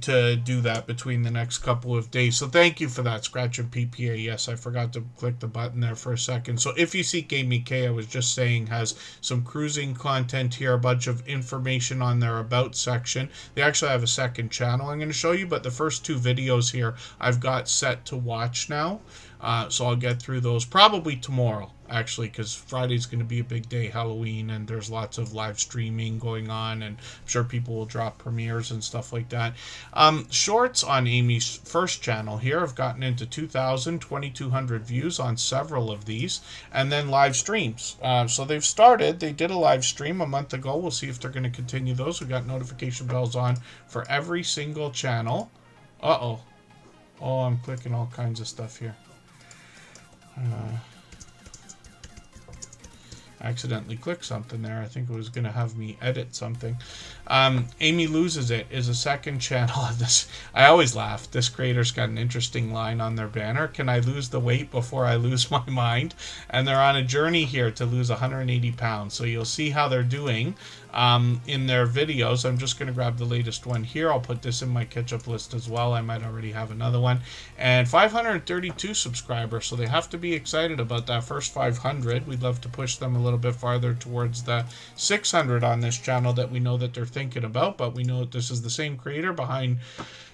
to do that between the next couple of days. So thank you for that, Scratch and PPA. Yes, I forgot to click the button there for a second. So If You Seek Amy K, I was just saying, has some cruising content here, a bunch of information on their About section. They actually have a second channel I'm going to show you, but the first two videos here I've got set to watch now. So I'll get through those probably tomorrow, actually, because Friday's going to be a big day, Halloween, and there's lots of live streaming going on, and I'm sure people will drop premieres and stuff like that. Shorts on Amy's first channel here have gotten into 2,000, 2,200 views on several of these, and then live streams. So they did a live stream a month ago. We'll see if they're going to continue those. We got notification bells on for every single channel. Oh, I'm clicking all kinds of stuff here. Accidentally clicked something there. I think it was going to have me edit something. Amy Loses It is a second channel of this. I always laugh. This creator's got an interesting line on their banner. Can I lose the weight before I lose my mind? And they're on a journey here to lose 180 pounds. So you'll see how they're doing in their videos. I'm just going to grab the latest one here. I'll put this in my catch-up list as well. I might already have another one. And 532 subscribers, so they have to be excited about that first 500. We'd love to push them a little bit farther towards the 600 on this channel that we know that they're thinking about, but we know that this is the same creator behind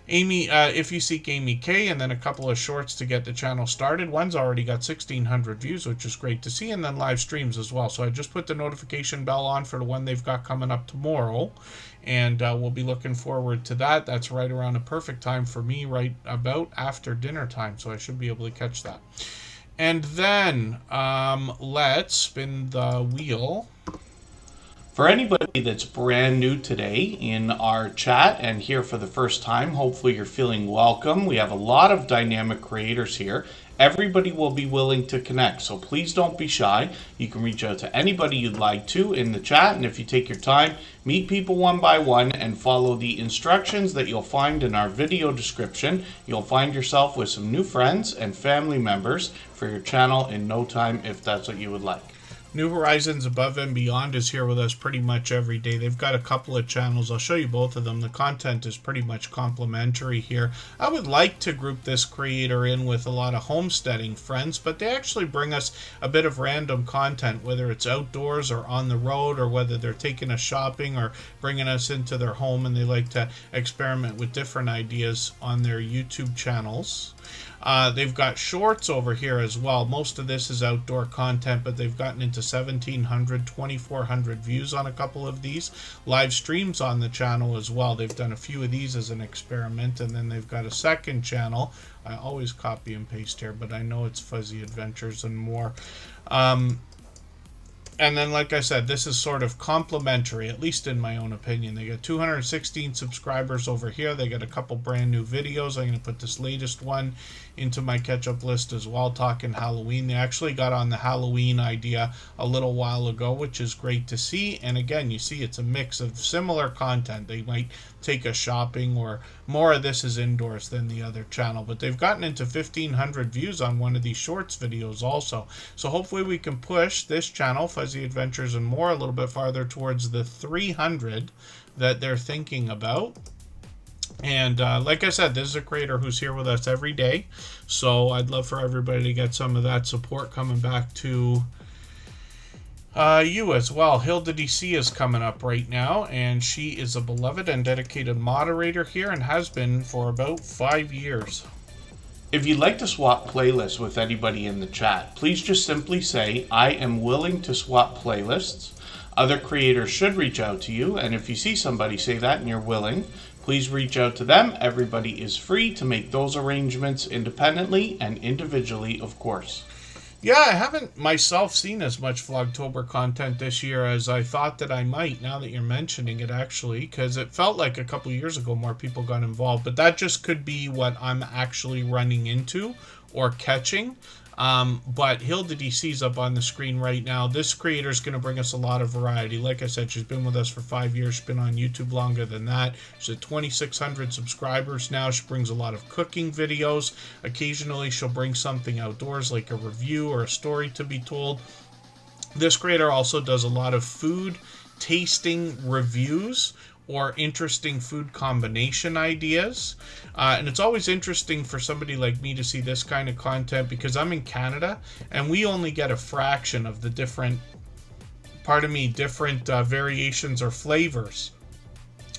Amy, If You Seek Amy K, and then a couple of shorts to get the channel started. One's already got 1,600 views, which is great to see, and then live streams as well. So I just put the notification bell on for the one they've got coming up tomorrow, and we'll be looking forward to that. That's right around a perfect time for me, right about after dinner time, so I should be able to catch that. And then let's spin the wheel. For anybody that's brand new today in our chat and here for the first time, hopefully you're feeling welcome. We have a lot of dynamic creators here. Everybody will be willing to connect, so please don't be shy. You can reach out to anybody you'd like to in the chat, and if you take your time, meet people one by one and follow the instructions that you'll find in our video description. You'll find yourself with some new friends and family members for your channel in no time if that's what you would like. New Horizons Above and Beyond is here with us pretty much every day. They've got a couple of channels. I'll show you both of them. The content is pretty much complementary here. I would like to group this creator in with a lot of homesteading friends, but they actually bring us a bit of random content, whether it's outdoors or on the road, or whether they're taking us shopping or bringing us into their home, and they like to experiment with different ideas on their YouTube channels. They've got shorts over here as well. Most of this is outdoor content, but they've gotten into 1,700, 2,400 views on a couple of these. Live streams on the channel as well. They've done a few of these as an experiment, and then they've got a second channel. I always copy and paste here, but I know it's Fuzzy Adventures and more. And then, like I said, this is sort of complimentary, at least in my own opinion. They got 216 subscribers over here. They got a couple brand new videos. I'm going to put this latest one into my catch-up list as well, talking Halloween. They actually got on the Halloween idea a little while ago, which is great to see. And again, you see it's a mix of similar content. They might take us shopping, or more of this is indoors than the other channel, but they've gotten into 1,500 views on one of these shorts videos also. So hopefully we can push this channel, Fuzzy Fuzzy Adventures, and more, a little bit farther towards the 300 that they're thinking about. And like I said, this is a creator who's here with us every day, so I'd love for everybody to get some of that support coming back to you as well. Hilda DC is coming up right now, and she is a beloved and dedicated moderator here and has been for about 5 years. If you'd like to swap playlists with anybody in the chat, please just simply say, I am willing to swap playlists. Other creators should reach out to you, and if you see somebody say that and you're willing, please reach out to them. Everybody is free to make those arrangements independently and individually, of course. Yeah, I haven't myself seen as much Vlogtober content this year as I thought that I might, now that you're mentioning it, actually, because it felt like a couple years ago more people got involved, but that just could be what I'm actually running into or catching. But Hilda DC's up on the screen right now. This creator is going to bring us a lot of variety. Like I said, she's been with us for 5 years. She's been on YouTube longer than that. She's at 2,600 subscribers now. She brings a lot of cooking videos. Occasionally, she'll bring something outdoors, like a review or a story to be told. This creator also does a lot of food tasting reviews or interesting food combination ideas. And it's always interesting for somebody like me to see this kind of content because I'm in Canada and we only get a fraction of the different variations or flavors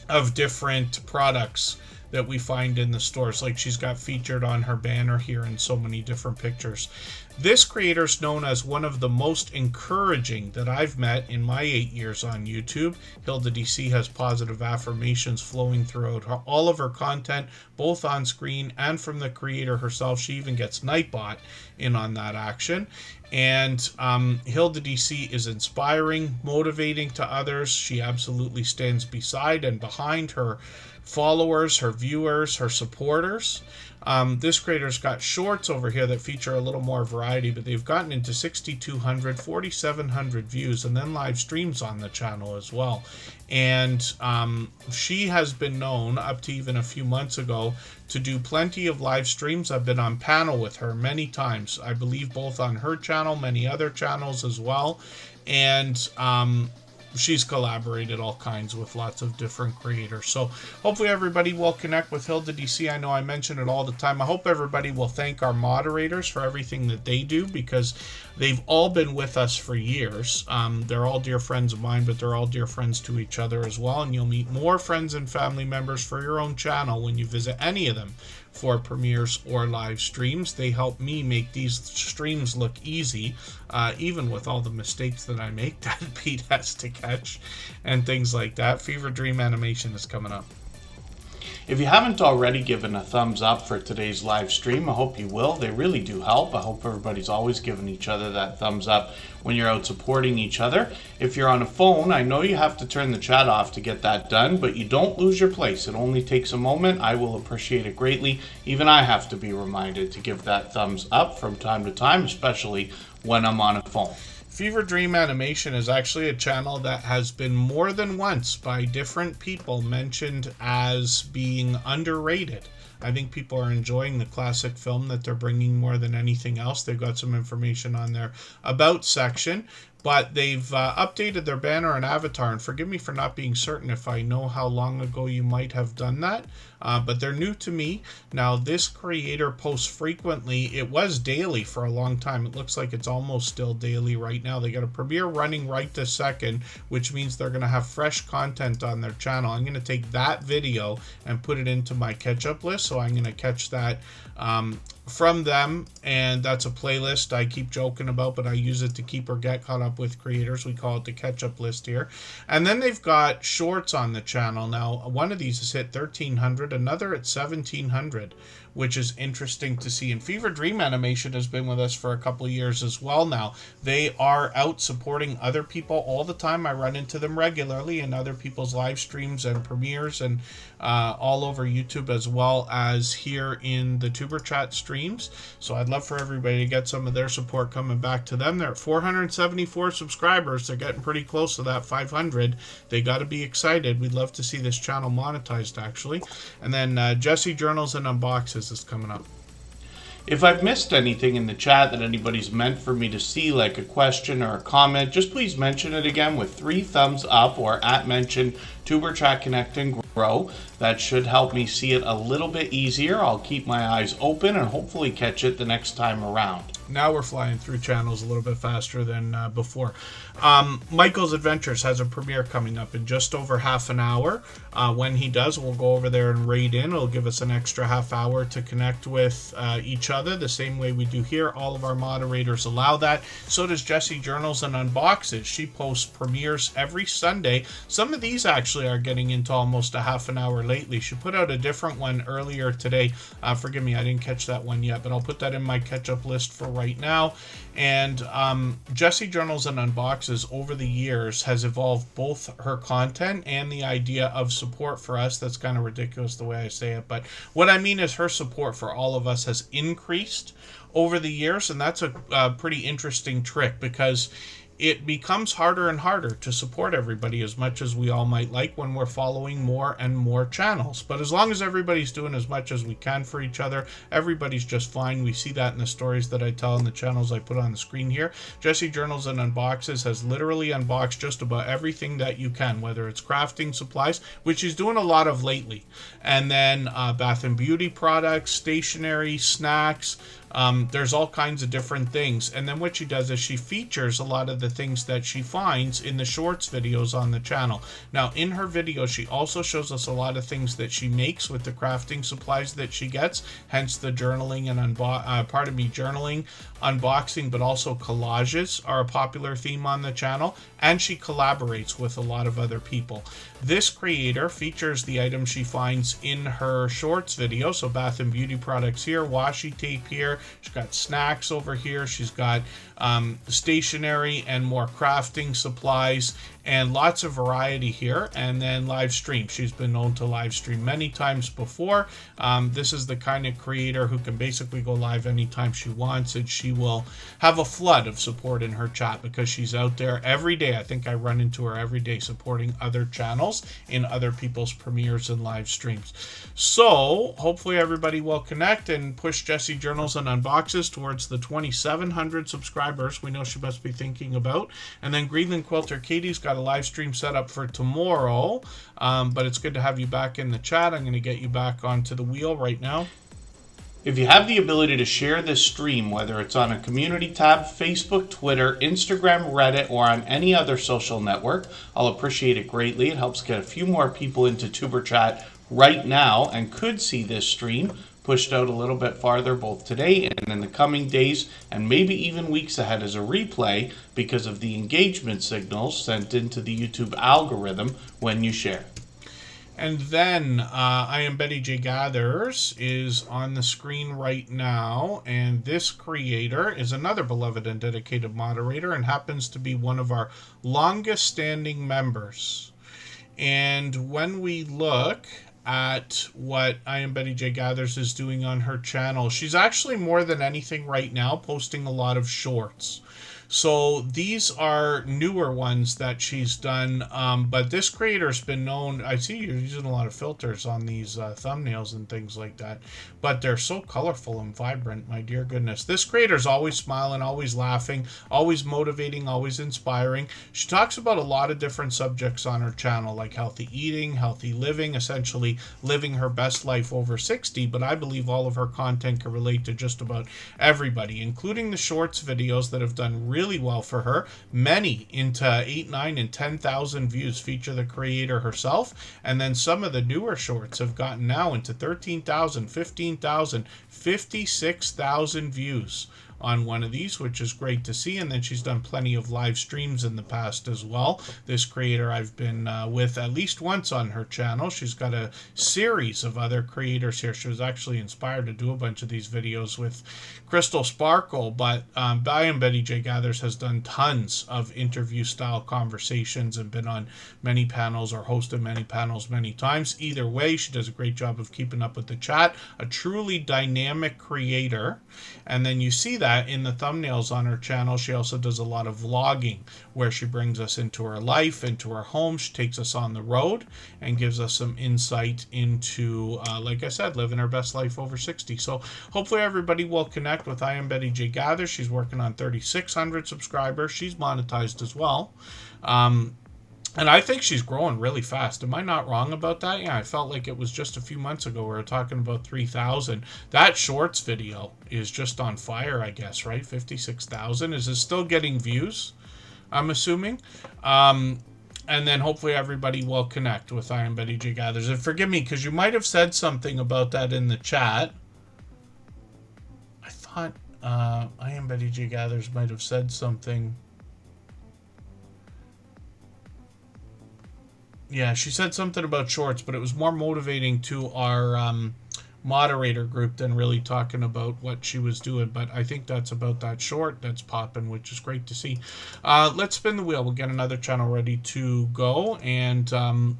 of different products that we find in the stores. Like she's got featured on her banner here in so many different pictures. This creator is known as one of the most encouraging that I've met in my 8 years on YouTube. Hilda DC has positive affirmations flowing throughout all of her content, both on screen and from the creator herself. She even gets Nightbot in on that action. And Hilda DC is inspiring, motivating to others. She absolutely stands beside and behind her followers, her viewers, her supporters. This creator's got shorts over here that feature a little more variety, but they've gotten into 6,200, 4,700 views, and then live streams on the channel as well. And she has been known, up to even a few months ago, to do plenty of live streams. I've been on panel with her many times, I believe both on her channel, many other channels as well. And she's collaborated all kinds with lots of different creators. So hopefully everybody will connect with Hilda DC. I know I mention it all the time. I hope everybody will thank our moderators for everything that they do because they've all been with us for years. They're all dear friends of mine, but they're all dear friends to each other as well. And you'll meet more friends and family members for your own channel when you visit any of them for premieres or live streams. They help me make these streams look easy, even with all the mistakes that I make that Pete has to catch and things like that. Fever Dream Animation is coming up. If you haven't already given a thumbs up for today's live stream, I hope you will. They really do help. I hope everybody's always giving each other that thumbs up when you're out supporting each other. If you're on a phone, I know you have to turn the chat off to get that done, but you don't lose your place. It only takes a moment. I will appreciate it greatly. Even I have to be reminded to give that thumbs up from time to time, especially when I'm on a phone. Fever Dream Animation is actually a channel that has been more than once by different people mentioned as being underrated. I think people are enjoying the classic film that they're bringing more than anything else. They've got some information on their About section, but they've updated their banner and avatar, and forgive me for not being certain if I know how long ago you might have done that, but they're new to me. Now, this creator posts frequently. It was daily for a long time. It looks like it's almost still daily right now. They got a premiere running right this second, which means they're going to have fresh content on their channel. I'm going to take that video and put it into my catch-up list, so I'm going to catch that from them, and that's a playlist I keep joking about, but I use it to keep or get caught up with creators. We call it the catch-up list here. And then they've got shorts on the channel. Now, one of these has hit 1,300, another at 1,700, which is interesting to see. And Fever Dream Animation has been with us for a couple of years as well now. They are out supporting other people all the time. I run into them regularly in other people's live streams and premieres and all over YouTube, as well as here in the Tuber Chat streams. So I'd love for everybody to get some of their support coming back to them. They're at 474 subscribers. They're getting pretty close to that 500. They got to be excited. We'd love to see this channel monetized, actually. And then Jesse Journals and Unboxes is coming up. If I've missed anything in the chat that anybody's meant for me to see, like a question or a comment, just please mention it again with 3 thumbs up or at mention Tuber Chat Connect and Grow. That should help me see it a little bit easier. I'll keep my eyes open and hopefully catch it the next time around. Now we're flying through channels a little bit faster than before. Michael's Adventures has a premiere coming up in just over half an hour. When he does, we'll go over there and raid in. It'll give us an extra half hour to connect with each other the same way we do here. All of our moderators allow that. So does Jessie Journals and Unboxes. She posts premieres every Sunday. Some of these actually are getting into almost a half an hour lately. She put out a different one earlier today. Forgive me, I didn't catch that one yet, but I'll put that in my catch-up list for right now. And Jessie Journals and Unboxes over the years has evolved both her content and the idea of support for us. That's kind of ridiculous the way I say it, but what I mean is her support for all of us has increased over the years, and that's a pretty interesting trick, because it becomes harder and harder to support everybody as much as we all might like when we're following more and more channels. But as long as everybody's doing as much as we can for each other, everybody's just fine. We see that in the stories that I tell in the channels I put on the screen here. Jessie Journals and Unboxes has literally unboxed just about everything that you can, whether it's crafting supplies, which she's doing a lot of lately, and then bath and beauty products, stationery, snacks. There's all kinds of different things. And then what she does is she features a lot of the things that she finds in the shorts videos on the channel. Now, in her videos, she also shows us a lot of things that she makes with the crafting supplies that she gets, hence the journaling and journaling, unboxing, but also collages are a popular theme on the channel, and she collaborates with a lot of other people. This creator features the items she finds in her shorts video, so bath and beauty products here, washi tape here, she's got snacks over here, she's got stationery and more crafting supplies, and lots of variety here. And then live stream. She's been known to live stream many times before. This is the kind of creator who can basically go live anytime she wants, and she will have a flood of support in her chat because she's out there every day. I think I run into her every day supporting other channels in other people's premieres and live streams. So hopefully everybody will connect and push Jessie Journals and Unboxes towards the 2,700 subscribers we know she must be thinking about. And then Greenland Quilter Katie's got a live stream set up for tomorrow, but it's good to have you back in the chat. I'm going to get you back onto the wheel right now. If you have the ability to share this stream, whether it's on a community tab, Facebook, Twitter, Instagram, Reddit, or on any other social network, I'll appreciate it greatly. It helps get a few more people into Tuber Chat right now and could see this stream pushed out a little bit farther both today and in the coming days, and maybe even weeks ahead as a replay because of the engagement signals sent into the YouTube algorithm when you share. And then I Am Betty J Gathers is on the screen right now, and this creator is another beloved and dedicated moderator and happens to be one of our longest standing members. And when we look at what I Am Betty J Gathers is doing on her channel, she's actually more than anything right now posting a lot of shorts. So these are newer ones that she's done, but this creator's been known. I see you're using a lot of filters on these thumbnails and things like that, but they're so colorful and vibrant, my dear goodness. This creator's always smiling, always laughing, always motivating, always inspiring. She talks about a lot of different subjects on her channel, like healthy eating, healthy living, essentially living her best life over 60, but I believe all of her content can relate to just about everybody, including the shorts videos that have done really well for her. Many into 8, 9, and 10,000 views feature the creator herself, and then some of the newer shorts have gotten now into 13,000, 15,000, 56,000 views on one of these, which is great to see. And then she's done plenty of live streams in the past as well. This creator I've been with at least once on her channel. She's got a series of other creators here. She was actually inspired to do a bunch of these videos with Crystal Sparkle, but I Am Betty J Gathers has done tons of interview style conversations and been on many panels or hosted many panels many times. Either way, she does a great job of keeping up with the chat. A truly dynamic creator. And then you see that that in the thumbnails on her channel. She also does a lot of vlogging where she brings us into her life, into her home. She takes us on the road and gives us some insight into, like I said, living her best life over 60. So hopefully everybody will connect with I Am Betty J Gathers. She's working on 3,600 subscribers. She's monetized as well. And I think she's growing really fast. Am I not wrong about that? Yeah, I felt like it was just a few months ago we were talking about 3,000. That shorts video is just on fire, I guess, right? 56,000. Is it still getting views? I'm assuming. And then hopefully everybody will connect with I Am Betty J Gathers. And forgive me, because you might have said something about that in the chat. I thought I Am Betty J Gathers might have said something. Yeah, she said something about shorts, but it was more motivating to our moderator group than really talking about what she was doing. But I think that's about that short that's popping, which is great to see. Let's spin the wheel. We'll get another channel ready to go. And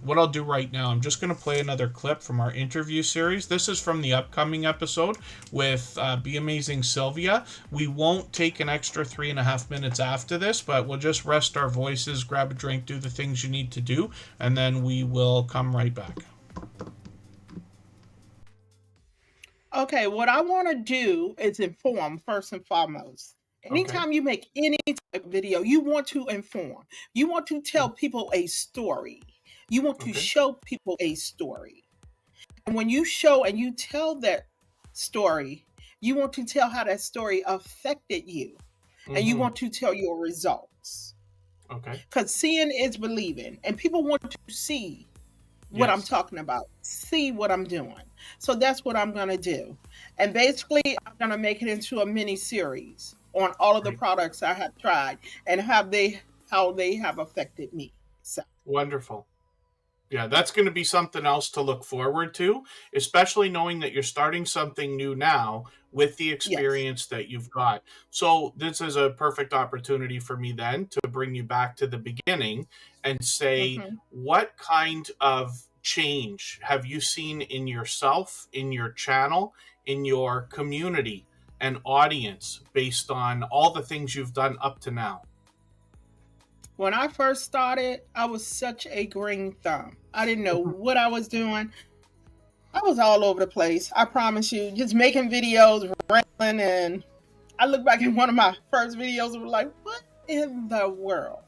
what I'll do right now, I'm just going to play another clip from our interview series. This is from the upcoming episode with Be Amazing Sylvia. We won't take an extra 3.5 minutes after this, but we'll just rest our voices, grab a drink, do the things you need to do, and then we will come right back. Okay, what I want to do is inform first and foremost. Anytime you make any type of video, you want to inform. You want to tell people a story. You want to show people a story. And when you show and you tell that story, you want to tell how that story affected you. And you want to tell your results. Okay. Because seeing is believing. And people want to see what I'm talking about, see what I'm doing. So that's what I'm going to do. And basically, I'm going to make it into a mini series on all of the products I have tried and how they have affected me. So wonderful. Yeah, that's going to be something else to look forward to, especially knowing that you're starting something new now with the experience that you've got. So this is a perfect opportunity for me then to bring you back to the beginning and say, what kind of change have you seen in yourself, in your channel, in your community and audience based on all the things you've done up to now? When I first started, I was such a green thumb. I didn't know what I was doing. I was all over the place. I promise you, just making videos, rambling, and I look back at one of my first videos and was like, what in the world?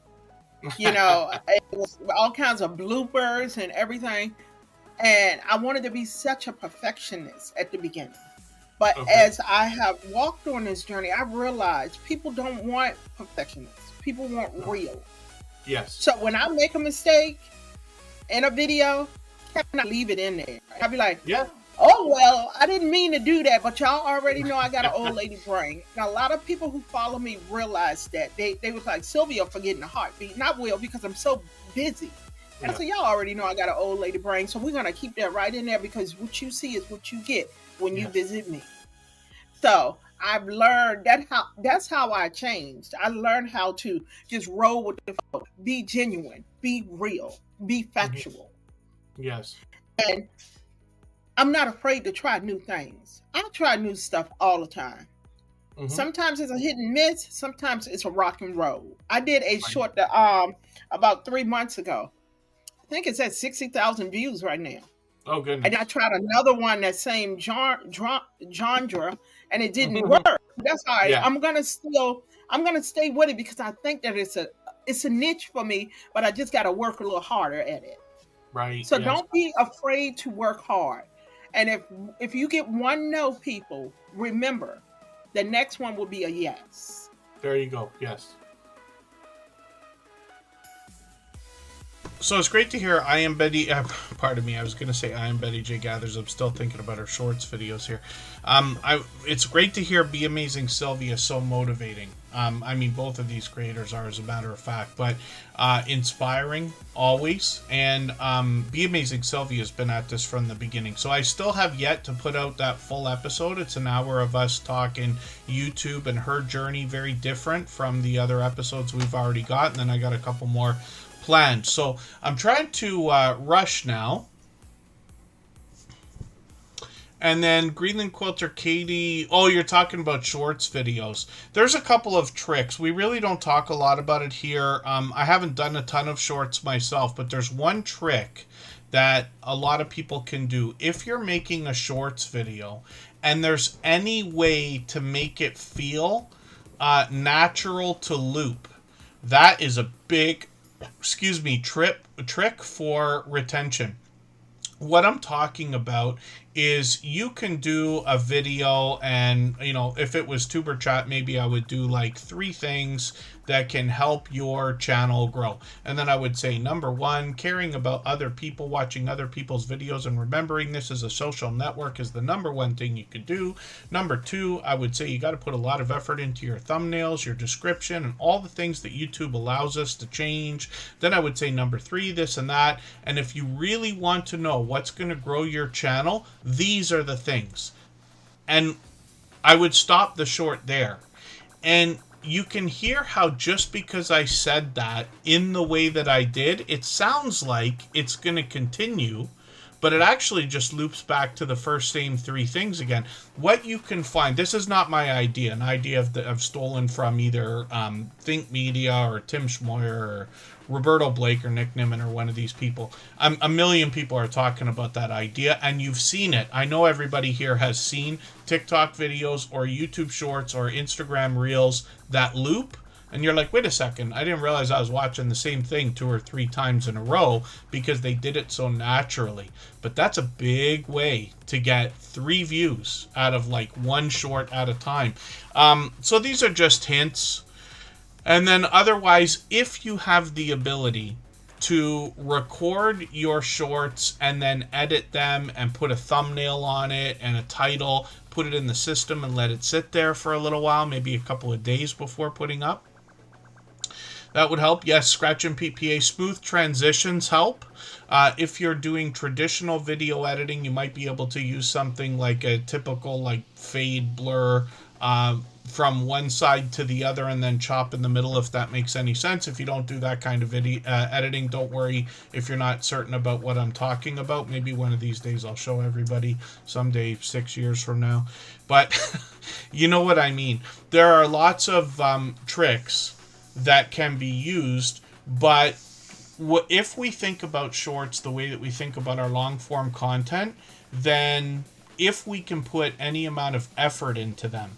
You know, it was all kinds of bloopers and everything. And I wanted to be such a perfectionist at the beginning. But as I have walked on this journey, I realized people don't want perfectionists. People want real. Yes. So when I make a mistake in a video, I cannot leave it in there. I'll be like, oh, well, I didn't mean to do that, but y'all already know I got an old lady brain. Now, a lot of people who follow me realize that. They was like, Sylvia forgetting a heartbeat. Not Will, because I'm so busy. And so y'all already know I got an old lady brain. So we're going to keep that right in there because what you see is what you get when you visit me. So I've learned that's how I changed. I learned how to just roll with the flow, be genuine, be real, be factual. Yes. And I'm not afraid to try new things. I try new stuff all the time. Sometimes it's a hit and miss. Sometimes it's a rock and roll. I did a short about 3 months ago. I think it's at 60,000 views right now. Oh, goodness. And I tried another one, that same genre, and it didn't work. That's all right. I'm gonna stay with it because I think that it's a niche for me, but I just gotta work a little harder at it. Right. So don't be afraid to work hard. And if you get one no, people, remember, the next one will be a yes. There you go. Yes. So it's great to hear I Am Betty, pardon me, I was going to say I Am Betty J Gathers. I'm still thinking about her shorts videos here. It's great to hear Be Amazing Sylvia so motivating. I mean, both of these creators are, as a matter of fact, but inspiring always. And Be Amazing Sylvia has been at this from the beginning. So I still have yet to put out that full episode. It's an hour of us talking YouTube and her journey, very different from the other episodes we've already got. And then I got a couple more planned. So I'm trying to rush now. And then Greenland Quilter Katie, oh, you're talking about shorts videos. There's a couple of tricks. We really don't talk a lot about it here. I haven't done a ton of shorts myself, but there's one trick that a lot of people can do. If you're making a shorts video and there's any way to make it feel natural to loop, that is a big, trick for retention. What I'm talking about is you can do a video and, you know, if it was Tuber Chat, maybe I would do like 3 things that can help your channel grow. And then I would say, number 1, caring about other people, watching other people's videos and remembering this is a social network is the number 1 thing you could do. Number 2, I would say you got to put a lot of effort into your thumbnails, your description, and all the things that YouTube allows us to change. Then I would say number 3, this and that. And if you really want to know what's going to grow your channel, these are the things. And I would stop the short there. And you can hear how just because I said that in the way that I did, it sounds like it's going to continue, but it actually just loops back to the same 3 things again. What you can find, this is not my idea, an idea I've stolen from either Think Media or Tim Schmoyer or Roberto Blake or Nick Nimmin or one of these people. A million people are talking about that idea, and you've seen it. I know everybody here has seen TikTok videos or YouTube Shorts or Instagram Reels that loop, and you're like, wait a second, I didn't realize I was watching the same thing 2 or 3 times in a row because they did it so naturally. But that's a big way to get 3 views out of like 1 short at a time. So these are just hints. And then otherwise, if you have the ability to record your shorts and then edit them and put a thumbnail on it and a title, put it in the system and let it sit there for a little while, maybe a couple of days before putting up, that would help. Yes, Scratch and PPA smooth transitions help. If you're doing traditional video editing, you might be able to use something like a typical like fade blur from one side to the other and then chop in the middle, if that makes any sense. If you don't do that kind of video editing, don't worry if you're not certain about what I'm talking about. Maybe one of these days I'll show everybody, someday 6 years from now. But you know what I mean. There are lots of tricks that can be used, but if we think about shorts the way that we think about our long form content, then if we can put any amount of effort into them,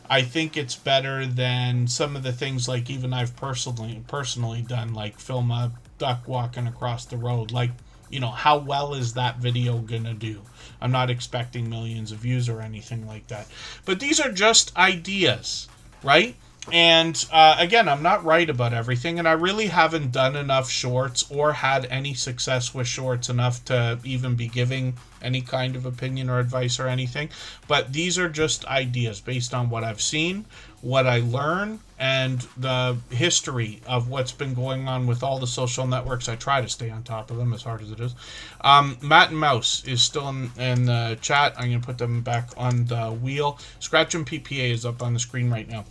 I think it's better than some of the things like even I've personally done, like film a duck walking across the road. Like, you know, how well is that video gonna do? I'm not expecting millions of views or anything like that. But these are just ideas, right? And again, I'm not right about everything, and I really haven't done enough shorts or had any success with shorts enough to even be giving any kind of opinion or advice or anything. But these are just ideas based on what I've seen, what I learn, and the history of what's been going on with all the social networks. I try to stay on top of them as hard as it is. Matt and Mouse is still in the chat. I'm going to put them back on the wheel. Scratch and PPA is up on the screen right now.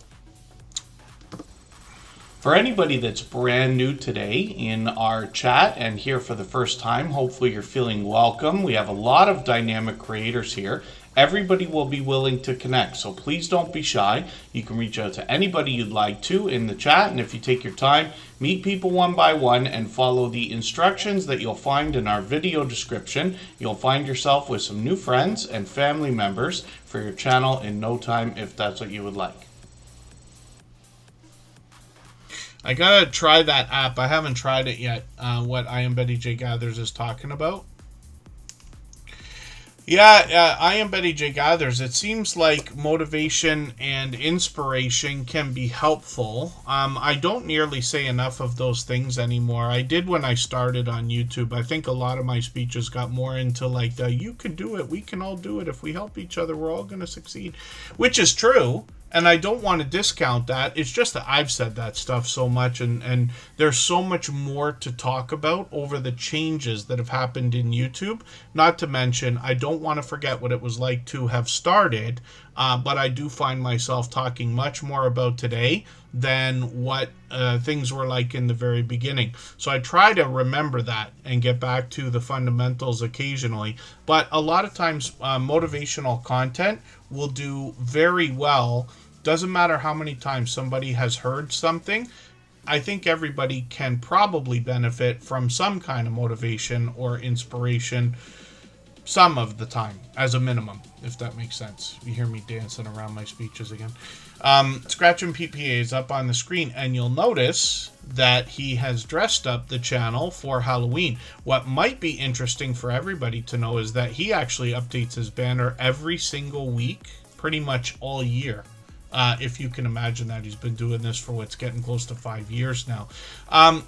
For anybody that's brand new today in our chat and here for the first time, hopefully you're feeling welcome. We have a lot of dynamic creators here. Everybody will be willing to connect, so please don't be shy. You can reach out to anybody you'd like to in the chat, and if you take your time, meet people one by one and follow the instructions that you'll find in our video description. You'll find yourself with some new friends and family members for your channel in no time if that's what you would like. I gotta try that app. I haven't tried it yet. What I Am Betty J Gathers is talking about. Yeah, I Am Betty J Gathers. It seems like motivation and inspiration can be helpful. I don't nearly say enough of those things anymore. I did when I started on YouTube. I think a lot of my speeches got more into like the, you can do it, we can all do it. If we help each other, we're all going to succeed. Which is true. And I don't want to discount that. It's just that I've said that stuff so much, and there's so much more to talk about over the changes that have happened in YouTube. Not to mention, I don't want to forget what it was like to have started, but I do find myself talking much more about today than what things were like in the very beginning. So I try to remember that and get back to the fundamentals occasionally. But a lot of times motivational content will do very well. Doesn't matter how many times somebody has heard something. I think everybody can probably benefit from some kind of motivation or inspiration some of the time, as a minimum, if that makes sense. You hear me dancing around my speeches again. Scratchin' PPA is up on the screen, and you'll notice that he has dressed up the channel for Halloween. What might be interesting for everybody to know is that he actually updates his banner every single week, pretty much all year. If you can imagine that. He's been doing this for what's getting close to 5 years now.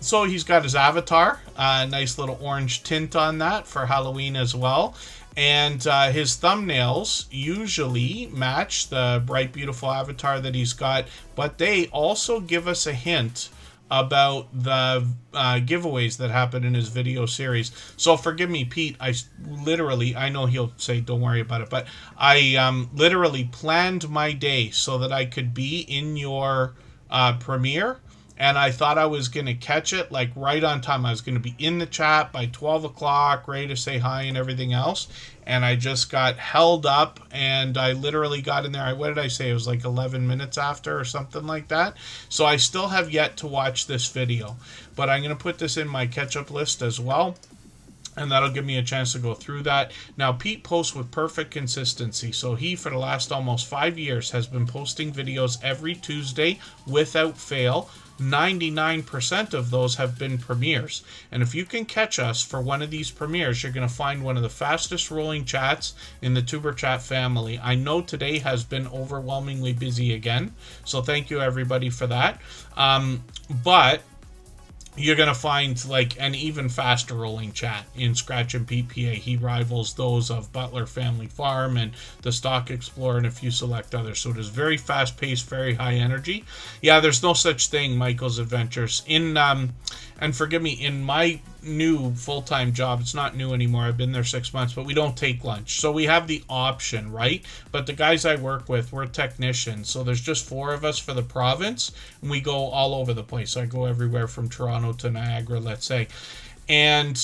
So he's got his avatar, nice little orange tint on that for Halloween as well. And his thumbnails usually match the bright, beautiful avatar that he's got, but they also give us a hint about the giveaways that happen in his video series. So forgive me, Pete, I know he'll say don't worry about it, but I literally planned my day so that I could be in your premiere, and I thought I was going to catch it like right on time. I was going to be in the chat by 12 o'clock, ready to say hi and everything else. And I just got held up, and I literally got in there. What did I say? It was like 11 minutes after or something like that. So I still have yet to watch this video, but I'm going to put this in my catch-up list as well. And that'll give me a chance to go through that. Now, Pete posts with perfect consistency. So he, for the last almost 5 years, has been posting videos every Tuesday without fail. 99% of those have been premieres. And if you can catch us for one of these premieres, you're going to find one of the fastest rolling chats in the Superchat family. I know today has been overwhelmingly busy again, so thank you everybody for that. But you're going to find like an even faster rolling chat in Scratchin' PPA. He rivals those of Butler Family Farm and the Stock Explorer and a few select others. So it is very fast paced, very high energy. Yeah, there's no such thing, Michael's Adventures. And forgive me, in my new full-time job, it's not new anymore, I've been there 6 months, but we don't take lunch. So we have the option, right? But the guys I work with, we're technicians. So there's just 4 of us for the province, and we go all over the place. I go everywhere from Toronto to Niagara, let's say. And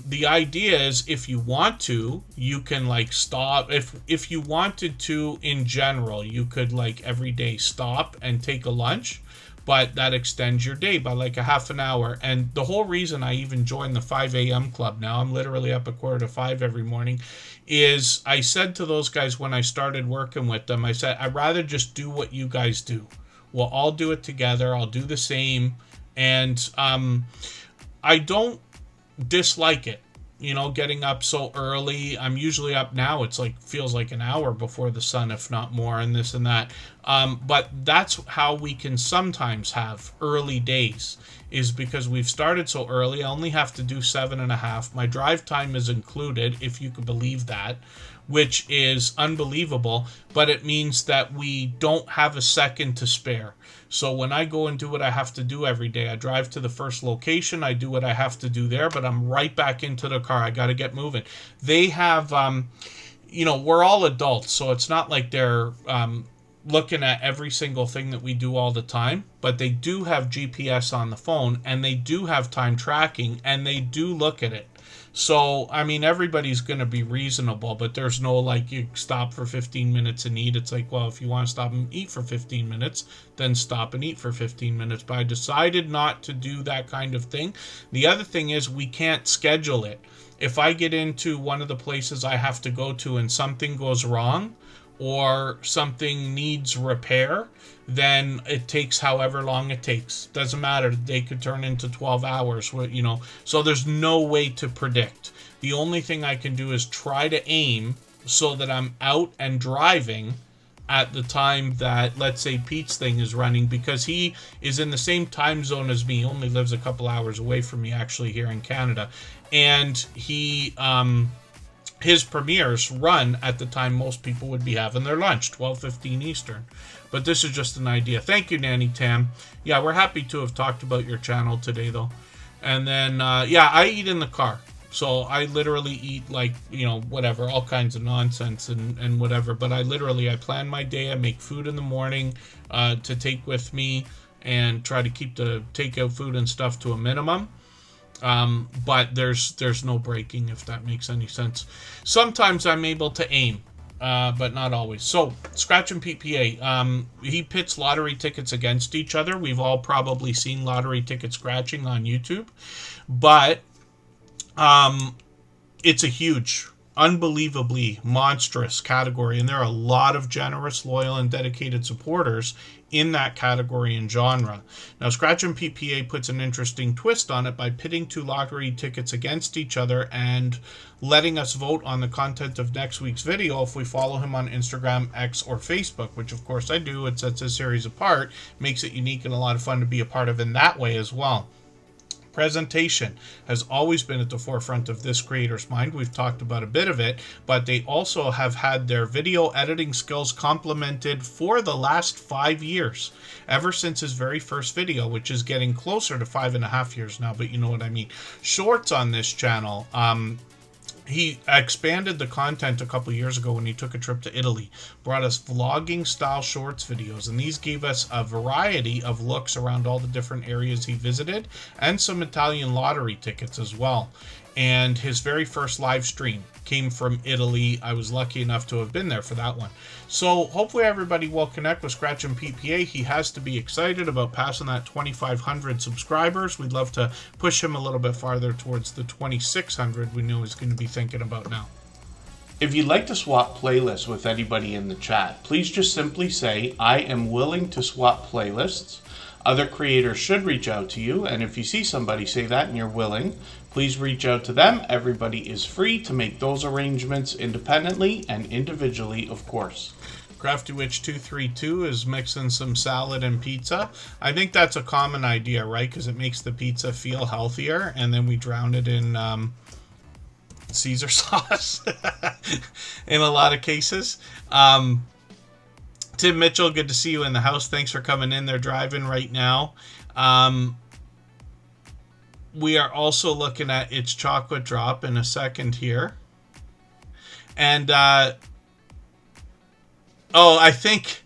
the idea is, if you want to, you can like stop. If you wanted to, in general, you could like every day stop and take a lunch. But that extends your day by like a half an hour. And the whole reason I even joined the 5 a.m. club now, I'm literally up at 4:45 every morning, is I said to those guys when I started working with them, I said, I'd rather just do what you guys do. We'll all do it together. I'll do the same. And I don't dislike it. You know, getting up so early. I'm usually up now. It's like, feels like an hour before the sun, if not more, and this and that. But that's how we can sometimes have early days, is because we've started so early. I only have to do 7.5. My drive time is included, if you could believe that, which is unbelievable. But it means that we don't have a second to spare. So when I go and do what I have to do every day, I drive to the first location, I do what I have to do there, but I'm right back into the car. I got to get moving. They have, you know, we're all adults, so it's not like they're looking at every single thing that we do all the time, but they do have GPS on the phone, and they do have time tracking, and they do look at it. So, I mean, everybody's going to be reasonable, but there's no, like, you stop for 15 minutes and eat. It's like, well, if you want to stop and eat for 15 minutes, then stop and eat for 15 minutes. But I decided not to do that kind of thing. The other thing is we can't schedule it. If I get into one of the places I have to go to and something goes wrong, or something needs repair, then it takes however long it takes. Doesn't matter. They could turn into 12 hours, you know. So there's no way to predict. The only thing I can do is try to aim so that I'm out and driving at the time that, let's say, Pete's thing is running, because he is in the same time zone as me. He only lives a couple hours away from me, actually, here in Canada. And he... his premieres run at the time most people would be having their lunch, 12:15 Eastern. But this is just an idea. Thank you, Nanny Tam. Yeah, we're happy to have talked about your channel today, though. And then, yeah, I eat in the car. So I literally eat, like, you know, whatever, all kinds of nonsense and whatever. But I plan my day. I make food in the morning to take with me and try to keep the takeout food and stuff to a minimum. But there's no breaking, if that makes any sense. Sometimes I'm able to aim, but not always. So, Scratch and PPA, he pits lottery tickets against each other. We've all probably seen lottery ticket scratching on YouTube, but it's a huge, unbelievably monstrous category, and there are a lot of generous, loyal, and dedicated supporters in that category and genre. Now, Scratch and PPA puts an interesting twist on it by pitting two lottery tickets against each other and letting us vote on the content of next week's video if we follow him on Instagram, X, or Facebook, which of course I do. It sets his series apart, makes it unique and a lot of fun to be a part of in that way as well. Presentation has always been at the forefront of this creator's mind. We've talked about a bit of it, but they also have had their video editing skills complemented for the last 5 years, ever since his very first video, which is getting closer to 5.5 years now, but you know what I mean. Shorts on this channel, he expanded the content a couple years ago when he took a trip to Italy, brought us vlogging style shorts videos, and these gave us a variety of looks around all the different areas he visited and some Italian lottery tickets as well. And his very first live stream came from Italy. I was lucky enough to have been there for that one. So hopefully everybody will connect with Scratch and PPA. He has to be excited about passing that 2,500 subscribers. We'd love to push him a little bit farther towards the 2,600 we know he's going to be thinking about now. If you'd like to swap playlists with anybody in the chat, please just simply say, I am willing to swap playlists. Other creators should reach out to you, and if you see somebody say that and you're willing, please reach out to them. Everybody is free to make those arrangements independently and individually, of course. Crafty Witch 232 is mixing some salad and pizza. I think that's a common idea, right? Because it makes the pizza feel healthier, and then we drown it in Caesar sauce in a lot of cases. Tim Mitchell, good to see you in the house. Thanks for coming in. They're driving right now. We are also looking at It's Chocolate Drop in a second here. And, I think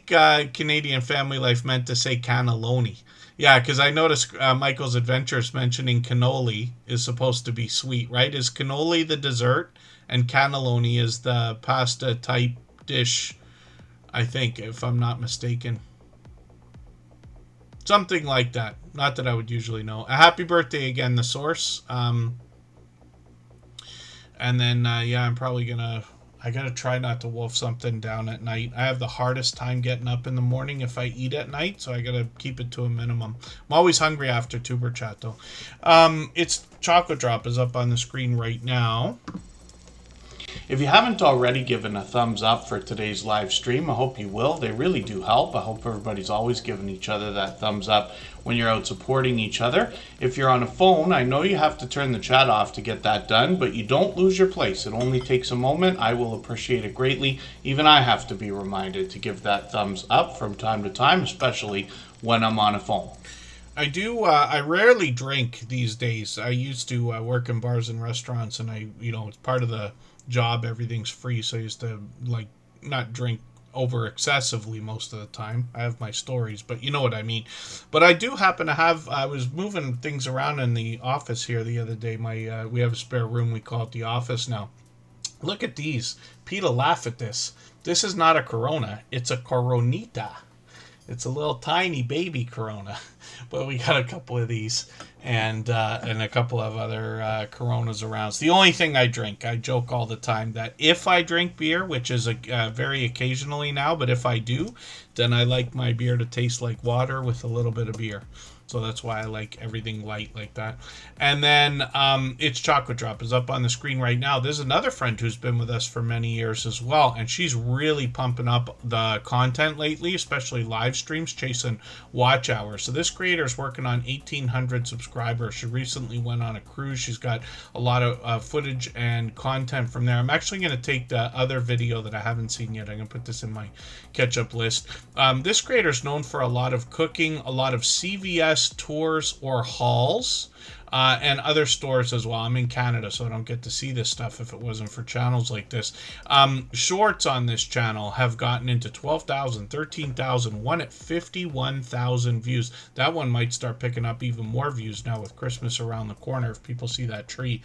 Canadian Family Life meant to say cannelloni. Yeah, because I noticed Michael's Adventures mentioning cannoli is supposed to be sweet, right? Is cannoli the dessert and cannelloni is the pasta type dish, I think, if I'm not mistaken. Something like that. Not that I would usually know. A happy birthday again, The Source. And then, yeah, I'm probably gonna... I gotta try not to wolf something down at night. I have the hardest time getting up in the morning if I eat at night, so I gotta keep it to a minimum. I'm always hungry after Tuber Chat, though. It's Chocolate Drop is up on the screen right now. If you haven't already given a thumbs up for today's live stream, I hope you will. They really do help. I hope everybody's always giving each other that thumbs up when you're out supporting each other. If you're on a phone, I know you have to turn the chat off to get that done, but you don't lose your place. It only takes a moment. I will appreciate it greatly. Even I have to be reminded to give that thumbs up from time to time, especially when I'm on a phone. I rarely drink these days. I used to work in bars and restaurants, and it's part of the job, everything's free, so I used to not drink over excessively most of the time. I have my stories, but you know what I mean. But I do happen to have, I was moving things around in the office here the other day. We have a spare room, we call it the office now. Look at these. Peter, laugh at this. This is not a Corona, it's a Coronita. It's a little tiny baby Corona, but we got a couple of these and a couple of other Coronas around. It's the only thing I drink. I joke all the time that if I drink beer, which is very occasionally now, but if I do, then I like my beer to taste like water with a little bit of beer. So that's why I like everything light like that. And then It's Chocolate Drop is up on the screen right now. There's another friend who's been with us for many years as well, and she's really pumping up the content lately, especially live streams, chasing watch hours. So this creator is working on 1,800 subscribers. She recently went on a cruise. She's got a lot of footage and content from there. I'm actually going to take the other video that I haven't seen yet. I'm going to put this in my catch-up list. This creator is known for a lot of cooking, a lot of CVS tours or hauls. and other stores as well. I'm in Canada, so I don't get to see this stuff if it wasn't for channels like this. Shorts on this channel have gotten into 12,000, 13,000, one at 51,000 views. That one might start picking up even more views now with Christmas around the corner if people see that tree.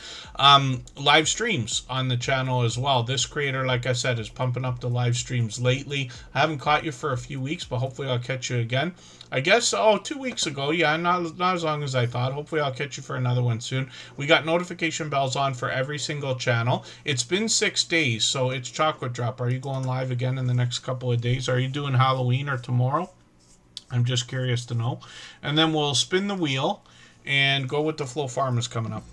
Live streams on the channel as well. This creator, like I said, is pumping up the live streams lately. I haven't caught you for a few weeks, but hopefully I'll catch you again. I guess, 2 weeks ago. Yeah, not as long as I thought. Hopefully I'll catch you for another one soon. We got notification bells on for every single channel. It's been 6 days, so it's Chocolate Drop. Are you going live again in the next couple of days? Are you doing Halloween or tomorrow? I'm just curious to know. And then we'll spin the wheel and go with the Flow Farmers coming up.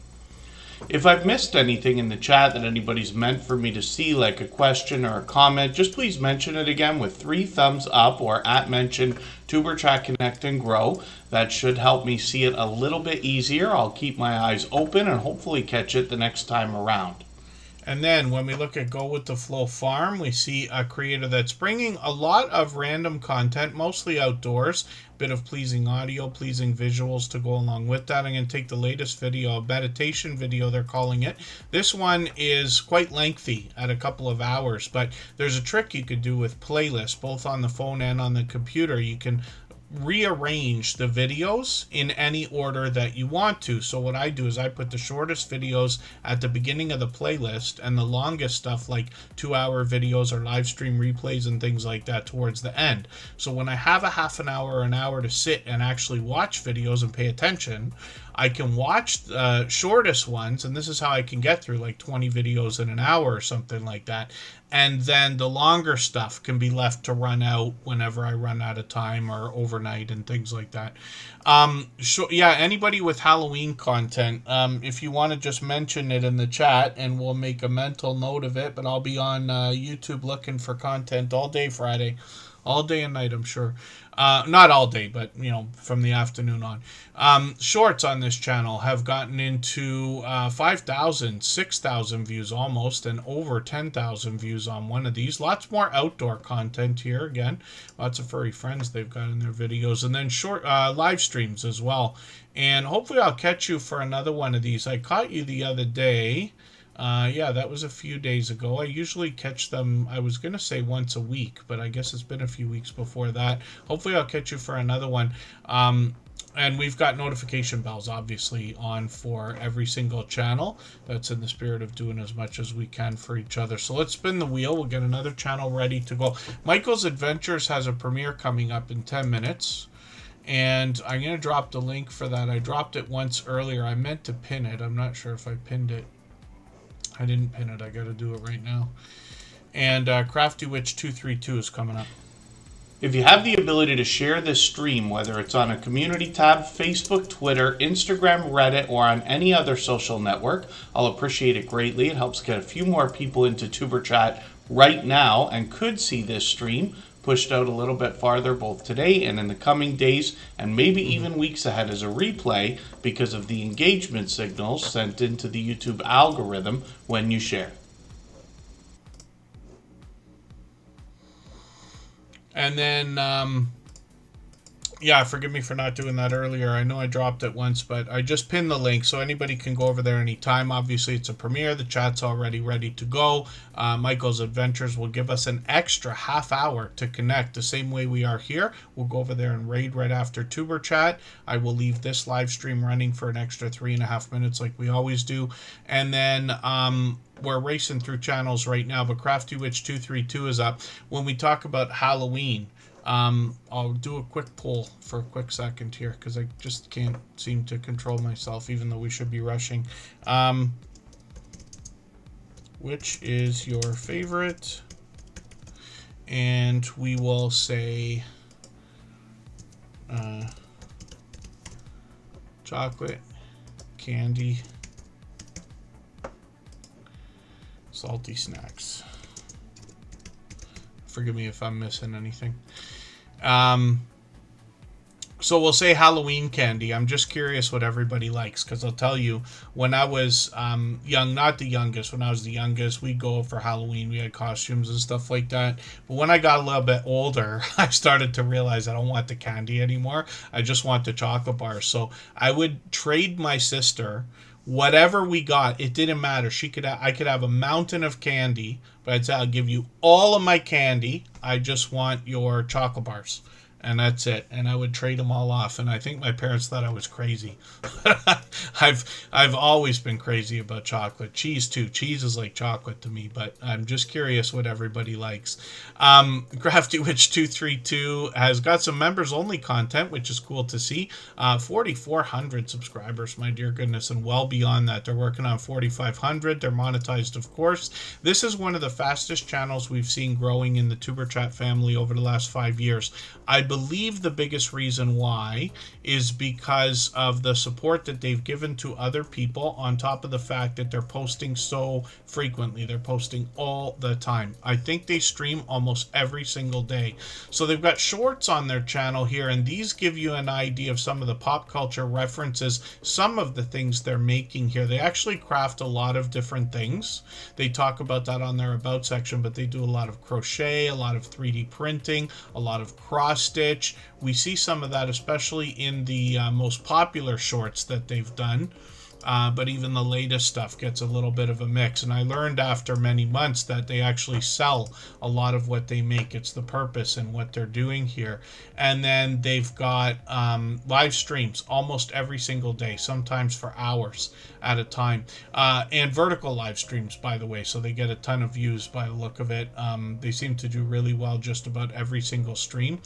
If I've missed anything in the chat that anybody's meant for me to see, like a question or a comment, just please mention it again with 3 thumbs up or @mention Tuberchat Connect and Grow. That should help me see it a little bit easier. I'll keep my eyes open and hopefully catch it the next time around. And then when we look at Go With The Flow Farm, we see a creator that's bringing a lot of random content, mostly outdoors, bit of pleasing audio, pleasing visuals to go along with that. I'm going to take the latest video, a meditation video they're calling it. This one is quite lengthy at a couple of hours, but there's a trick you could do with playlists, both on the phone and on the computer. You can rearrange the videos in any order that you want to. So what I do is I put the shortest videos at the beginning of the playlist and the longest stuff, like 2-hour videos or live stream replays and things like that, towards the end. So when I have a half an hour or an hour to sit and actually watch videos and pay attention, I can watch the shortest ones, and this is how I can get through like 20 videos in an hour or something like that. And then the longer stuff can be left to run out whenever I run out of time or overnight and things like that. Yeah, anybody with Halloween content, if you want to just mention it in the chat and we'll make a mental note of it, but I'll be on YouTube looking for content all day Friday. All day and night, I'm sure. Not all day, but, from the afternoon on. Shorts on this channel have gotten into 5,000, 6,000 views almost, and over 10,000 views on one of these. Lots more outdoor content here, again. Lots of furry friends they've got in their videos. And then short live streams as well. And hopefully I'll catch you for another one of these. I caught you the other day. Yeah, that was a few days ago. I usually catch them, I was going to say once a week, but I guess it's been a few weeks before that. Hopefully I'll catch you for another one. And we've got notification bells, obviously, on for every single channel. That's in the spirit of doing as much as we can for each other. So let's spin the wheel. We'll get another channel ready to go. Michael's Adventures has a premiere coming up in 10 minutes. And I'm going to drop the link for that. I dropped it once earlier. I meant to pin it. I'm not sure if I pinned it. I didn't pin it. I got to do it right now. And Crafty Witch 232 is coming up. If you have the ability to share this stream, whether it's on a community tab, Facebook, Twitter, Instagram, Reddit, or on any other social network, I'll appreciate it greatly. It helps get a few more people into Tuberchat right now and could see this stream pushed out a little bit farther both today and in the coming days and maybe even weeks ahead as a replay because of the engagement signals sent into the YouTube algorithm when you share. And then, yeah, forgive me for not doing that earlier. I know I dropped it once, but I just pinned the link so anybody can go over there anytime. Obviously, it's a premiere. The chat's already ready to go. Michael's Adventures will give us an extra half hour to connect the same way we are here. We'll go over there and raid right after Tuber Chat. I will leave this live stream running for an extra 3.5 minutes like we always do. And then we're racing through channels right now, but Crafty Witch 232 is up. When we talk about Halloween, I'll do a quick poll for a quick second here because I just can't seem to control myself even though we should be rushing. Which is your favorite? And we will say chocolate, candy, salty snacks. Forgive me if I'm missing anything. So we'll say Halloween candy. I'm just curious what everybody likes, because I'll tell you, when I was young, not the youngest, when I was the youngest, we'd go for Halloween. We had costumes and stuff like that. But when I got a little bit older, I started to realize I don't want the candy anymore. I just want the chocolate bars. So I would trade my sister whatever we got. It didn't matter. I could have a mountain of candy, but I'd say, I'll give you all of my candy. I just want your chocolate bars. And that's it. And I would trade them all off. And I think my parents thought I was crazy. I've always been crazy about chocolate. Cheese too. Cheese is like chocolate to me. But I'm just curious what everybody likes. Crafty Witch 232 has got some members only content, which is cool to see. 4,400 subscribers, my dear goodness, and well beyond that. They're working on 4,500. They're monetized, of course. This is one of the fastest channels we've seen growing in the Tuber Chat family over the last 5 years. I believe the biggest reason why is because of the support that they've given to other people, on top of the fact that they're posting so frequently. They're posting all the time. I think they stream almost every single day. So they've got shorts on their channel here, and these give you an idea of some of the pop culture references, some of the things they're making here. They actually craft a lot of different things. They talk about that on their about section, but they do a lot of crochet, a lot of 3D printing, a lot of cross stitch. We see some of that especially in the most popular shorts that they've done. But even the latest stuff gets a little bit of a mix. And I learned after many months that they actually sell a lot of what they make. It's the purpose and what they're doing here. And then they've got live streams almost every single day, sometimes for hours at a time. And vertical live streams, by the way, so they get a ton of views by the look of it. They seem to do really well just about every single stream.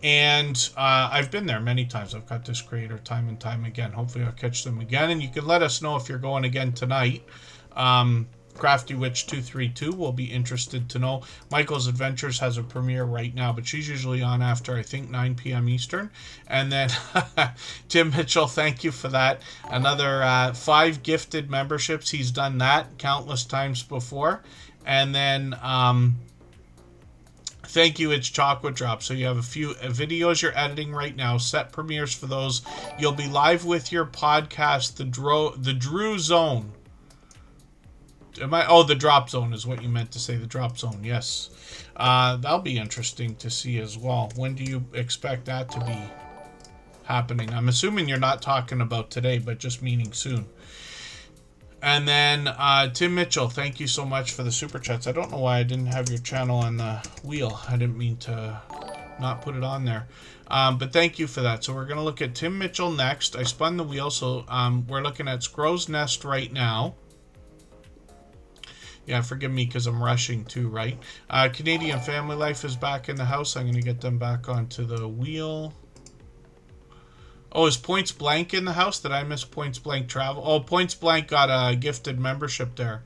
And I've been there many times. I've got this creator time and time again. Hopefully I'll catch them again. And you can let us know if you're going again tonight. Crafty Witch 232 will be interested to know. Michael's Adventures has a premiere right now, but she's usually on after, I think, 9 p.m. Eastern. And then Tim Mitchell, thank you for that. Another 5 gifted memberships. He's done that countless times before. And then thank you, it's Chocolate Drop. So you have a few videos you're editing right now, set premieres for those. You'll be live with your podcast, the Drew Zone. The Drop Zone is what you meant to say, the Drop Zone, yes. That'll be interesting to see as well. When do you expect that to be happening? I'm assuming you're not talking about today, but just meaning soon. And then Tim Mitchell, thank you so much for the super chats. I don't know why I didn't have your channel on the wheel. I didn't mean to not put it on there. But thank you for that. So we're going to look at Tim Mitchell next. I spun the wheel, so we're looking at Scrow's Nest right now. Yeah, forgive me because I'm rushing too, right? Canadian Family Life is back in the house. I'm going to get them back onto the wheel. Oh, is Points Blank in the house? Did I miss Points Blank Travel? Oh, Points Blank got a gifted membership there.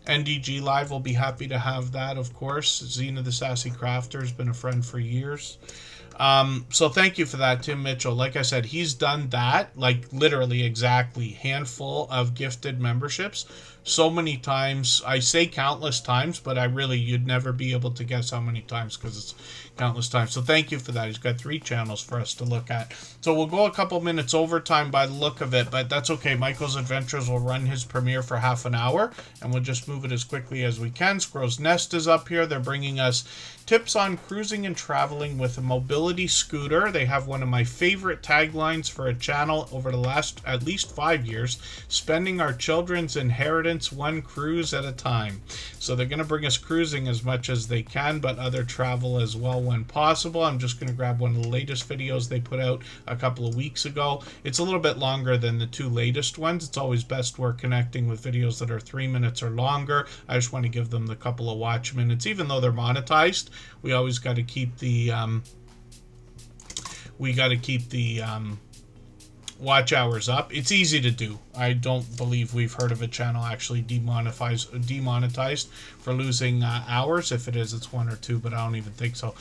NDG Live will be happy to have that, of course. Xena the Sassy Crafter has been a friend for years. So thank you for that, Tim Mitchell. Like I said, he's done that, like literally exactly, handful of gifted memberships. So many times, I say countless times, but you'd never be able to guess how many times because it's countless times. So thank you for that. He's got 3 channels for us to look at. So we'll go a couple minutes overtime by the look of it, but that's okay. Michael's Adventures will run his premiere for half an hour, and we'll just move it as quickly as we can. Scrow's Nest is up here. They're bringing us tips on cruising and traveling with a mobility scooter. They have one of my favorite taglines for a channel over the last at least 5 years, spending our children's inheritance one cruise at a time. So they're going to bring us cruising as much as they can, but other travel as well when possible. I'm just going to grab one of the latest videos they put out a couple of weeks ago. It's a little bit longer than the 2 latest ones. It's always best we're connecting with videos that are 3 minutes or longer. I just want to give them the couple of watch minutes, even though they're monetized. We always got to keep the watch hours up. It's easy to do. I don't believe we've heard of a channel actually demonetized for losing hours. If it is, it's 1 or 2, but I don't even think so.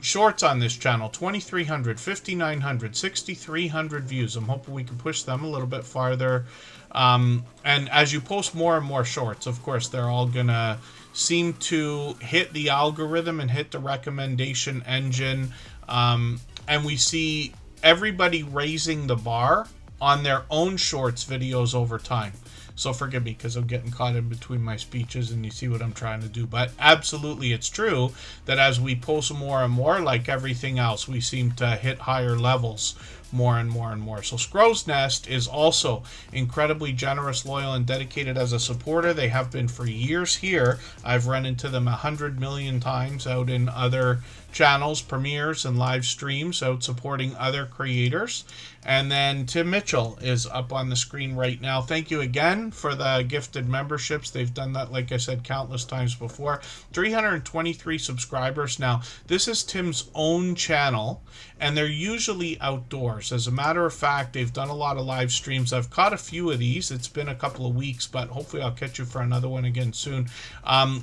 Shorts on this channel, 2,300, 5,900, 6,300 views. I'm hoping we can push them a little bit farther. And as you post more and more shorts, of course, they're all gonna seem to hit the algorithm and hit the recommendation engine. And we see everybody raising the bar on their own shorts videos over time. So forgive me because I'm getting caught in between my speeches and you see what I'm trying to do. But absolutely, it's true that as we post more and more, like everything else, we seem to hit higher levels more and more and more. So Scrow's Nest is also incredibly generous, loyal, and dedicated as a supporter. They have been for years here. I've run into them 100 million times out in other channels, premieres, and live streams out supporting other creators. And then Tim Mitchell is up on the screen right now. Thank you again for the gifted memberships. They've done that, like I said, countless times before. 323 subscribers. Now, this is Tim's own channel, and they're usually outdoors. As a matter of fact, they've done a lot of live streams. I've caught a few of these. It's been a couple of weeks, but hopefully I'll catch you for another one again soon,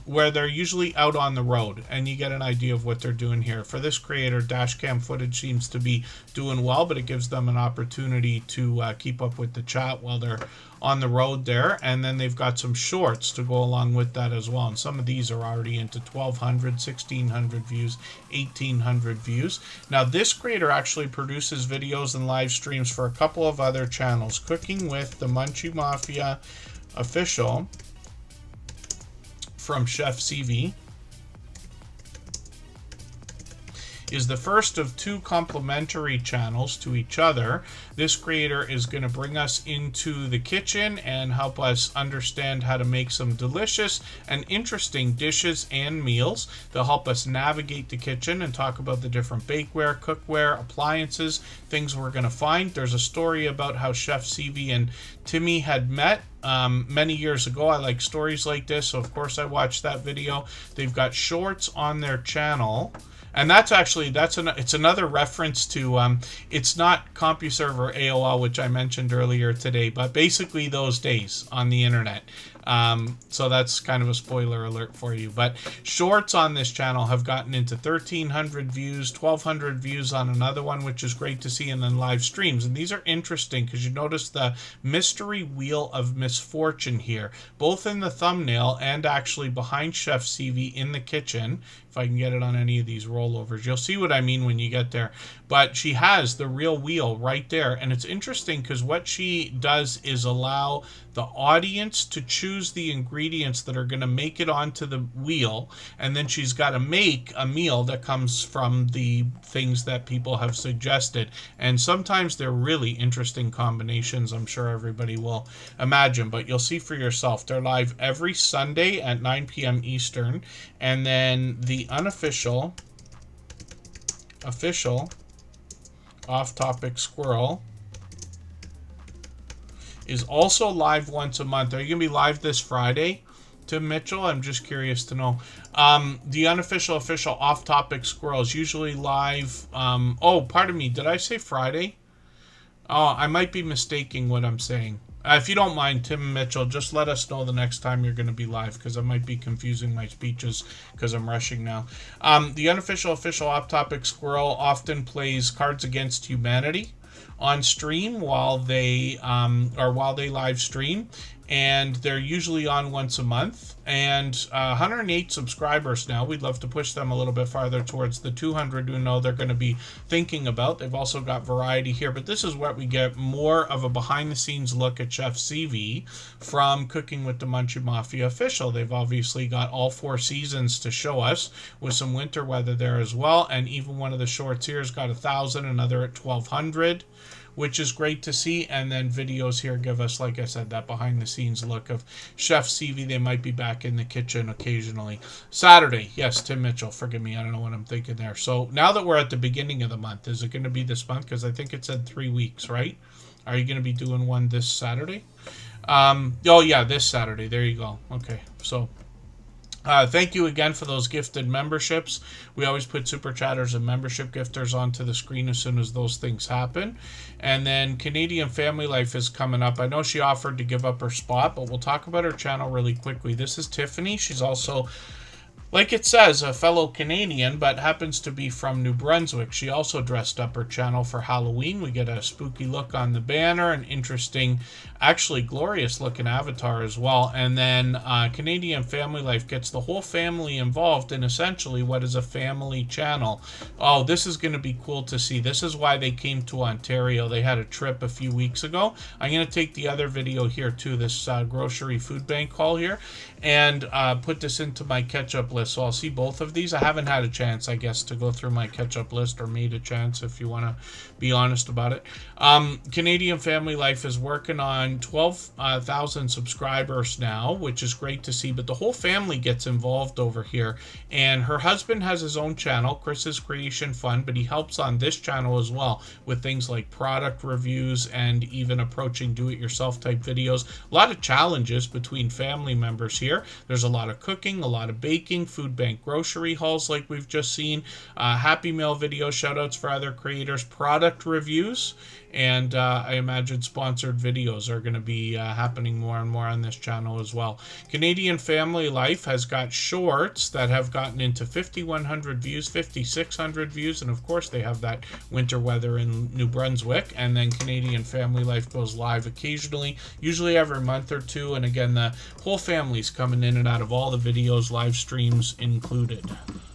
where they're usually out on the road, and you get an idea of what they're doing here. For this creator, dash cam footage seems to be doing well, but it gives them an opportunity to keep up with the chat while they're on the road there. And then they've got some shorts to go along with that as well, and some of these are already into 1,200, 1,600 views, 1,800 views. Now this creator actually produces videos and live streams for a couple of other channels. Cooking with the Munchie Mafia Official from Chef CV is the first of two complementary channels to each other. This creator is going to bring us into the kitchen and help us understand how to make some delicious and interesting dishes and meals. They'll help us navigate the kitchen and talk about the different bakeware, cookware, appliances, things we're going to find. There's a story about how Chef CV and Timmy had met many years ago. I like stories like this, so of course I watched that video. They've got shorts on their channel. And that's actually, it's another reference to, it's not CompuServe or AOL, which I mentioned earlier today, but basically those days on the internet. So that's kind of a spoiler alert for you. But shorts on this channel have gotten into 1,300 views, 1,200 views on another one, which is great to see, and then live streams. And these are interesting because you notice the mystery wheel of misfortune here, both in the thumbnail and actually behind Chef CV in the kitchen. If I can get it on any of these rollovers, you'll see what I mean when you get there. But she has the real wheel right there. And it's interesting because what she does is allow the audience to choose the ingredients that are going to make it onto the wheel. And then she's got to make a meal that comes from the things that people have suggested. And sometimes they're really interesting combinations, I'm sure everybody will imagine. But you'll see for yourself. They're live every Sunday at 9 p.m. Eastern. And then the unofficial, official, off-topic squirrel is also live once a month. Are you going to be live this Friday, Tim Mitchell? I'm just curious to know. The unofficial, official, off-topic squirrel is usually live. Oh, pardon me. Did I say Friday? Oh, I might be mistaking what I'm saying. If you don't mind, Tim Mitchell, just let us know the next time you're going to be live, because I might be confusing my speeches because I'm rushing now. The unofficial, official, off-topic squirrel often plays Cards Against Humanity on stream while they live stream, and they're usually on once a month. And 108 subscribers now. We'd love to push them a little bit farther towards the 200 who know they're going to be thinking about. They've also got variety here, but this is what we get, more of a behind-the-scenes look at Chef CV from Cooking with the Munchie Mafia Official. They've obviously got all 4 seasons to show us, with some winter weather there as well. And even one of the shorts here has got 1,000, another at 1,200. Which is great to see. And then videos here give us, like I said, that behind the scenes look of Chef CV. They might be back in the kitchen occasionally. Saturday, yes, Tim Mitchell, forgive me, I don't know what I'm thinking there. So now that we're at the beginning of the month, is it going to be this month? Because I think it said 3 weeks, right? Are you going to be doing one this Saturday? Oh yeah, this Saturday, there you go. Okay, so thank you again for those gifted memberships. We always put Superchatters and membership gifters onto the screen as soon as those things happen. And then Canadian Family Life is coming up. I know she offered to give up her spot, but we'll talk about her channel really quickly. This is Tiffany. She's also Like it says, a fellow Canadian, but happens to be from New Brunswick. She also dressed up her channel for Halloween. We get a spooky look on the banner, an interesting, actually glorious looking avatar as well. And then Canadian Family Life gets the whole family involved in essentially what is a family channel. Oh, this is going to be cool to see. This is why they came to Ontario. They had a trip a few weeks ago. I'm going to take the other video here too, this grocery food bank haul here, and put this into my catch-up list. So I'll see both of these. I haven't had a chance, I guess, to go through my catch-up list, or made a chance, if you want to be honest about it. Canadian Family Life is working on 12,000 subscribers now, which is great to see, but the whole family gets involved over here. And her husband has his own channel, Chris's Creation Fun, but he helps on this channel as well with things like product reviews and even approaching do-it-yourself type videos. A lot of challenges between family members here. There's a lot of cooking, a lot of baking, food bank grocery hauls like we've just seen, Happy Meal videos, shoutouts for other creators, product reviews, and I imagine sponsored videos are going to be happening more and more on this channel as well. Canadian Family Life has got shorts that have gotten into 5,100 views, 5,600 views, and of course they have that winter weather in New Brunswick. And then Canadian Family Life goes live occasionally, usually every month or two, and again the whole family's coming in and out of all the videos, live streams included.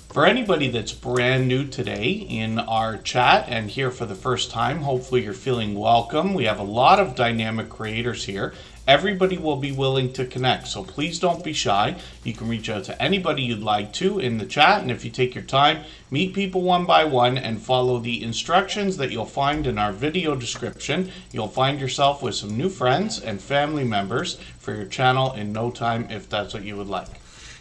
For anybody that's brand new today in our chat and here for the first time, hopefully you're feeling welcome. We have a lot of dynamic creators here. Everybody will be willing to connect, so please don't be shy. You can reach out to anybody you'd like to in the chat, and if you take your time, meet people one by one and follow the instructions that you'll find in our video description. You'll find yourself with some new friends and family members for your channel in no time, if that's what you would like.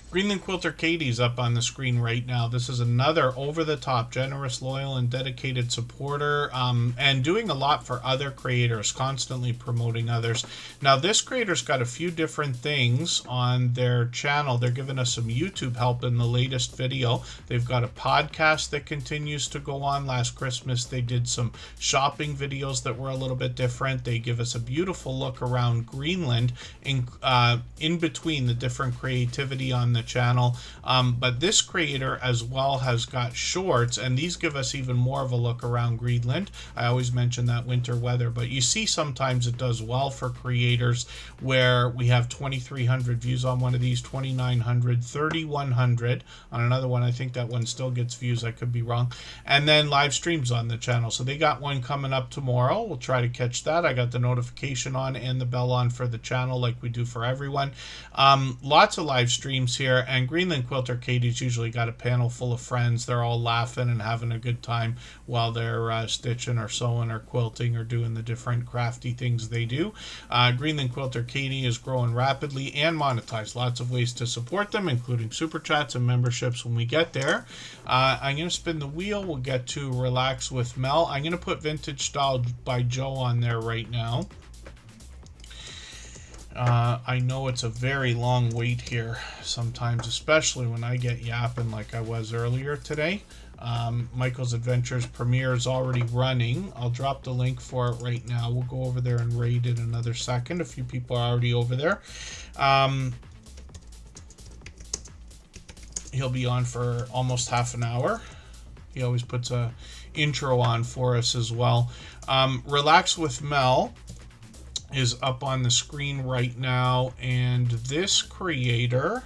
Greenland Quilter Katie's up on the screen right now. This is another over-the-top, generous, loyal, and dedicated supporter, and doing a lot for other creators, constantly promoting others. Now, this creator's got a few different things on their channel. They're giving us some YouTube help in the latest video. They've got a podcast that continues to go on. Last Christmas, they did some shopping videos that were a little bit different. They give us a beautiful look around Greenland in between the different creativity on the channel, but this creator as well has got shorts, and these give us even more of a look around Greenland. I always mention that winter weather, but you see sometimes it does well for creators where we have 2,300 views on one of these, 2,900, 3,100 on another one. I think that one still gets views, I could be wrong. And then live streams on the channel, so they got one coming up tomorrow. We'll try to catch that. I got the notification on and the bell on for the channel like we do for everyone. Lots of live streams here, and Greenland Quilter Katie's usually got a panel full of friends. They're all laughing and having a good time while they're stitching or sewing or quilting or doing the different crafty things they do. Greenland Quilter Katie is growing rapidly and monetized. Lots of ways to support them, including super chats and memberships when we get there. I'm going to spin the wheel. We'll get to Relax with Mel. I'm going to put Vintage Style by Joe on there right now. I know it's a very long wait here sometimes, especially when I get yapping like I was earlier today. Michael's Adventures premiere is already running. I'll drop the link for it right now. We'll go over there and raid it another second. A few people are already over there. He'll be on for almost half an hour. He always puts a intro on for us as well. Relax with Mel is up on the screen right now, and this creator,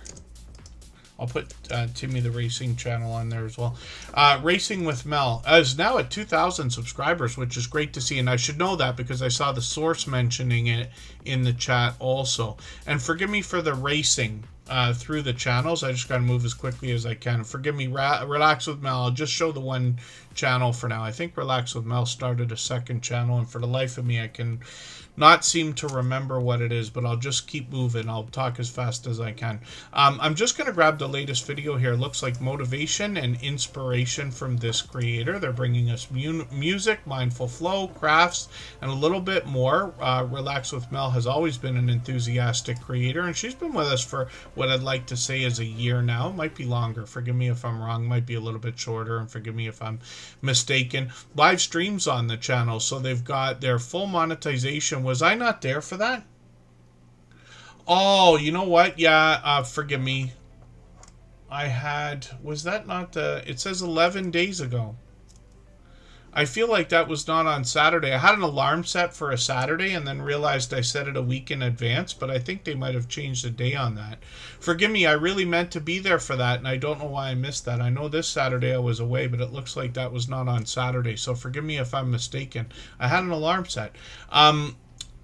I'll put Timmy the Racing channel on there as well. Racing with Mel is now at 2,000 subscribers, which is great to see, and I should know that because I saw the source mentioning it in the chat also. And forgive me for the racing through the channels. I just got to move as quickly as I can. Forgive me. Relax with Mel, I'll just show the one channel for now. I think Relax with Mel started a second channel, and for the life of me I can not seem to remember what it is, but I'll just keep moving. I'll talk as fast as I can. I'm just going to grab the latest video here. It looks like motivation and inspiration from this creator. They're bringing us music, mindful flow, crafts, and a little bit more. Relax with Mel has always been an enthusiastic creator, and she's been with us for what I'd like to say is a year now. It might be longer. Forgive me if I'm wrong. It might be a little bit shorter, and forgive me if I'm mistaken. Live streams on the channel, so they've got their full monetization. Was I not there for that? Oh, you know what? Yeah, forgive me. I had, was that not the, it says 11 days ago. I feel like that was not on Saturday. I had an alarm set for a Saturday and then realized I set it a week in advance, but I think they might have changed the day on that. Forgive me, I really meant to be there for that, and I don't know why I missed that. I know this Saturday I was away, but it looks like that was not on Saturday, so forgive me if I'm mistaken. I had an alarm set.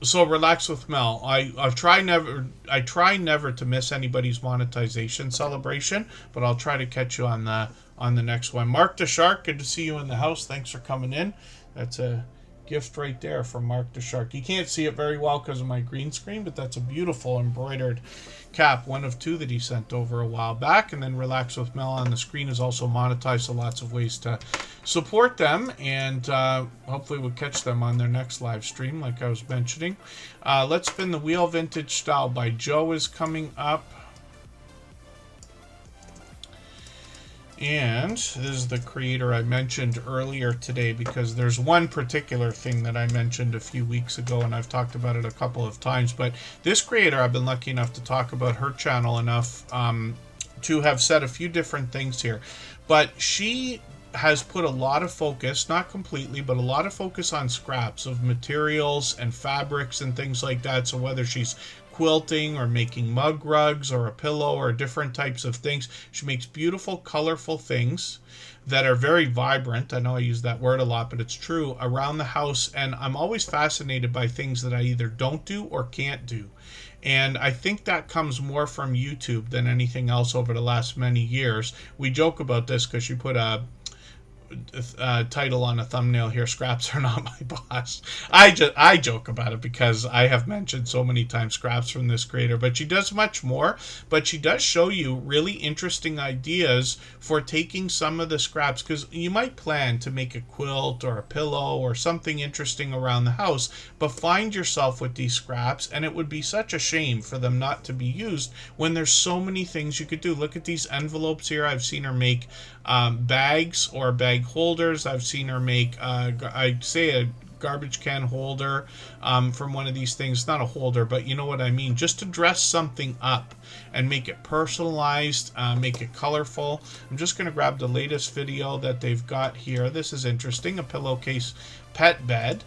So relax with Mel. I try never to miss anybody's monetization celebration, but I'll try to catch you on the next one. Mark the Shark, good to see you in the house. Thanks for coming in. That's a gift right there from Mark the Shark. You can't see it very well because of my green screen, but that's a beautiful embroidered cap, one of 2 that he sent over a while back. And then Relax with Mel on the screen is also monetized, so lots of ways to support them, and hopefully we'll catch them on their next live stream like I was mentioning. Let's Spin the Wheel. Vintage Style by Joe is coming up. And this is the creator I mentioned earlier today, because there's one particular thing that I mentioned a few weeks ago, and I've talked about it a couple of times. But this creator, I've been lucky enough to talk about her channel enough to have said a few different things here. But she has put a lot of focus, not completely, but a lot of focus on scraps of materials and fabrics and things like that. So whether she's quilting or making mug rugs or a pillow or different types of things, she makes beautiful, colorful things that are very vibrant. I know I use that word a lot, but it's true, around the house. And I'm always fascinated by things that I either don't do or can't do. And I think that comes more from YouTube than anything else over the last many years. We joke about this because you put a title on a thumbnail here, Scraps Are Not My Boss. I joke about it because I have mentioned so many times scraps from this creator, but she does much more. But she does show you really interesting ideas for taking some of the scraps, because you might plan to make a quilt or a pillow or something interesting around the house, but find yourself with these scraps, and it would be such a shame for them not to be used when there's so many things you could do. Look at these envelopes here. I've seen her make bags or bag holders. I've seen her make I'd say a garbage can holder from one of these things. Not a holder, but you know what I mean, just to dress something up and make it personalized, make it colorful. I'm just going to grab the latest video that they've got here. This is interesting, a pillowcase pet bed,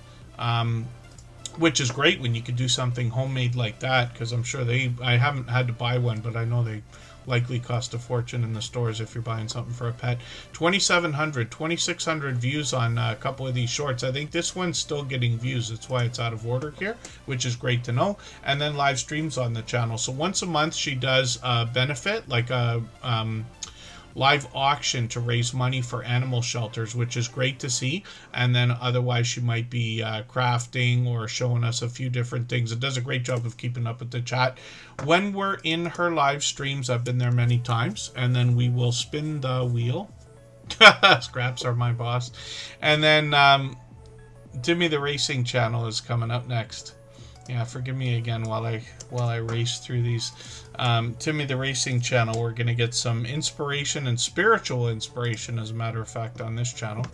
which is great when you could do something homemade like that, because I'm sure I haven't had to buy one, but I know they likely cost a fortune in the stores if you're buying something for a pet. 2,700, 2,600 views on a couple of these shorts. I think this one's still getting views. That's why it's out of order here, which is great to know. And then live streams on the channel. So once a month she does a benefit, like a live auction to raise money for animal shelters, which is great to see. And then otherwise she might be crafting or showing us a few different things. It does a great job of keeping up with the chat. When we're in her live streams, I've been there many times, and then we will spin the wheel. Scraps are my boss. And then Timmy the Racing Channel is coming up next. Yeah, forgive me again while I race through these. Timmy the Racing Channel, we're going to get some inspiration and spiritual inspiration, as a matter of fact, on this channel.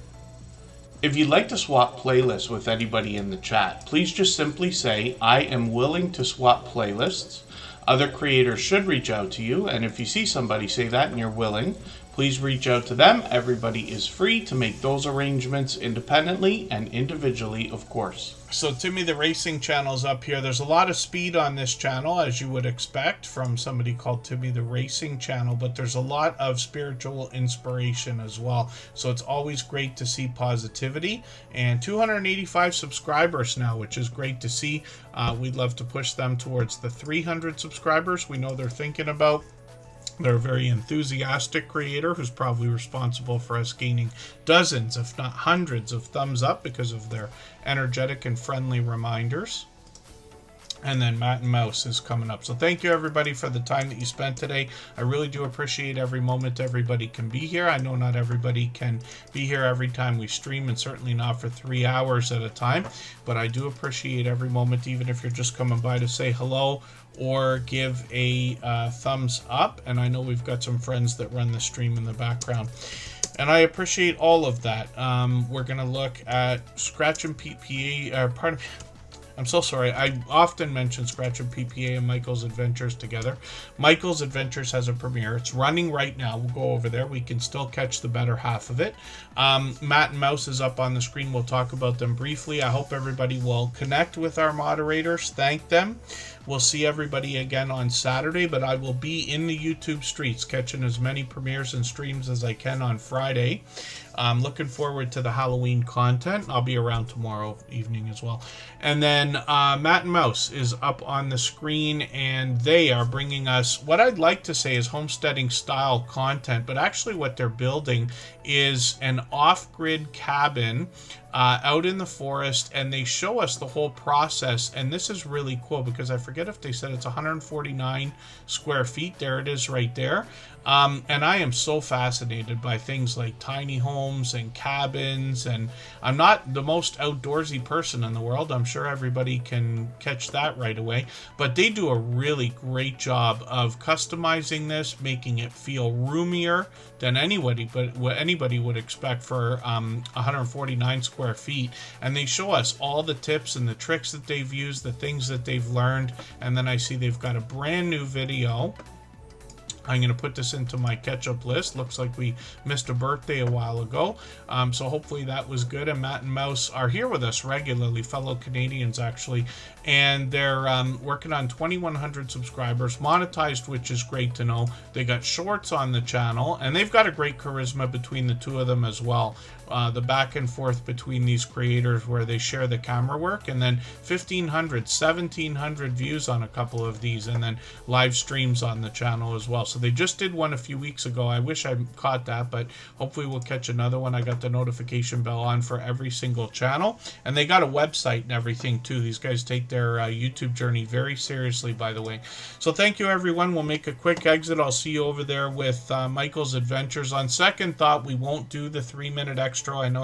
If you'd like to swap playlists with anybody in the chat, please just simply say, I am willing to swap playlists. Other creators should reach out to you, and if you see somebody say that and you're willing, please reach out to them. Everybody is free to make those arrangements independently and individually, of course. So Timmy the Racing Channel's up here. There's a lot of speed on this channel, as you would expect from somebody called Timmy the Racing Channel, but there's a lot of spiritual inspiration as well. So it's always great to see positivity. And 285 subscribers now, which is great to see. We'd love to push them towards the 300 subscribers we know they're thinking about. They're a very enthusiastic creator who's probably responsible for us gaining dozens, if not hundreds, of thumbs up because of their energetic and friendly reminders. And then Matt and Mouse is coming up. So thank you, everybody, for the time that you spent today. I really do appreciate every moment everybody can be here. I know not everybody can be here every time we stream, and certainly not for 3 hours at a time. But I do appreciate every moment, even if you're just coming by to say hello or give a thumbs up. And I know we've got some friends that run the stream in the background, and I appreciate all of that. We're going to look at Scratch and PPA, pardon me, I'm so sorry. I often mention Scratch and PPA and Michael's Adventures together. Michael's Adventures has a premiere. It's running right now. We'll go over there. We can still catch the better half of it. Matt and Mouse is up on the screen. We'll talk about them briefly. I hope everybody will connect with our moderators. Thank them. We'll see everybody again on Saturday, but I will be in the YouTube streets catching as many premieres and streams as I can on Friday. I'm looking forward to the Halloween content. I'll be around tomorrow evening as well. And then Matt and Mouse is up on the screen, and they are bringing us what I'd like to say is homesteading style content, but actually what they're building is an off-grid cabin out in the forest, and they show us the whole process. And this is really cool because I forget if they said it's 149 square feet. There it is right there. And I am so fascinated by things like tiny homes and cabins, and I'm not the most outdoorsy person in the world. I'm sure everybody can catch that right away, but they do a really great job of customizing this, making it feel roomier than anybody would expect for 149 square feet. And they show us all the tips and the tricks that they've used, the things that they've learned. And then I see they've got a brand new video. I'm going to put this into my catch-up list. Looks like we missed a birthday a while ago. So hopefully that was good. And Matt and Mouse are here with us regularly, fellow Canadians actually. And they're working on 2,100 subscribers, monetized, which is great to know. They got shorts on the channel, and they've got a great charisma between the two of them as well. The back and forth between these creators where they share the camera work, and then 1,500, 1,700 views on a couple of these, and then live streams on the channel as well. So they just did one a few weeks ago. I wish I caught that, but hopefully we'll catch another one. I got the notification bell on for every single channel, and they got a website and everything too. These guys take their YouTube journey very seriously, by the way. So thank you, everyone. We'll make a quick exit. I'll see you over there with Michael's Adventures. On second thought, we won't do the 3-minute extra. I know